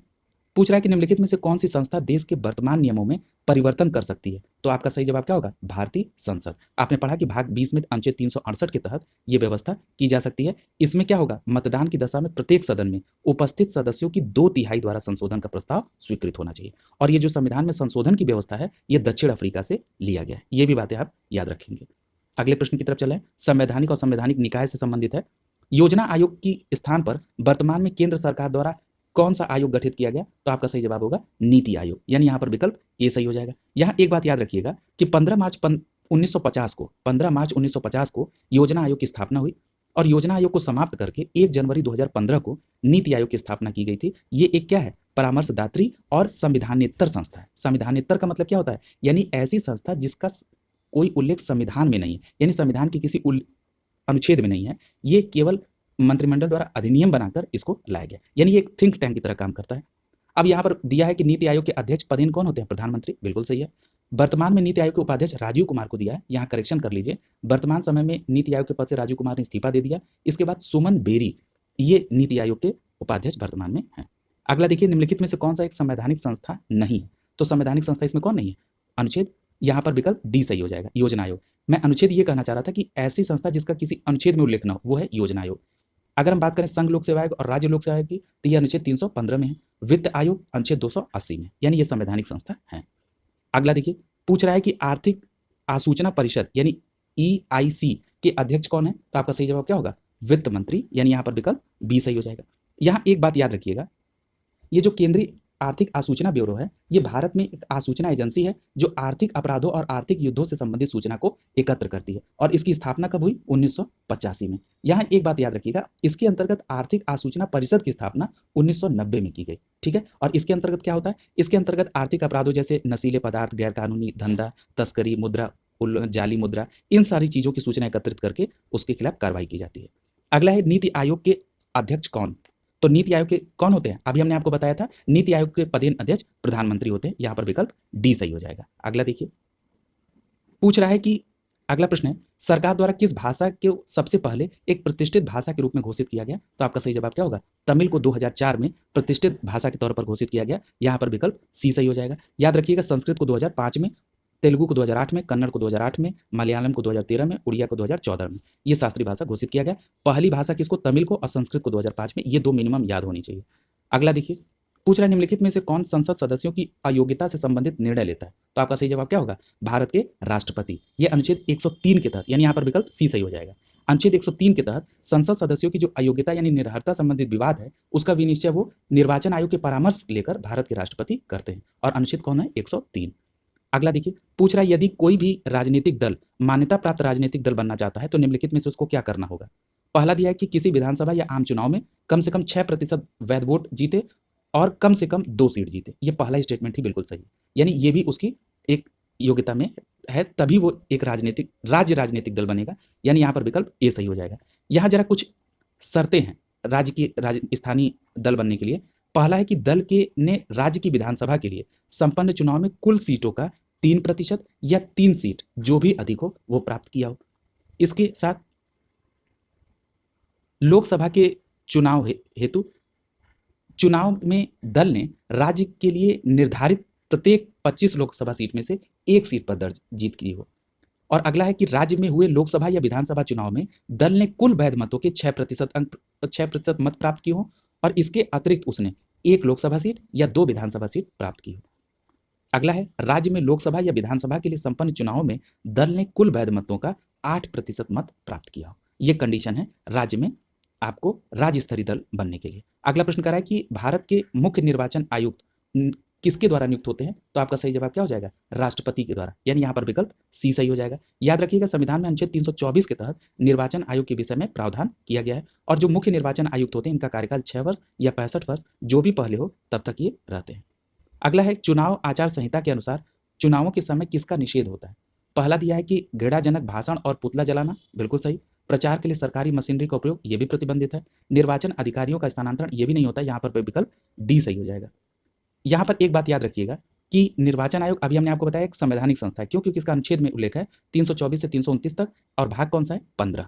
पूछ रहा है कि निम्नलिखित में से कौन सी संस्था देश के वर्तमान नियमों में परिवर्तन कर सकती है? तो आपका सही जवाब क्या होगा? भारतीय संसद। आपने पढ़ा कि भाग 20 में अनुच्छेद 368 के तहत यह व्यवस्था की जा सकती है। इसमें क्या होगा? मतदान की दशा में प्रत्येक सदन में उपस्थित सदस्यों की 2/3 द्वारा संशोधन का प्रस्ताव स्वीकृत होना चाहिए। और ये जो संविधान में संशोधन की व्यवस्था है, ये दक्षिण अफ्रीका से लिया गया है। ये भी बातें आप याद रखेंगे। अगले प्रश्न की तरफ चलें। संवैधानिक और संवैधानिक निकाय से संबंधित है। योजना आयोग की स्थान पर वर्तमान में केंद्र सरकार द्वारा कौन सा आयोग गठित किया गया? तो आपका सही जवाब होगा नीति आयोग, यानी यहाँ पर विकल्प ए सही हो जाएगा। यहाँ एक बात याद रखिएगा कि 15 मार्च 1950 को योजना आयोग की स्थापना हुई और योजना आयोग को समाप्त करके 1 जनवरी 2015 को नीति आयोग की स्थापना की गई थी। ये एक क्या है? परामर्शदात्री और संविधानेतर संस्था है। संविधानेतर का मतलब क्या होता है? यानी ऐसी संस्था जिसका कोई उल्लेख संविधान में नहीं है, यानी संविधान के किसी अनुच्छेद में नहीं है। ये केवल मंत्रिमंडल द्वारा अधिनियम बनाकर इसको लाया गया, यानी ये एक थिंक टैंक की तरह काम करता है। अब यहाँ पर दिया है कि नीति आयोग के अध्यक्ष पदेन कौन होते हैं? प्रधानमंत्री। बिल्कुल सही है। वर्तमान में नीति आयोग के उपाध्यक्ष राजीव कुमार को दिया है। यहाँ करेक्शन कर लीजिए, वर्तमान समय में नीति आयोग के पद से राजीव कुमार ने इस्तीफा दे दिया। इसके बाद सुमन बेरी ये नीति आयोग के उपाध्यक्ष वर्तमान में है। अगला देखिए, निम्नलिखित में से कौन सा एक संवैधानिक संस्था नहीं है? तो संवैधानिक संस्था इसमें कौन नहीं है? अनुच्छेद, यहाँ पर विकल्प डी सही हो जाएगा, योजना आयोग। मैं अनुच्छेद ये कहना चाह रहा था कि ऐसी संस्था जिसका किसी अनुच्छेद में उल्लेख न हो, वो है योजना आयोग। अगर हम बात करें संघ लोक सेवा आयोग और राज्य लोक सेवा आयोग की, तो ये अनुच्छेद 315 में है। वित्त आयोग अनुच्छेद 280 में, यानी ये संवैधानिक संस्था है। अगला देखिए, पूछ रहा है कि आर्थिक आसूचना परिषद यानी EIC के अध्यक्ष कौन है? तो आपका सही जवाब क्या होगा? वित्त मंत्री, यानी यहाँ पर विकल्प बी सही हो जाएगा। यहाँ एक बात याद रखिएगा, ये जो केंद्रीय आर्थिक आसूचना ब्यूरो है, ये भारत में एक आसूचना एजेंसी है जो आर्थिक अपराधों और आर्थिक युद्धों से संबंधित सूचना को एकत्र करती है। और इसकी स्थापना कब हुई? 1985 में। यहाँ एक बात याद रखिएगा, इसके अंतर्गत आर्थिक आसूचना परिषद की स्थापना 1990 में की गई। ठीक है, और इसके अंतर्गत क्या होता है? इसके अंतर्गत आर्थिक अपराधों जैसे नशीले पदार्थ, गैरकानूनी धंधा, तस्करी, मुद्रा, जाली मुद्रा, इन सारी चीजों की सूचना एकत्रित करके उसके खिलाफ कार्रवाई की जाती है। अगला है नीति आयोग के अध्यक्ष कौन? तो नीति आयोग के कौन होते हैं? अभी हमने आपको बताया था, नीति आयोग के पदेन अध्यक्ष प्रधानमंत्री होते हैं। यहाँ पर विकल्प डी सही हो जाएगा। अगला देखिए, पूछ रहा है कि अगला प्रश्न है, सरकार द्वारा किस भाषा को सबसे पहले एक प्रतिष्ठित भाषा के रूप में घोषित किया गया? तो आपका सही जवाब क्या होगा? तमिल को 2004 में प्रतिष्ठित भाषा के तौर पर घोषित किया गया। यहाँ पर विकल्प सी सही हो जाएगा। याद रखिएगा संस्कृत को 2005 में, तेलुगु को 2008 में, कन्नड़ को 2008 में, मलयालम को 2013 में, उड़िया को 2014 में ये शास्त्रीय भाषा घोषित किया गया। पहली भाषा किसको? तमिल को, और संस्कृत को 2005 में। ये दो मिनिमम याद होनी चाहिए। अगला देखिए, पूछ रहा है निम्नलिखित में से कौन संसद सदस्यों की अयोग्यता से संबंधित निर्णय लेता है? तो आपका सही जवाब क्या होगा? भारत के राष्ट्रपति। ये अनुच्छेद 103 के तहत, यानी यहाँ पर विकल्प सी सही हो जाएगा। अनुच्छेद 103 के तहत संसद सदस्यों की जो अयोग्यता यानी निरर्हता संबंधित विवाद है, उसका विनिश्चय वो निर्वाचन आयोग के परामर्श लेकर भारत के राष्ट्रपति करते हैं। और अनुच्छेद कौन है? 103। अगला देखिए, पूछ रहा है यदि कोई भी राजनीतिक दल मान्यता प्राप्त राजनीतिक दल बनना चाहता है तो निम्नलिखित में से उसको क्या करना होगा? पहला दिया है कि किसी विधानसभा या आम चुनाव में कम से कम 6% वैध वोट जीते और कम से कम 2 सीट जीते। ये पहला स्टेटमेंट ही बिल्कुल सही है। यानी ये भी उसकी एक योग्यता में है, तभी वो एक राज्य राजनीतिक दल बनेगा। यानी यहाँ पर विकल्प ए सही हो जाएगा। यहाँ जरा कुछ शर्तें हैं स्थानीय दल बनने के लिए। पहला है कि दल के ने राज्य की विधानसभा के लिए संपन्न चुनाव में कुल सीटों का 3% या 3 सीट जो भी अधिक हो वो प्राप्त किया हो। इसके साथ लोकसभा के चुनाव हेतु चुनाव में दल ने राज्य के लिए निर्धारित प्रत्येक 25 लोकसभा सीट में से एक सीट पर दर्ज जीत की हो। और अगला है कि राज्य में हुए लोकसभा या विधानसभा चुनाव में दल ने कुल वैध मतों के 6% मत प्राप्त किए हो और इसके अतिरिक्त उसने एक लोकसभा सीट या 2 विधानसभा सीट प्राप्त की हो। अगला है राज्य में लोकसभा या विधानसभा के लिए संपन्न चुनाव में दल ने कुल वैध मतों का 8% मत प्राप्त किया हो। ये कंडीशन है राज्य में आपको राज्य स्तरीय दल बनने के लिए। अगला प्रश्न कह रहा है कि भारत के मुख्य निर्वाचन आयुक्त किसके द्वारा नियुक्त होते हैं? तो आपका सही जवाब क्या हो जाएगा? राष्ट्रपति के द्वारा। यानी यहाँ पर विकल्प सी सही हो जाएगा। याद रखिएगा संविधान में अनुच्छेद 324 के तहत निर्वाचन आयोग के विषय में प्रावधान किया गया है और जो मुख्य निर्वाचन आयुक्त होते हैं इनका कार्यकाल 6 वर्ष या 65 वर्ष जो भी पहले हो तब तक ये रहते हैं। अगला है चुनाव आचार संहिता के अनुसार चुनावों के समय किसका निषेध होता है? पहला दिया है कि घृणाजनक भाषण और पुतला जलाना, बिल्कुल सही। प्रचार के लिए सरकारी मशीनरी का उपयोग, ये भी प्रतिबंधित है। निर्वाचन अधिकारियों का स्थानांतरण, ये भी नहीं होता। यहाँ पर विकल्प डी सही हो जाएगा। यहाँ पर एक बात याद रखिएगा कि निर्वाचन आयोग अभी हमने आपको बताया एक संवैधानिक संस्था है। क्यों? क्योंकि इसका अनुच्छेद में उल्लेख है 324 से 329 तक और भाग कौन सा है? 15।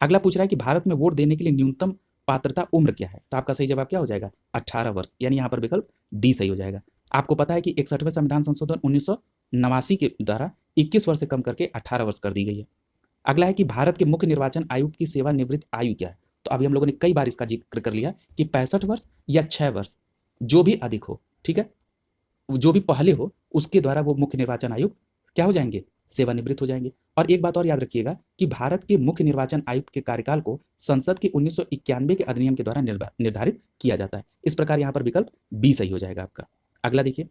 अगला पूछ रहा है कि भारत में वोट देने के लिए न्यूनतम पात्रता उम्र क्या है? तो आपका सही जवाब क्या हो जाएगा? 18 वर्ष। यानी यहाँ पर विकल्प डी सही हो जाएगा। आपको पता है कि 61वें संविधान संशोधन 1989 के द्वारा 21 वर्ष से कम करके 18 वर्ष कर दी गई है। अगला है कि भारत के मुख्य निर्वाचन आयुक्त की सेवानिवृत्त आयु क्या है? तो अभी हम लोगों ने कई बार इसका जिक्र कर लिया कि 65 वर्ष या 6 वर्ष जो भी अधिक हो, ठीक है, जो भी पहले हो उसके द्वारा वो मुख्य निर्वाचन आयुक्त क्या हो जाएंगे? सेवानिवृत्त हो जाएंगे। और एक बात और याद रखिएगा कि भारत के मुख्य निर्वाचन आयुक्त के कार्यकाल को संसद के 1991 के अधिनियम के द्वारा निर्धारित किया जाता है। इस प्रकार यहाँ पर विकल्प बी सही हो जाएगा आपका। अगला देखिए,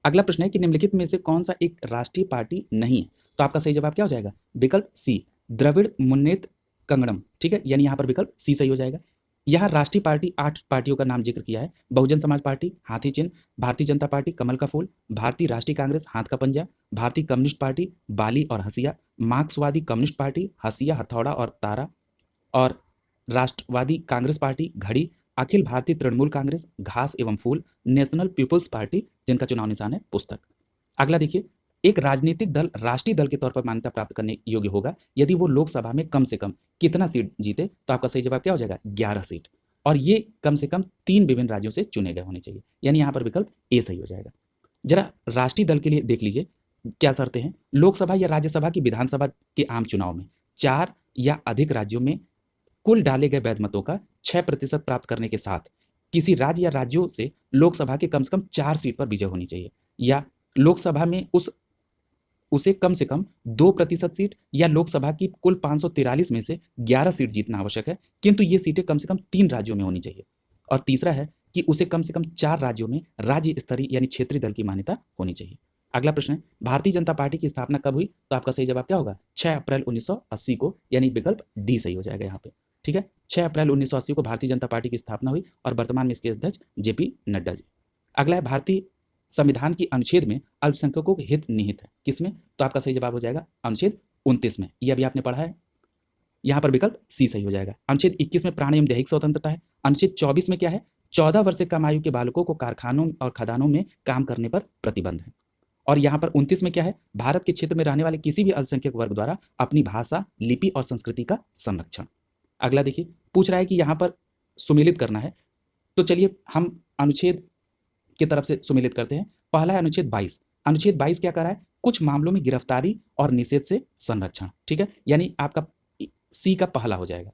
अगला प्रश्न है कि निम्नलिखित में से कौन सा एक राष्ट्रीय पार्टी नहीं है? तो आपका सही जवाब क्या हो जाएगा? विकल्प सी, द्रविड़ मुन्नेत्र कंगड़म, ठीक है। यानी यहाँ पर विकल्प सी सही हो जाएगा। यहाँ राष्ट्रीय पार्टी 8 पार्टियों का नाम जिक्र किया है। बहुजन समाज पार्टी, हाथी चिन्ह, भारतीय जनता पार्टी, कमल का फूल, भारतीय राष्ट्रीय कांग्रेस, हाथ का पंजा, भारतीय कम्युनिस्ट पार्टी, बाली और हसिया, मार्क्सवादी कम्युनिस्ट पार्टी, हसिया हथौड़ा और तारा, और राष्ट्रवादी कांग्रेस पार्टी, घड़ी, अखिल भारतीय तृणमूल कांग्रेस, घास एवं फूल, नेशनल पीपुल्स पार्टी जिनका चुनाव निशान है पुस्तक। अगला देखिए, एक राजनीतिक दल राष्ट्रीय दल के तौर पर मान्यता प्राप्त करने योग्य होगा यदि वो लोकसभा में कम से कम कितना सीट जीते? तो आपका सही जवाब क्या हो जाएगा? 11 सीट। और ये कम से कम 3 विभिन्न राज्यों से चुने गए होने चाहिए। यानी यहाँ पर विकल्प ए सही हो जाएगा। जरा राष्ट्रीय दल के लिए देख लीजिए क्या शर्तें हैं। लोकसभा या राज्यसभा की विधानसभा के आम चुनाव में 4 या अधिक राज्यों में कुल डाले गए वैध मतों का 6% प्राप्त करने के साथ किसी राज्य या राज्यों से लोकसभा के कम से कम 4 सीट पर विजय होनी चाहिए, या लोकसभा में उसे कम से कम 2% सीट या लोकसभा की कुल 543 में से 11 सीट जीतना आवश्यक है, किंतु ये सीटें कम से कम 3 राज्यों में होनी चाहिए। और तीसरा है कि उसे कम से कम 4 राज्यों में राज्य स्तरीय यानी क्षेत्रीय दल की मान्यता होनी चाहिए। अगला प्रश्न है, भारतीय जनता पार्टी की स्थापना कब हुई? तो आपका सही जवाब क्या होगा? 6 अप्रैल 1980 को। यानी विकल्प डी सही हो जाएगा यहाँ पे, ठीक है। 6 अप्रैल 1980 को भारतीय जनता पार्टी की स्थापना हुई और वर्तमान में इसके अध्यक्ष जेपी नड्डा जी। अगला है, भारतीय संविधान की अनुच्छेद में अल्पसंख्यकों के हित निहित है, किसमें? तो आपका सही जवाब हो जाएगा अनुच्छेद 29 में। ये अभी आपने पढ़ा है। यहाँ पर विकल्प सी सही हो जाएगा। अनुच्छेद 21 में प्राण एवं दैहिक स्वतंत्रता है। अनुच्छेद 24 में क्या है? 14 वर्ष से कम आयु के बालकों को कारखानों और खदानों में काम करने पर प्रतिबंध है। और यहाँ पर 29 में क्या है? भारत के क्षेत्र में रहने वाले किसी भी अल्पसंख्यक वर्ग द्वारा अपनी भाषा, लिपि और संस्कृति का संरक्षण। अगला देखिए, पूछ रहा है कि यहाँ पर सुमेलित करना है, तो चलिए हम अनुच्छेद की तरफ से सुमेलित करते हैं। पहला है अनुच्छेद 22। अनुच्छेद 22 क्या कर रहा है? कुछ मामलों में गिरफ्तारी और निषेध से संरक्षण, ठीक है। यानी आपका सी का पहला हो जाएगा।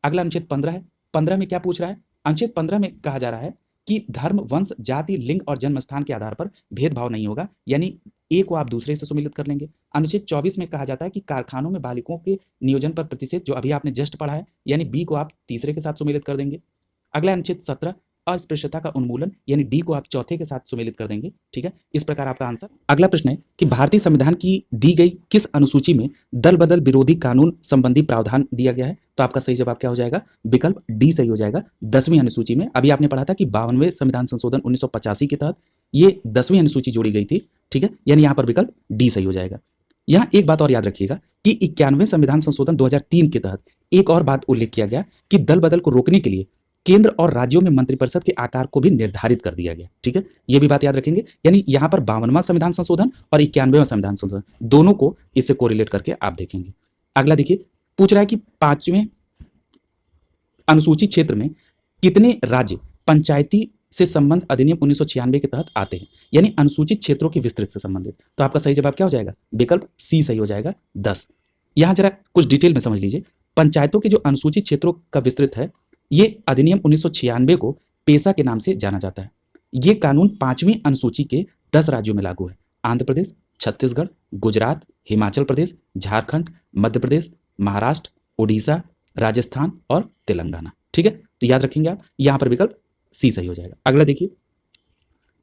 अगला अनुच्छेद 15 है। 15 में क्या पूछ रहा है? अनुच्छेद 15 में कहा जा रहा है कि धर्म, वंश, जाति, लिंग और जन्म स्थान के आधार पर भेदभाव नहीं होगा, यानी ए को आप दूसरे से सुमेलित कर लेंगे। अनुच्छेद 24 में कहा जाता है कि कारखानों में बालिकों के नियोजन पर प्रतिषेध, जो अभी आपने जस्ट पढ़ा है, यानी बी को आप तीसरे के साथ सुमेलित कर देंगे। अगला अनुच्छेद 17, अस्पृश्यता का उन्मूलन, यानी डी को आप चौथे के साथ सुमेलित कर देंगे। ठीक है, इस प्रकार आपका आंसर। अगला प्रश्न है कि भारतीय संविधान की दी गई किस अनुसूची में दल बदल विरोधी कानून संबंधी प्रावधान दिया गया है? तो आपका सही जवाब क्या हो जाएगा? विकल्प डी सही हो जाएगा। 10वीं अनुसूची में अभी आपने पढ़ा था कि 52वें संविधान संशोधन 1985 के तहत ये 10वीं अनुसूची जोड़ी गई थी। ठीक है, यानी यहां पर विकल्प डी सही हो जाएगा। यहां एक बात और याद रखिएगा कि 91वें संविधान संशोधन 2003 के तहत एक और बात उल्लेख किया गया कि दल बदल को रोकने के लिए केंद्र और राज्यों में मंत्रिपरिषद के आकार को भी निर्धारित कर दिया गया। ठीक है, यह भी बात याद रखेंगे। यानी यहां पर 52वां संविधान संशोधन और 91वां संविधान संशोधन दोनों को इससे कोरिलेट करके आप देखेंगे। अगला देखिए, पूछ रहा है कि 5वें अनुसूची क्षेत्र में कितने राज्य पंचायती से संबंध अधिनियम 1996 के तहत आते हैं, यानी अनुसूचित क्षेत्रों के विस्तृत से संबंधित। तो आपका सही जवाब क्या हो जाएगा? विकल्प सी सही हो जाएगा, 10। यहां जरा कुछ डिटेल में समझ लीजिए। पंचायतों के जो अनुसूचित क्षेत्रों का विस्तृत है, ये अधिनियम 1996 को पेशा के नाम से जाना जाता है। ये कानून 5वीं अनुसूची के 10 राज्यों में लागू है। आंध्र प्रदेश, छत्तीसगढ़, गुजरात, हिमाचल प्रदेश, झारखंड, मध्य प्रदेश, महाराष्ट्र, उड़ीसा, राजस्थान और तेलंगाना। ठीक है, तो याद रखेंगे आप, यहां पर विकल्प सी सही हो जाएगा। अगला देखिए,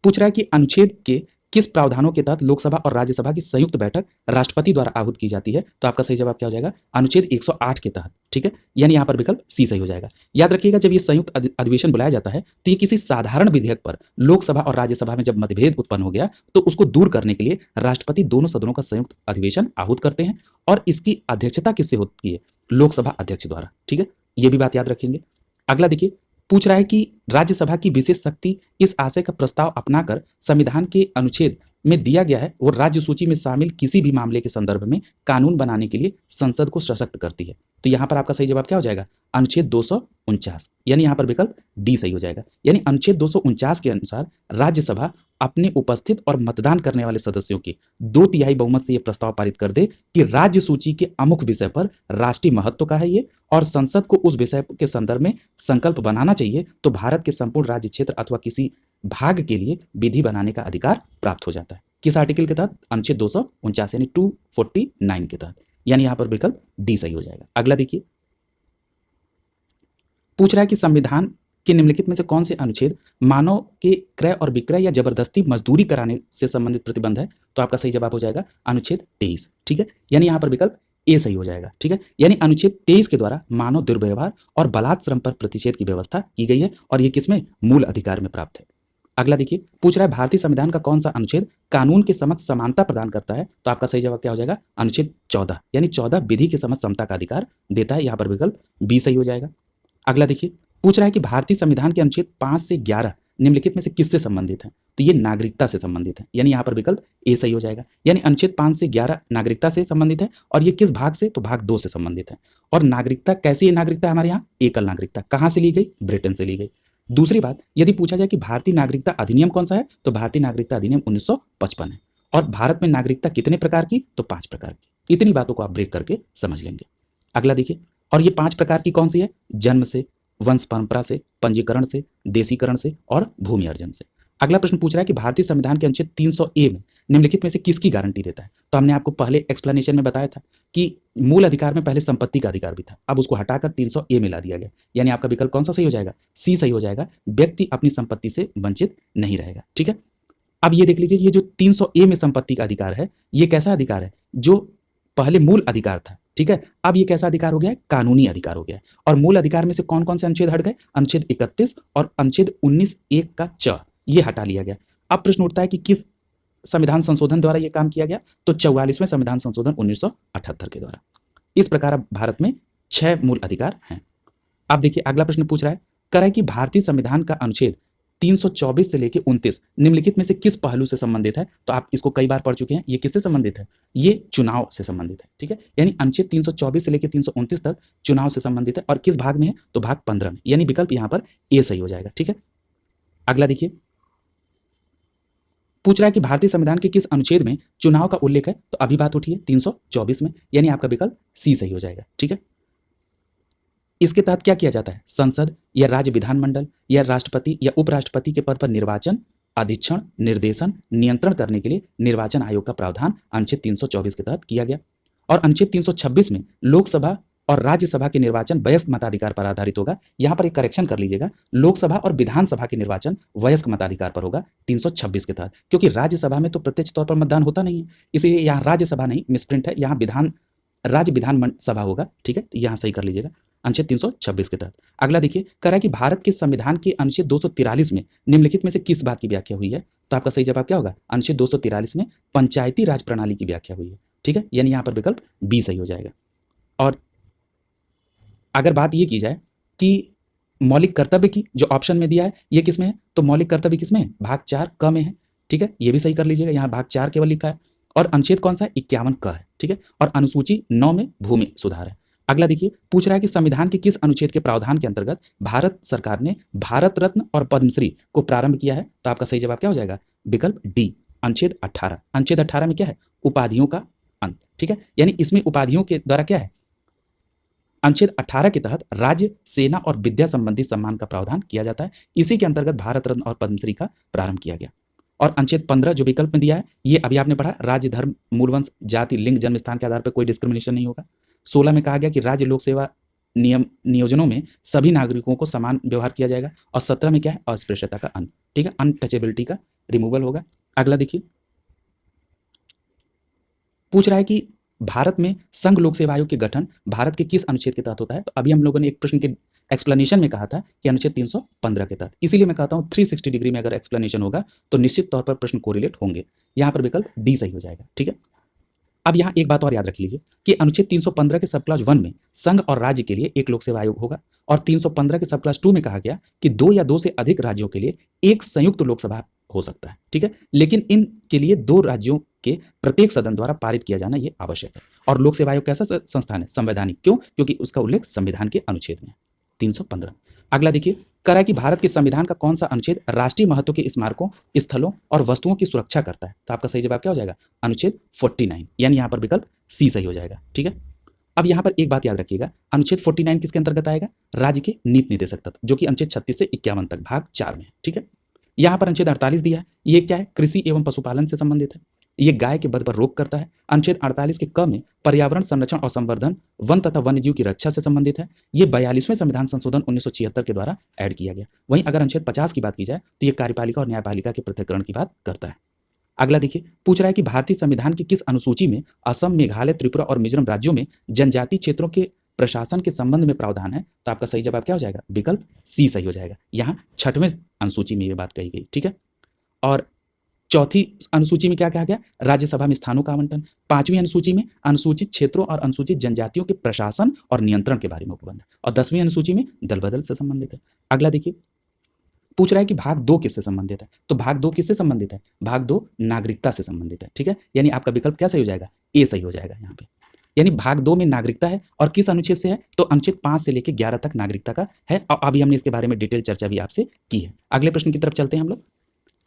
पूछ रहा है कि अनुच्छेद के किस प्रावधानों के तहत लोकसभा और राज्यसभा की संयुक्त बैठक राष्ट्रपति द्वारा आहूत की जाती है? तो आपका सही जवाब क्या हो जाएगा? अनुच्छेद 108 के तहत। ठीक है, यानी यहां पर विकल्प सी सही हो जाएगा। याद रखिएगा, जब ये संयुक्त अधिवेशन बुलाया जाता है तो ये किसी साधारण विधेयक पर लोकसभा और राज्यसभा में जब मतभेद उत्पन्न हो गया तो उसको दूर करने के लिए राष्ट्रपति दोनों सदनों का संयुक्त अधिवेशन आहूत करते हैं और इसकी अध्यक्षता किससे होती है? लोकसभा अध्यक्ष द्वारा। ठीक है, यह भी बात याद रखेंगे। अगला देखिए, पूछ रहा है कि राज्यसभा की विशेष शक्ति इस आशय का प्रस्ताव अपनाकर संविधान के अनुच्छेद में दिया गया है वो राज्य सूची में शामिल किसी भी मामले के संदर्भ में कानून बनाने के लिए संसद को सशक्त करती है। तो यहां पर आपका सही जवाब क्या हो जाएगा? अनुच्छेद 249, यानी यहां पर विकल्प डी सही हो जाएगा। यानी अनुच्छेद 249 के अनुसार राज्यसभा अपने उपस्थित और मतदान करने वाले सदस्यों के 2/3 बहुमत से यह प्रस्ताव पारित कर दे कि राज्य सूची के अमुक विषय पर राष्ट्रीय महत्व का है ये और संसद को उस विषय के संदर्भ में संकल्प बनाना चाहिए, तो भारत के संपूर्ण राज्य क्षेत्र अथवा किसी भाग के लिए विधि बनाने का अधिकार प्राप्त हो जाता है। किस आर्टिकल के तहत? अनुच्छेद 249 यानी 249 के तहत, यानी यहां पर विकल्प डी सही हो जाएगा। अगला देखिए, पूछ रहा है कि संविधान के निम्नलिखित में से कौन से अनुच्छेद मानव के क्रय और विक्रय या जबरदस्ती मजदूरी कराने से संबंधित प्रतिबंध है? तो आपका सही जवाब हो जाएगा अनुच्छेद 23। ठीक है, यानी यहां पर विकल्प ए सही हो जाएगा। ठीक है, यानी अनुच्छेद 23 के द्वारा मानव दुर्व्यवहार और बलात् श्रम पर प्रतिषेध की व्यवस्था की गई है और ये किसमें? मूल अधिकार में प्राप्त है। अगला देखिए, पूछ रहा है भारतीय संविधान का कौन सा अनुच्छेद कानून के समक्ष समानता प्रदान करता है? तो आपका सही जवाब क्या हो जाएगा? अनुच्छेद 14, यानी 14 विधि के समक्ष समता का अधिकार देता है। यहां पर विकल्प बी सही हो जाएगा। अगला देखिए, पूछ रहा है कि भारतीय संविधान के अनुच्छेद 5 से 11 निम्नलिखित में से किससे संबंधित है? तो ये नागरिकता से संबंधित है, यानी यहां पर विकल्प ए सही हो जाएगा। यानी अनुच्छेद 5 से 11 नागरिकता से संबंधित है और ये किस भाग से? तो भाग 2 से संबंधित है। और नागरिकता कैसी नागरिकता है हमारे यहाँ? एकल नागरिकता। कहां से ली गई? ब्रिटेन से ली गई। दूसरी बात, यदि पूछा जाए कि भारतीय नागरिकता अधिनियम कौन सा है, तो भारतीय नागरिकता अधिनियम 1955 है। और भारत में नागरिकता कितने प्रकार की? तो 5 प्रकार की। इतनी बातों को आप ब्रेक करके समझ लेंगे। अगला देखिए, और ये 5 प्रकार की कौन सी है? जन्म से, वंश परंपरा से, पंजीकरण से, देशीकरण से और भूमि अर्जन से। अगला प्रश्न पूछ रहा है कि भारतीय संविधान के अनुच्छेद 300 ए में निम्नलिखित में से किसकी गारंटी देता है? तो हमने आपको पहले एक्सप्लेनेशन में बताया था कि मूल अधिकार में पहले संपत्ति का अधिकार भी था, अब उसको हटाकर 300 ए में ला दिया गया, यानी आपका विकल्प कौन सा सही हो जाएगा? सी सही हो जाएगा। व्यक्ति अपनी संपत्ति से वंचित नहीं रहेगा। ठीक है, अब ये देख लीजिए, ये जो 300 ए में संपत्ति का अधिकार है, ये कैसा अधिकार है? जो पहले मूल अधिकार था। ठीक है, अब ये कैसा अधिकार हो गया है? कानूनी अधिकार हो गया है। और मूल अधिकार में से कौन कौन से अनुच्छेद हट गए? अनुच्छेद 31 और अनुच्छेद 19(1) का च ये हटा लिया गया। अब प्रश्न उठता है कि किस संविधान संशोधन द्वारा यह काम किया गया? तो 44वें संविधान संशोधन 1978 के द्वारा। इस प्रकार अब भारत में 6 मूल अधिकार हैं। अब देखिए, अगला प्रश्न पूछ रहा है, कह रहा है कि भारतीय संविधान का अनुच्छेद 324 से लेकर 29 निम्नलिखित में से किस पहलू से संबंधित है? तो आप इसको कई बार पढ़ चुके हैं। ये किससे संबंधित है? ये चुनाव से संबंधित है। ठीक है, यानी अनुच्छेद 324 से लेकर 329 तक चुनाव से संबंधित है। और किस भाग में है? तो भाग 15 में, यानी विकल्प यहां पर ए सही हो जाएगा। ठीक है, अगला देखिए, पूछ रहा है कि भारतीय संविधान के किस अनुच्छेद में चुनाव का उल्लेख है? तो अभी बात उठी है 324 में, यानी आपका विकल्प सी सही हो जाएगा। ठीक है, इसके तहत क्या किया जाता है? संसद या राज्य विधानमंडल या राष्ट्रपति या उपराष्ट्रपति के पद पर निर्वाचन, अधीक्षण, निर्देशन, नियंत्रण करने के लिए निर्वाचन आयोग का प्रावधान अनुच्छेद 324 के तहत किया गया। और अनुच्छेद 326 में लोकसभा और राज्यसभा के निर्वाचन वयस्क मताधिकार पर आधारित होगा। यहाँ पर एक करेक्शन कर लीजिएगा, लोकसभा और विधानसभा के निर्वाचन वयस्क मताधिकार पर होगा 326 के तहत, क्योंकि राज्यसभा में तो प्रत्यक्ष तौर पर मतदान होता नहीं है, इसलिए यहाँ राज्यसभा नहीं, मिसप्रिंट है, यहाँ राज्य विधान सभा होगा। ठीक है, तो यहाँ सही कर लीजिएगा अनुच्छेद 326 के तहत। अगला देखिए, कह रहा है कि भारत के संविधान के अनुच्छेद 243 में निम्नलिखित में से किस बात की व्याख्या हुई है? तो आपका सही जवाब क्या होगा? अनुच्छेद 243 में पंचायती राज प्रणाली की व्याख्या हुई है। ठीक है, यानी यहाँ पर विकल्प बी सही हो जाएगा। और अगर बात ये की जाए कि मौलिक कर्तव्य की, जो ऑप्शन में दिया है ये किसमें है? तो मौलिक कर्तव्य किसमें है? भाग 4 क में है। ठीक है, ये भी सही कर लीजिएगा, यहाँ भाग 4 केवल लिखा है। और अनुच्छेद कौन सा है? 51 क है। ठीक है, और अनुसूची 9 में भूमि सुधार है। अगला देखिए, पूछ रहा है कि संविधान के किस अनुच्छेद के प्रावधान के अंतर्गत भारत सरकार ने भारत रत्न और पद्मश्री को प्रारंभ किया है? तो आपका सही जवाब क्या हो जाएगा? विकल्प डी, अनुच्छेद 18। अनुच्छेद 18 में क्या है? उपाधियों का अंत। ठीक है, यानी इसमें उपाधियों के द्वारा क्या है? अनुच्छेद 18 के तहत राज्य, सेना और विद्या संबंधी सम्मान का प्रावधान किया जाता है। इसी के अंतर्गत भारत रत्न और पद्मश्री का प्रारंभ किया गया। और अनुच्छेद 15 जो विकल्प में दिया है, ये अभी आपने पढ़ा, राज्य, धर्म, मूलवंश, जाति, लिंग, जन्म स्थान के आधार पर कोई डिस्क्रिमिनेशन नहीं होगा। 16 में कहा गया कि राज्य लोक सेवा नियोजनों में सभी नागरिकों को समान व्यवहार किया जाएगा। और 17 में क्या है? अस्पृश्यता का अंत। ठीक है, अनटचेबिलिटी का रिमूवल होगा। अगला देखिए, पूछ रहा है कि भारत में संघ लोक सेवा आयोग के गठन भारत के किस अनुच्छेद के तहत होता है? तो अभी हम लोगों ने एक प्रश्न के एक्सप्लेनेशन में कहा था कि अनुच्छेद 315 के तहत। इसीलिए मैं कहता हूं 360 डिग्री में अगर एक्सप्लेनेशन होगा तो निश्चित तौर पर प्रश्न कोरिलेट होंगे। यहां पर विकल्प डी सही हो जाएगा। ठीक है, अब यहाँ एक बात और याद रख लीजिए कि अनुच्छेद 315 के सब क्लॉज 1 में संघ और राज्य के लिए एक लोक सेवा आयोग होगा। और 315 के सब क्लॉज 2 में कहा गया कि 2 या 2 से अधिक राज्यों के लिए एक संयुक्त लोकसभा हो सकता है। ठीक है, लेकिन इनके लिए 2 राज्यों के प्रत्येक सदन द्वारा पारित किया जाना यह आवश्यक है। और लोक सेवा आयोग कैसा संस्थान है? संवैधानिक। क्यों? क्योंकि उसका उल्लेख संविधान के अनुच्छेद में 315। अगला देखिए, करा कि भारत के संविधान का कौन सा अनुच्छेद राष्ट्रीय महत्व के स्मारकों, स्थलों और वस्तुओं की सुरक्षा करता है? तो आपका सही जवाब क्या हो जाएगा? अनुच्छेद 49, यानी यहाँ पर विकल्प सी सही हो जाएगा। ठीक है, अब यहाँ पर एक बात याद रखिएगा, अनुच्छेद 49 किसके अंतर्गत आएगा? राज्य के नीति निर्देशक तत्व, जो कि अनुच्छेद 36 से 51 तक भाग 4 में है। ठीक है, यहाँ पर अनुच्छेद 48 दिया है, ये क्या है? कृषि एवं पशुपालन से संबंधित है। ये गाय के वध पर रोक करता है। अनुच्छेद 48 के क में पर्यावरण संरक्षण और संवर्धन, वन तथा वन्यजीव की रक्षा से संबंधित है। ये 42वें संविधान संशोधन 1976 के द्वारा ऐड किया गया। वहीं अगर अनुच्छेद 50 की बात की जाए तो ये कार्यपालिका और न्यायपालिका के पृथक्करण की बात करता है। अगला देखिए, पूछ रहा है कि भारतीय संविधान की किस अनुसूची में असम, मेघालय, त्रिपुरा और मिजोरम राज्यों में जनजातीय क्षेत्रों के प्रशासन के संबंध में प्रावधान है? तो आपका सही जवाब क्या हो जाएगा? विकल्प सी सही हो जाएगा। यहाँ 6वें अनुसूची में ये बात कही गई। ठीक है, और चौथी अनुसूची में क्या कहा गया? राज्यसभा में स्थानों का आवंटन। 5वीं अनुसूची में अनुसूचित क्षेत्रों और अनुसूचित जनजातियों के प्रशासन और नियंत्रण के बारे में उपबंध। और 10वीं अनुसूची में दल बदल से संबंधित है। अगला देखिए, पूछ रहा है कि भाग 2 किससे संबंधित है? तो भाग 2 किससे संबंधित है? भाग 2 नागरिकता से संबंधित है। ठीक है, यानी आपका विकल्प क्या सही हो जाएगा? ए सही हो जाएगा यहाँ पे। यानी भाग 2 में नागरिकता है, और किस अनुच्छेद से है? तो अनुच्छेद 5 से लेकर 11 तक नागरिकता का है। और अभी हमने इसके बारे में डिटेल चर्चा भी आपसे की है। अगले प्रश्न की तरफ चलते हैं हम लोग।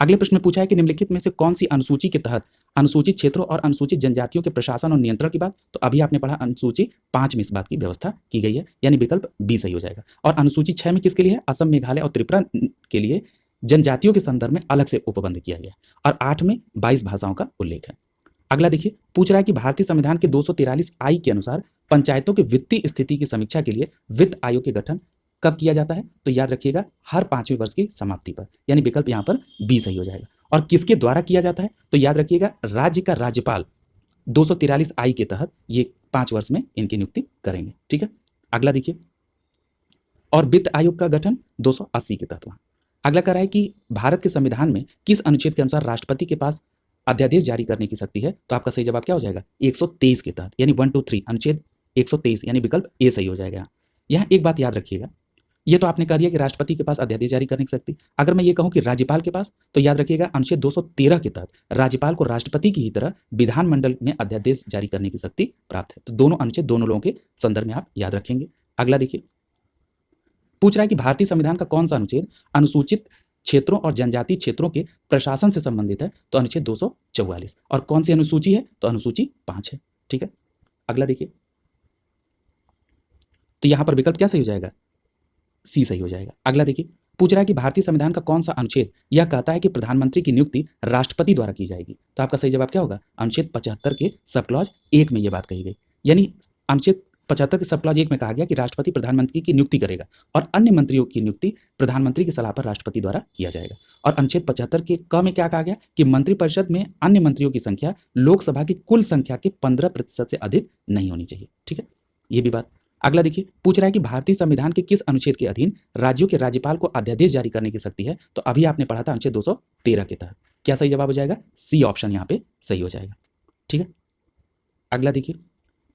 अगले प्रश्न में पूछा है कि निम्नलिखित में से कौन सी अनुसूची के तहत अनुसूचित क्षेत्रों और अनुसूचित जनजातियों के प्रशासन और नियंत्रण की बात? तो अभी आपने पढ़ा अनुसूची 5 में इस बात की व्यवस्था की गई है, यानी विकल्प बी सही हो जाएगा। और अनुसूची 6 में किसके लिए है? असम, मेघालय और त्रिपुरा के लिए जनजातियों के संदर्भ में अलग से उपबंध किया गया। और 8 में 22 भाषाओं का उल्लेख है। अगला देखिए, पूछ रहा है कि भारतीय संविधान के 243 आई के अनुसार पंचायतों के वित्तीय स्थिति की समीक्षा के लिए वित्त आयोग के गठन कब किया जाता है? तो याद रखिएगा, हर 5वें वर्ष की समाप्ति पर, यानी विकल्प यहाँ पर बी सही हो जाएगा। और किसके द्वारा किया जाता है? तो याद रखिएगा, राज्य का राज्यपाल 243 आई के तहत ये 5 वर्ष में इनकी नियुक्ति करेंगे। ठीक है, अगला देखिए, और वित्त आयोग का गठन 280 के तहत हुआ। अगला कह रहा है कि भारत के संविधान में किस अनुच्छेद के अनुसार राष्ट्रपति के पास अध्यादेश जारी करने की शक्ति है? तो आपका सही जवाब क्या हो जाएगा? 123 के तहत, यानी 1 2 3 अनुच्छेद 123, यानी विकल्प ए सही हो जाएगा। यहाँ एक बात याद रखिएगा, ये तो आपने कह दिया कि राष्ट्रपति के पास अध्यादेश जारी करने की शक्ति। अगर मैं ये कहूं कि राज्यपाल के पास, तो याद रखिएगा अनुच्छेद 213 के तहत राज्यपाल को राष्ट्रपति की ही तरह विधानमंडल में अध्यादेश जारी करने की शक्ति प्राप्त है। तो दोनों अनुच्छेद दोनों लोगों के संदर्भ में आप याद रखेंगे। अगला देखिए, पूछ रहा है कि भारतीय संविधान का कौन सा अनुच्छेद अनुसूचित क्षेत्रों और जनजातीय क्षेत्रों के प्रशासन से संबंधित है? तो अनुच्छेद 244। और कौन सी अनुसूची है? तो अनुसूची 5 है। ठीक है, अगला देखिए, तो यहां पर विकल्प क्या सही हो जाएगा? सी सही हो जाएगा। अगला देखिए, पूछ रहा है कि भारतीय संविधान का कौन सा अनुच्छेद यह कहता है कि प्रधानमंत्री की नियुक्ति राष्ट्रपति द्वारा की जाएगी? तो आपका सही जवाब क्या होगा? अनुच्छेद 75 के सब क्लॉज 1 में यह बात कही गई। यानी अनुच्छेद 75 के सब क्लॉज 1 में कहा गया कि राष्ट्रपति प्रधानमंत्री की नियुक्ति करेगा और अन्य मंत्रियों की नियुक्ति प्रधानमंत्री की सलाह पर राष्ट्रपति द्वारा किया जाएगा। और अनुच्छेद 75 के क में क्या कहा गया कि मंत्रिपरिषद में अन्य मंत्रियों की संख्या लोकसभा की कुल संख्या के 15% से अधिक नहीं होनी चाहिए। ठीक है, ये भी बात। अगला देखिए, पूछ रहा है कि भारतीय संविधान के किस अनुच्छेद के अधीन राज्यों के राज्यपाल को अध्यादेश जारी करने की शक्ति है। तो अभी आपने पढ़ा था अनुच्छेद 213 के तहत। क्या सही जवाब हो जाएगा? सी ऑप्शन यहाँ पे सही हो जाएगा। ठीक है, अगला देखिए,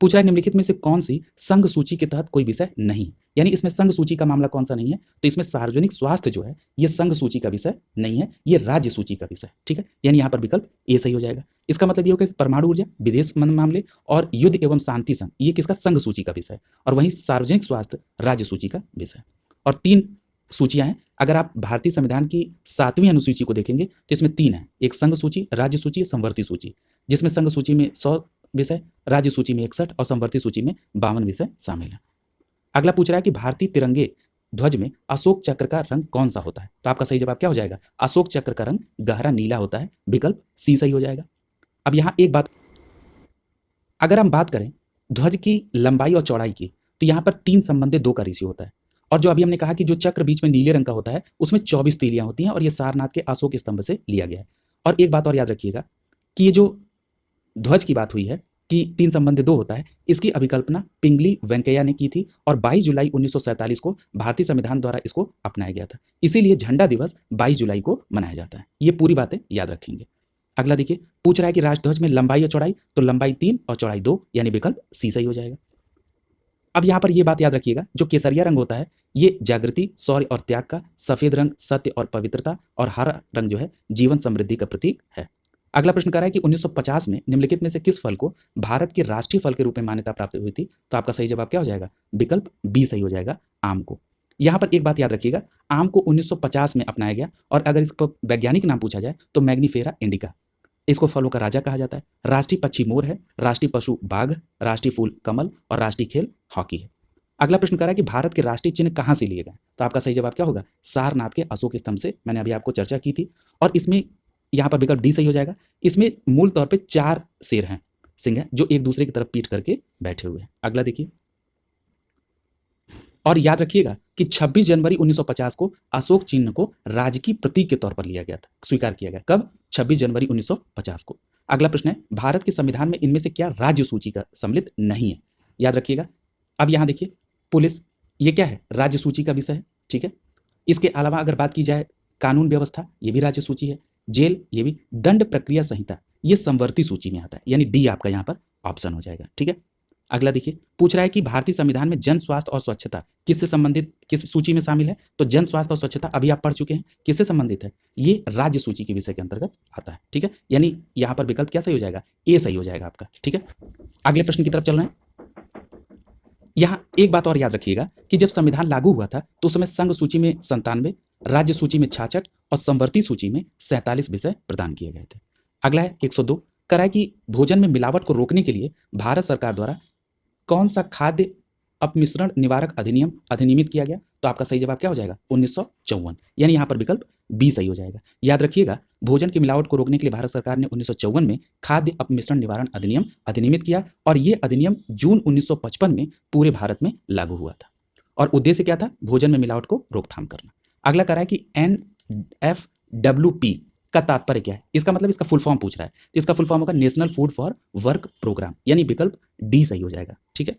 पूछ रहा है निम्नलिखित में से कौन सी संघ सूची के तहत कोई विषय नहीं, यानी इसमें संघ सूची का मामला कौन सा नहीं है। तो इसमें सार्वजनिक स्वास्थ्य जो है ये संघ सूची का विषय नहीं है, ये राज्य सूची का विषय। ठीक है, यानी यहाँ पर विकल्प ए सही हो जाएगा। इसका मतलब ये होगा कि परमाणु ऊर्जा, विदेश मामले और युद्ध एवं शांति संघ ये किसका? संघ सूची का विषय, और वहीं सार्वजनिक स्वास्थ्य राज्य सूची का विषय। और 3 सूचियां हैं। अगर आप भारतीय संविधान की 7वीं अनुसूची को देखेंगे तो इसमें 3 है, एक संघ सूची, राज्य सूची, समवर्ती सूची, जिसमें संघ सूची में 100 विषय, राज्य सूची में 61 और समवर्ती सूची में 52 विषय शामिल है। अगला पूछ रहा है कि भारतीय तिरंगे ध्वज में अशोक चक्र का रंग कौन सा होता है। तो आपका सही जवाब क्या हो जाएगा? अशोक चक्र का रंग गहरा नीला होता है, विकल्प सी सही हो जाएगा। अब यहाँ एक बात, अगर हम बात करें ध्वज की लंबाई और चौड़ाई की, तो यहाँ पर 3 संबंधित 2 का रेशियो होता है। और जो अभी हमने कहा कि जो चक्र बीच में नीले रंग का होता है उसमें 24 तीलियां होती हैं, और ये सारनाथ के अशोक स्तंभ से लिया गया है। और एक बात और याद रखिएगा कि ये जो ध्वज की बात हुई है कि 3 संबंधित 2 होता है, इसकी अभिकल्पना पिंगली वेंकैया ने की थी और 22 जुलाई 1947 को भारतीय संविधान द्वारा इसको अपनाया गया था। इसीलिए झंडा दिवस 22 जुलाई को मनाया जाता है। ये पूरी बातें याद रखेंगे। अगला देखिए, पूछ रहा है कि राष्ट्रध्वज में लंबाई और चौड़ाई, तो लंबाई 3 और चौड़ाई 2, यानी विकल्प सी सही हो जाएगा। अब यहाँ पर ये बात याद रखिएगा, जो केसरिया रंग होता है ये जागृति, शौर्य और त्याग का, सफेद रंग सत्य और पवित्रता, और हरा रंग जो है जीवन समृद्धि का प्रतीक है। अगला प्रश्न कह रहा है कि 1950 में निम्नलिखित में से किस फल को भारत के राष्ट्रीय फल के रूप में मान्यता प्राप्त हुई थी। तो आपका सही जवाब क्या हो जाएगा? विकल्प बी सही हो जाएगा, आम को। यहाँ पर एक बात याद रखिएगा, आम को 1950 में अपनाया गया, और अगर इसका वैज्ञानिक नाम पूछा जाए तो मैग्नीफेरा इंडिका। इसको फलों का राजा कहा जाता है। राष्ट्रीय पक्षी मोर है, राष्ट्रीय पशु बाघ, राष्ट्रीय फूल कमल और राष्ट्रीय खेल हॉकी है। अगला प्रश्न कह रहा है कि भारत के राष्ट्रीय चिन्ह कहाँ से लिए गए। तो आपका सही जवाब क्या होगा? सारनाथ के अशोक स्तंभ से। मैंने अभी आपको चर्चा की थी। और इसमें यहाँ पर विकल्प डी सही हो जाएगा। इसमें मूल तौर पे 4 शेर हैं, सिंह हैं, जो एक दूसरे की तरफ पीठ करके बैठे हुए हैं। अगला देखिए, और याद रखिएगा कि 26 जनवरी 1950 को अशोक चिन्ह को राजकीय प्रतीक के तौर पर लिया गया था, स्वीकार किया गया। कब? 26 जनवरी 1950 को। अगला प्रश्न है, भारत के संविधान में इनमें से क्या राज्य सूची का सम्मिलित नहीं है। याद रखिएगा। अब यहाँ देखिए, पुलिस ये क्या है? राज्य सूची का विषय है। ठीक है, इसके अलावा अगर बात की जाए कानून व्यवस्था, ये भी राज्य सूची है। जेल, ये भी। दंड प्रक्रिया संहिता, ये समवर्ती सूची में आता है, यानी डी आपका यहाँ पर ऑप्शन हो जाएगा। ठीक है, अगला देखिए, पूछ रहा है कि भारतीय संविधान में जन स्वास्थ्य और स्वच्छता किससे संबंधित, किस सूची में शामिल है। तो जन स्वास्थ्य और स्वच्छता अभी आप पढ़ चुके हैं, किससे संबंधित है? ये राज्य सूची के विषय के अंतर्गत आता है। ठीक है, यानी यहाँ पर विकल्प क्या सही हो जाएगा? ए सही हो जाएगा आपका। ठीक है, अगले प्रश्न की तरफ चल रहे हैं। यहाँ एक बात और याद रखिएगा कि जब संविधान लागू हुआ था तो उस समय संघ सूची में 97, राज्य सूची में 66 और समवर्ती सूची में 47 विषय प्रदान किए गए थे। अगला है 102, कह रहा है कि भोजन में मिलावट को रोकने के लिए भारत सरकार द्वारा कौन सा खाद्य अपमिश्रण निवारक अधिनियम अधिनियमित किया गया। तो आपका सही जवाब क्या हो जाएगा? 1954, यानी यहाँ पर विकल्प बी सही हो जाएगा। याद रखिएगा, भोजन की मिलावट को रोकने के लिए भारत सरकार ने 1954 में खाद्य अपमिश्रण निवारण अधिनियम अधिनियमित किया, और ये अधिनियम जून 1955 में पूरे भारत में लागू हुआ था। और उद्देश्य क्या था? भोजन में मिलावट को रोकथाम करना। अगला कह रहा है कि NFWP का तात्पर्य क्या है। इसका मतलब, इसका फुल फॉर्म पूछ रहा है, तो इसका फुल फॉर्म होगा national food for work programme, यानी विकल्प डी सही हो जाएगा। ठीक है,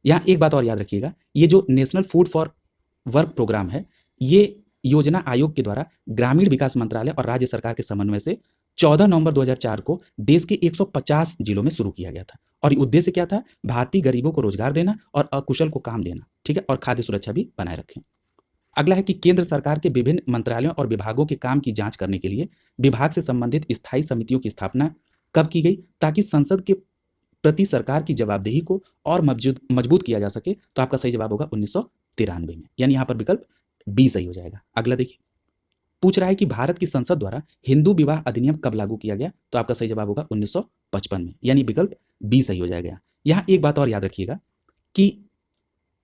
यहाँ एक बात और याद रखिएगा, ये जो national food for work programme है, ये योजना आयोग के द्वारा ग्रामीण विकास मंत्रालय और राज्य सरकार के समन्वय से 14 नवंबर 2004 को देश के 150 जिलों में शुरू किया गया था। और उद्देश्य क्या था? भारतीय गरीबों को रोजगार देना और अकुशल को काम देना। ठीक है, और खाद्य सुरक्षा भी बनाए रखें। अगला है कि केंद्र सरकार के विभिन्न मंत्रालयों और विभागों के काम की जांच करने के लिए विभाग से संबंधित स्थायी समितियों की स्थापना कब की गई, ताकि संसद के प्रति सरकार की जवाबदेही को और मजबूत किया जा सके। तो आपका सही जवाब होगा 1993 में, यानी यहाँ पर विकल्प बी सही हो जाएगा। अगला देखिए, पूछ रहा है कि भारत की संसद द्वारा हिंदू विवाह अधिनियम कब लागू किया गया। तो आपका सही जवाब होगा 1955 में, यानी विकल्प बी सही हो जाएगा। यहाँ एक बात और याद रखिएगा कि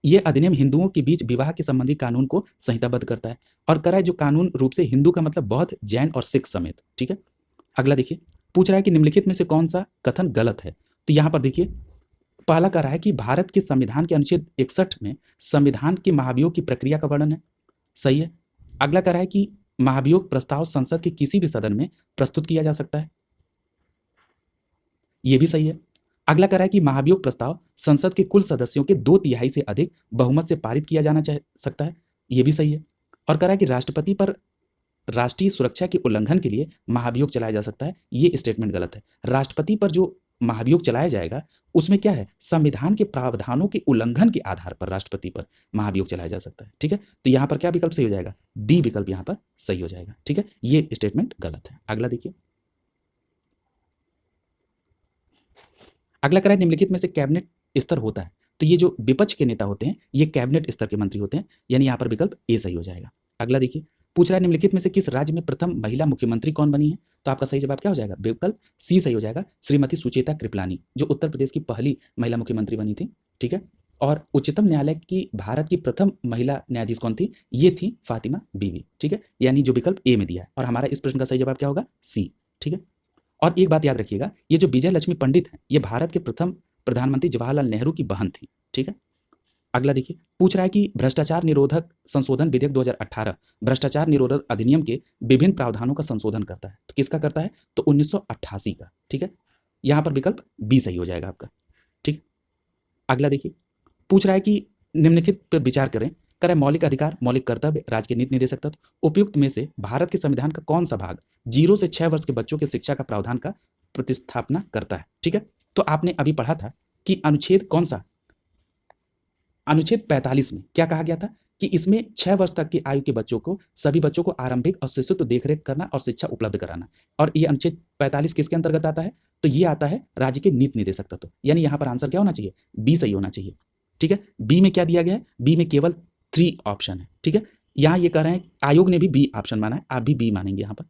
यह अधिनियम हिंदुओं के बीच विवाह के संबंधी कानून को संहिताबद्ध करता है, और करा है जो कानून रूप से हिंदू का मतलब बौद्ध, जैन और सिख समेत। ठीक है, अगला देखिए, पूछ रहा है कि निम्नलिखित में से कौन सा कथन गलत है। तो यहाँ पर देखिए, पहला कह रहा है कि भारत के संविधान के अनुच्छेद 61 में संविधान के महाभियोग की प्रक्रिया का वर्णन है। सही है। अगला कह रहा है कि महाभियोग प्रस्ताव संसद के किसी भी सदन में प्रस्तुत किया जा सकता है। यह भी सही है। अगला कह रहा है कि महाभियोग प्रस्ताव संसद के कुल सदस्यों के 2/3 से अधिक बहुमत से पारित किया जाना सकता है। यह भी सही है। और कह रहा है कि राष्ट्रपति पर राष्ट्रीय सुरक्षा के उल्लंघन के लिए महाभियोग चलाया जा सकता है। ये स्टेटमेंट गलत है। राष्ट्रपति पर जो महाभियोग चलाया जाएगा उसमें क्या है, संविधान के प्रावधानों के उल्लंघन के आधार पर राष्ट्रपति पर महाभियोग चलाया जा सकता है। ठीक है, तो यहां पर क्या विकल्प सही हो जाएगा, डी विकल्प यहां पर सही हो जाएगा। ठीक है, ये स्टेटमेंट गलत है। अगला देखिए, अगला कह रहा है निम्नलिखित में से कैबिनेट स्तर होता है, तो ये जो विपक्ष के नेता होते हैं ये कैबिनेट स्तर के मंत्री होते हैं, यानी यहां पर विकल्प ए सही हो जाएगा। अगला देखिए, पूछ रहा है निम्नलिखित में से किस राज्य में प्रथम महिला मुख्यमंत्री कौन बनी है, तो आपका सही जवाब क्या हो जाएगा, विकल्प सी सही हो जाएगा, श्रीमती सुचेता कृपलानी, जो उत्तर प्रदेश की पहली महिला मुख्यमंत्री बनी थी। ठीक है, और उच्चतम न्यायालय की भारत की प्रथम महिला न्यायाधीश कौन थी, ये थी फातिमा बीवी। ठीक है, यानी जो विकल्प ए में दिया है, और हमारा इस प्रश्न का सही जवाब क्या होगा, सी। ठीक है, और एक बात याद रखिएगा, ये जो विजय लक्ष्मी पंडित हैं ये भारत के प्रथम प्रधानमंत्री जवाहरलाल नेहरू की बहन थी। ठीक है, अगला देखिए, पूछ रहा है कि भ्रष्टाचार निरोधक संशोधन विधेयक 2018 भ्रष्टाचार निरोधक अधिनियम के विभिन्न प्रावधानों का संशोधन करता है, तो किसका करता है, तो 1988 का। ठीक है, यहां पर विकल्प बी सही हो जाएगा आपका। ठीक, अगला देखिए, पूछ रहा है कि निम्नलिखित पर विचार करें, कर मौलिक अधिकार, मौलिक कर्तव्य, राज्य के नीति निर्देशक तत्व, उपयुक्त में से भारत के संविधान का कौन सा भाग 0 से 6 वर्ष के बच्चों के शिक्षा का प्रावधान का प्रतिस्थापना करता है। ठीक है, तो आपने अभी पढ़ा था कि अनुच्छेद कौन सा, अनुच्छेद 45 में क्या कहा गया था कि इसमें 6 वर्ष तक की आयु के बच्चों को, सभी बच्चों को आरंभिक और शिशुत्व देखरेख करना और शिक्षा उपलब्ध कराना, और ये अनुच्छेद 45 किसके अंतर्गत आता है, तो ये आता है राज्य के नीति निर्देशक तत्व, यानी यहां पर आंसर क्या होना चाहिए, बी सही होना चाहिए। ठीक है, बी में क्या दिया गया है, बी में केवल 3 ऑप्शन है। ठीक है, यहां ये कह रहे हैं, आयोग ने भी बी ऑप्शन माना है, आप भी बी मानेंगे यहां पर।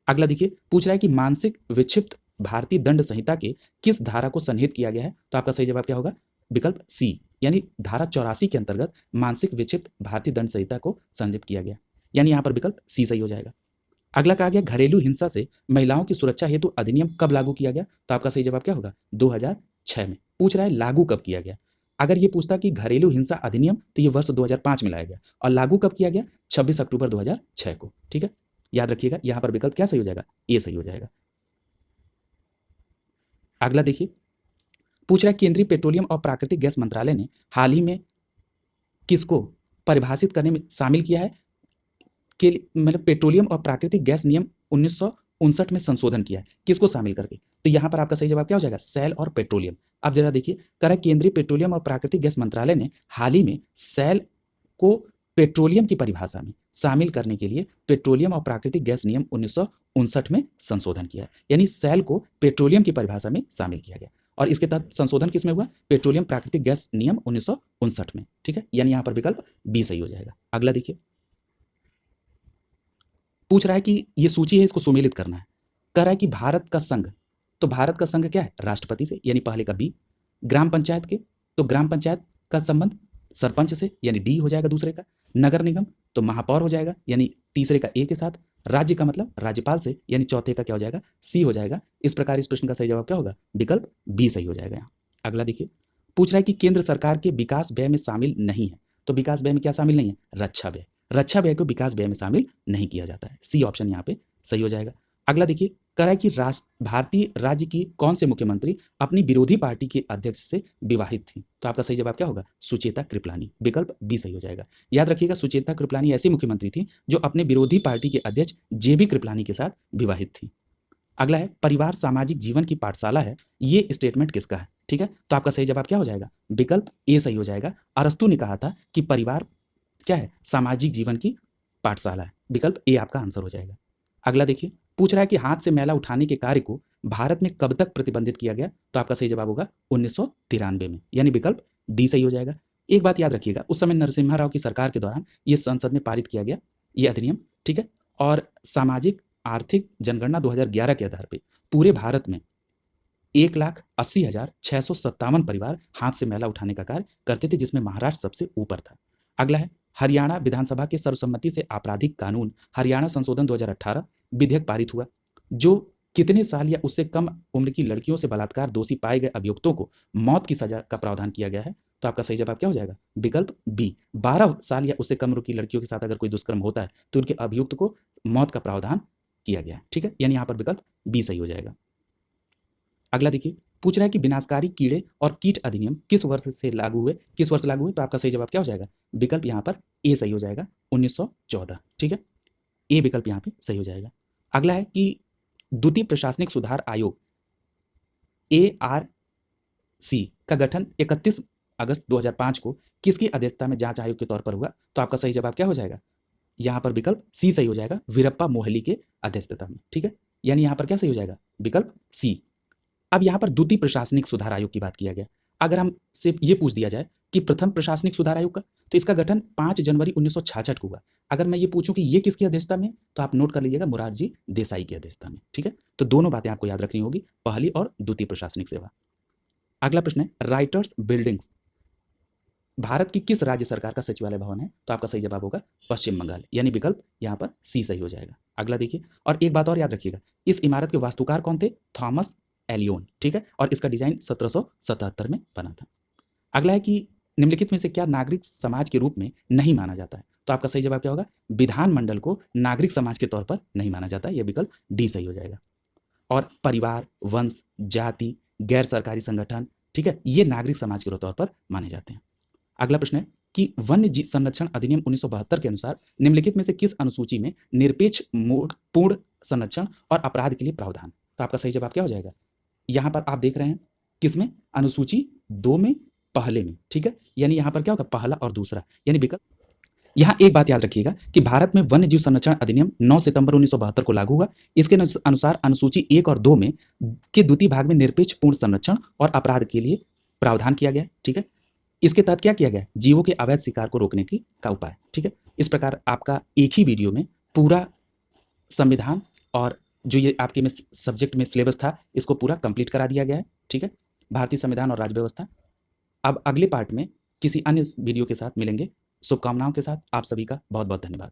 अगला देखिए, पूछ रहा है कि मानसिक विक्षिप्त भारतीय दंड संहिता के किस धारा को सन्निहित किया गया है, तो आपका सही जवाब क्या होगा, विकल्प सी, यानी धारा 84 के अंतर्गत मानसिक विक्षिप्त भारतीय दंड संहिता को सन्निहित किया गया, यानी यहां पर विकल्प सी सही हो जाएगा। अगला कहा गया घरेलू हिंसा से महिलाओं की सुरक्षा हेतु अधिनियम कब लागू किया गया, तो आपका सही जवाब क्या होगा, 2006 में। पूछ रहा है लागू कब किया गया, अगर ये पूछता कि घरेलू हिंसा अधिनियम, तो ये वर्ष 2005 में लाया गया, और लागू कब किया गया, 26 अक्टूबर 2006 को। ठीक है, याद रखिएगा यहां पर विकल्प क्या सही हो जाएगा, ए सही हो जाएगा। अगला देखिए, पूछ रहा है केंद्रीय पेट्रोलियम और प्राकृतिक गैस मंत्रालय ने हाल ही में किसको परिभाषित करने में शामिल किया है, कि मतलब पेट्रोलियम और प्राकृतिक गैस नियम 1959 में संशोधन किया है, किसको शामिल करके, तो यहां पर आपका सही जवाब क्या हो जाएगा, सेल और पेट्रोलियम। अब जरा देखिए, कह रहा है केंद्रीय पेट्रोलियम और प्राकृतिक गैस मंत्रालय ने हाल ही में सेल को पेट्रोलियम की परिभाषा में शामिल करने के लिए पेट्रोलियम और प्राकृतिक गैस नियम 1959 में संशोधन किया है, यानी सेल को पेट्रोलियम की परिभाषा में शामिल किया गया, और इसके तहत संशोधन किसमें हुआ, पेट्रोलियम प्राकृतिक गैस नियम 1959 में। ठीक है, यानी यहां पर विकल्प बी सही हो जाएगा। अगला देखिए, पूछ रहा है कि ये सूची है, इसको सुमेलित करना है। कह रहा है कि भारत का संघ, तो भारत का संघ क्या है, राष्ट्रपति से, यानी पहले का बी। ग्राम पंचायत के, तो ग्राम पंचायत का संबंध सरपंच से, यानी डी हो जाएगा दूसरे का। नगर निगम, तो महापौर हो जाएगा, यानी तीसरे का ए के साथ। राज्य का मतलब राज्यपाल से, यानी चौथे का क्या हो जाएगा, सी हो जाएगा। इस प्रकार इस प्रश्न का सही जवाब क्या होगा, विकल्प बी सही हो जाएगा यहाँ। अगला देखिए, पूछ रहा है कि केंद्र सरकार के विकास व्यय में शामिल नहीं है, तो विकास व्यय में क्या शामिल नहीं है, रक्षा व्यय। रक्षा व्यय को विकास व्यय में शामिल नहीं किया जाता है, सी ऑप्शन यहाँ पे सही हो जाएगा। अगला देखिए, कह रहा है कि भारतीय राज्य की कौन से मुख्यमंत्री अपनी विरोधी पार्टी के अध्यक्ष से विवाहित थी, तो आपका सही जवाब क्या होगा, सुचेता कृपलानी, विकल्प बी सही हो जाएगा। याद रखिएगा, सुचेता कृपलानी ऐसी मुख्यमंत्री थी जो अपने विरोधी पार्टी के अध्यक्ष जेबी कृपलानी के साथ विवाहित थी। अगला है परिवार सामाजिक जीवन की पाठशाला है, ये स्टेटमेंट किसका है, ठीक है, तो आपका सही जवाब क्या हो जाएगा, विकल्प ए सही हो जाएगा। अरस्तु ने कहा था कि परिवार क्या है, सामाजिक जीवन की पाठशाला है, विकल्प ए आपका आंसर हो जाएगा। अगला देखिए, पूछ रहा है कि हाथ से मैला उठाने के कार्य को भारत में कब तक प्रतिबंधित किया गया, तो आपका सही जवाब होगा 1993 में, यानी विकल्प डी सही हो जाएगा। एक बात याद रखिएगा, उस समय नरसिम्हा राव की सरकार के दौरान ये संसद में पारित किया गया ये अधिनियम, ठीक है, और सामाजिक आर्थिक जनगणना 2011 के आधार पर पूरे भारत में 1,80,657 परिवार हाथ से मैला उठाने का कार्य करते थे, जिसमें महाराष्ट्र सबसे ऊपर था। अगला है हरियाणा विधानसभा के सर्वसम्मति से आपराधिक कानून हरियाणा संशोधन 2018 विधेयक पारित हुआ, जो कितने साल या उससे कम उम्र की लड़कियों से बलात्कार दोषी पाए गए अभियुक्तों को मौत की सजा का प्रावधान किया गया है? तो आपका सही जवाब क्या हो जाएगा? विकल्प बी। 12 साल या उससे कम उम्र की लड़कियों के साथ अगर कोई दुष्कर्म होता है तो उनके अभियुक्त को मौत का प्रावधान किया गया है। ठीक है, यानी यहाँ पर विकल्प बी सही हो जाएगा। अगला देखिए, पूछ रहा है कि विनाशकारी कीड़े और कीट अधिनियम किस वर्ष से लागू हुए, किस वर्ष लागू हुए? तो आपका सही जवाब क्या हो जाएगा? विकल्प यहाँ पर ए सही हो जाएगा, 1914। ठीक है, ए विकल्प यहाँ पे सही हो जाएगा। अगला है कि द्वितीय प्रशासनिक सुधार आयोग ARC का गठन 31 अगस्त 2005 को किसकी अध्यक्षता में जांच आयोग के तौर पर हुआ? तो आपका सही जवाब क्या हो जाएगा? यहाँ पर विकल्प सी सही हो जाएगा, वीरप्पा मोहली के अध्यक्षता में। ठीक है, यानी यहाँ पर क्या सही हो जाएगा? विकल्प सी। अब यहाँ पर द्वितीय प्रशासनिक सुधार आयोग की बात किया गया। अगर हमसे ये पूछ दिया जाए कि प्रथम प्रशासनिक सुधार आयोग का, तो इसका गठन 5 जनवरी 1966 को हुआ। अगर मैं ये पूछूं कि ये किसकी अध्यक्षता में, तो आप नोट कर लीजिएगा, मोरारजी देसाई की अध्यक्षता में। ठीक है, तो दोनों बातें आपको याद रखनी होगी, पहली और द्वितीय प्रशासनिक सेवा। अगला प्रश्न है, राइटर्स बिल्डिंग्स भारत की किस राज्य सरकार का सचिवालय भवन है? तो आपका सही जवाब होगा पश्चिम बंगाल, यानी विकल्प यहाँ पर सी सही हो जाएगा। अगला देखिए, और एक बात और याद रखिएगा, इस इमारत के वास्तुकार कौन थे? Thomas Elyon. ठीक है, और इसका डिजाइन 1777 में बना था। अगला है कि निम्नलिखित में से क्या नागरिक समाज के रूप में नहीं माना जाता है? तो आपका सही जवाब क्या होगा? विधानमंडल को नागरिक समाज के तौर पर नहीं माना जाता है, यह विकल्प डी सही हो जाएगा। और परिवार, वंश, जाति, गैर सरकारी संगठन, ठीक है, ये नागरिक समाज के तौर पर माने जाते हैं। अगला प्रश्न है कि वन्य जीव संरक्षण अधिनियम 1972 के अनुसार निम्नलिखित में से किस अनुसूची में निरपेक्ष पूर्ण संरक्षण और अपराध के लिए प्रावधान? तो आपका सही जवाब क्या हो जाएगा? यहाँ पर आप देख रहे हैं किसमें? अनुसूची 2 में, पहले में। ठीक है, यानी यहाँ पर क्या होगा? पहला और दूसरा, यानी विकल्प। यहाँ एक बात याद रखिएगा कि भारत में वन्य जीव संरक्षण अधिनियम 9 सितंबर 1972 को लागू हुआ। इसके अनुसार अनुसूची 1 और 2 में के द्वितीय भाग में निरपेक्ष पूर्ण संरक्षण और अपराध के लिए प्रावधान किया गया। ठीक है, इसके तहत क्या किया गया? जीवों के अवैध शिकार को रोकने की का उपाय। ठीक है, इस प्रकार आपका एक ही वीडियो में पूरा संविधान और जो ये आपके में सब्जेक्ट में सिलेबस था, इसको पूरा कंप्लीट करा दिया गया है। ठीक है, भारतीय संविधान और राज्य व्यवस्था। अब अगले पार्ट में किसी अन्य वीडियो के साथ मिलेंगे। शुभकामनाओं के साथ आप सभी का बहुत बहुत धन्यवाद।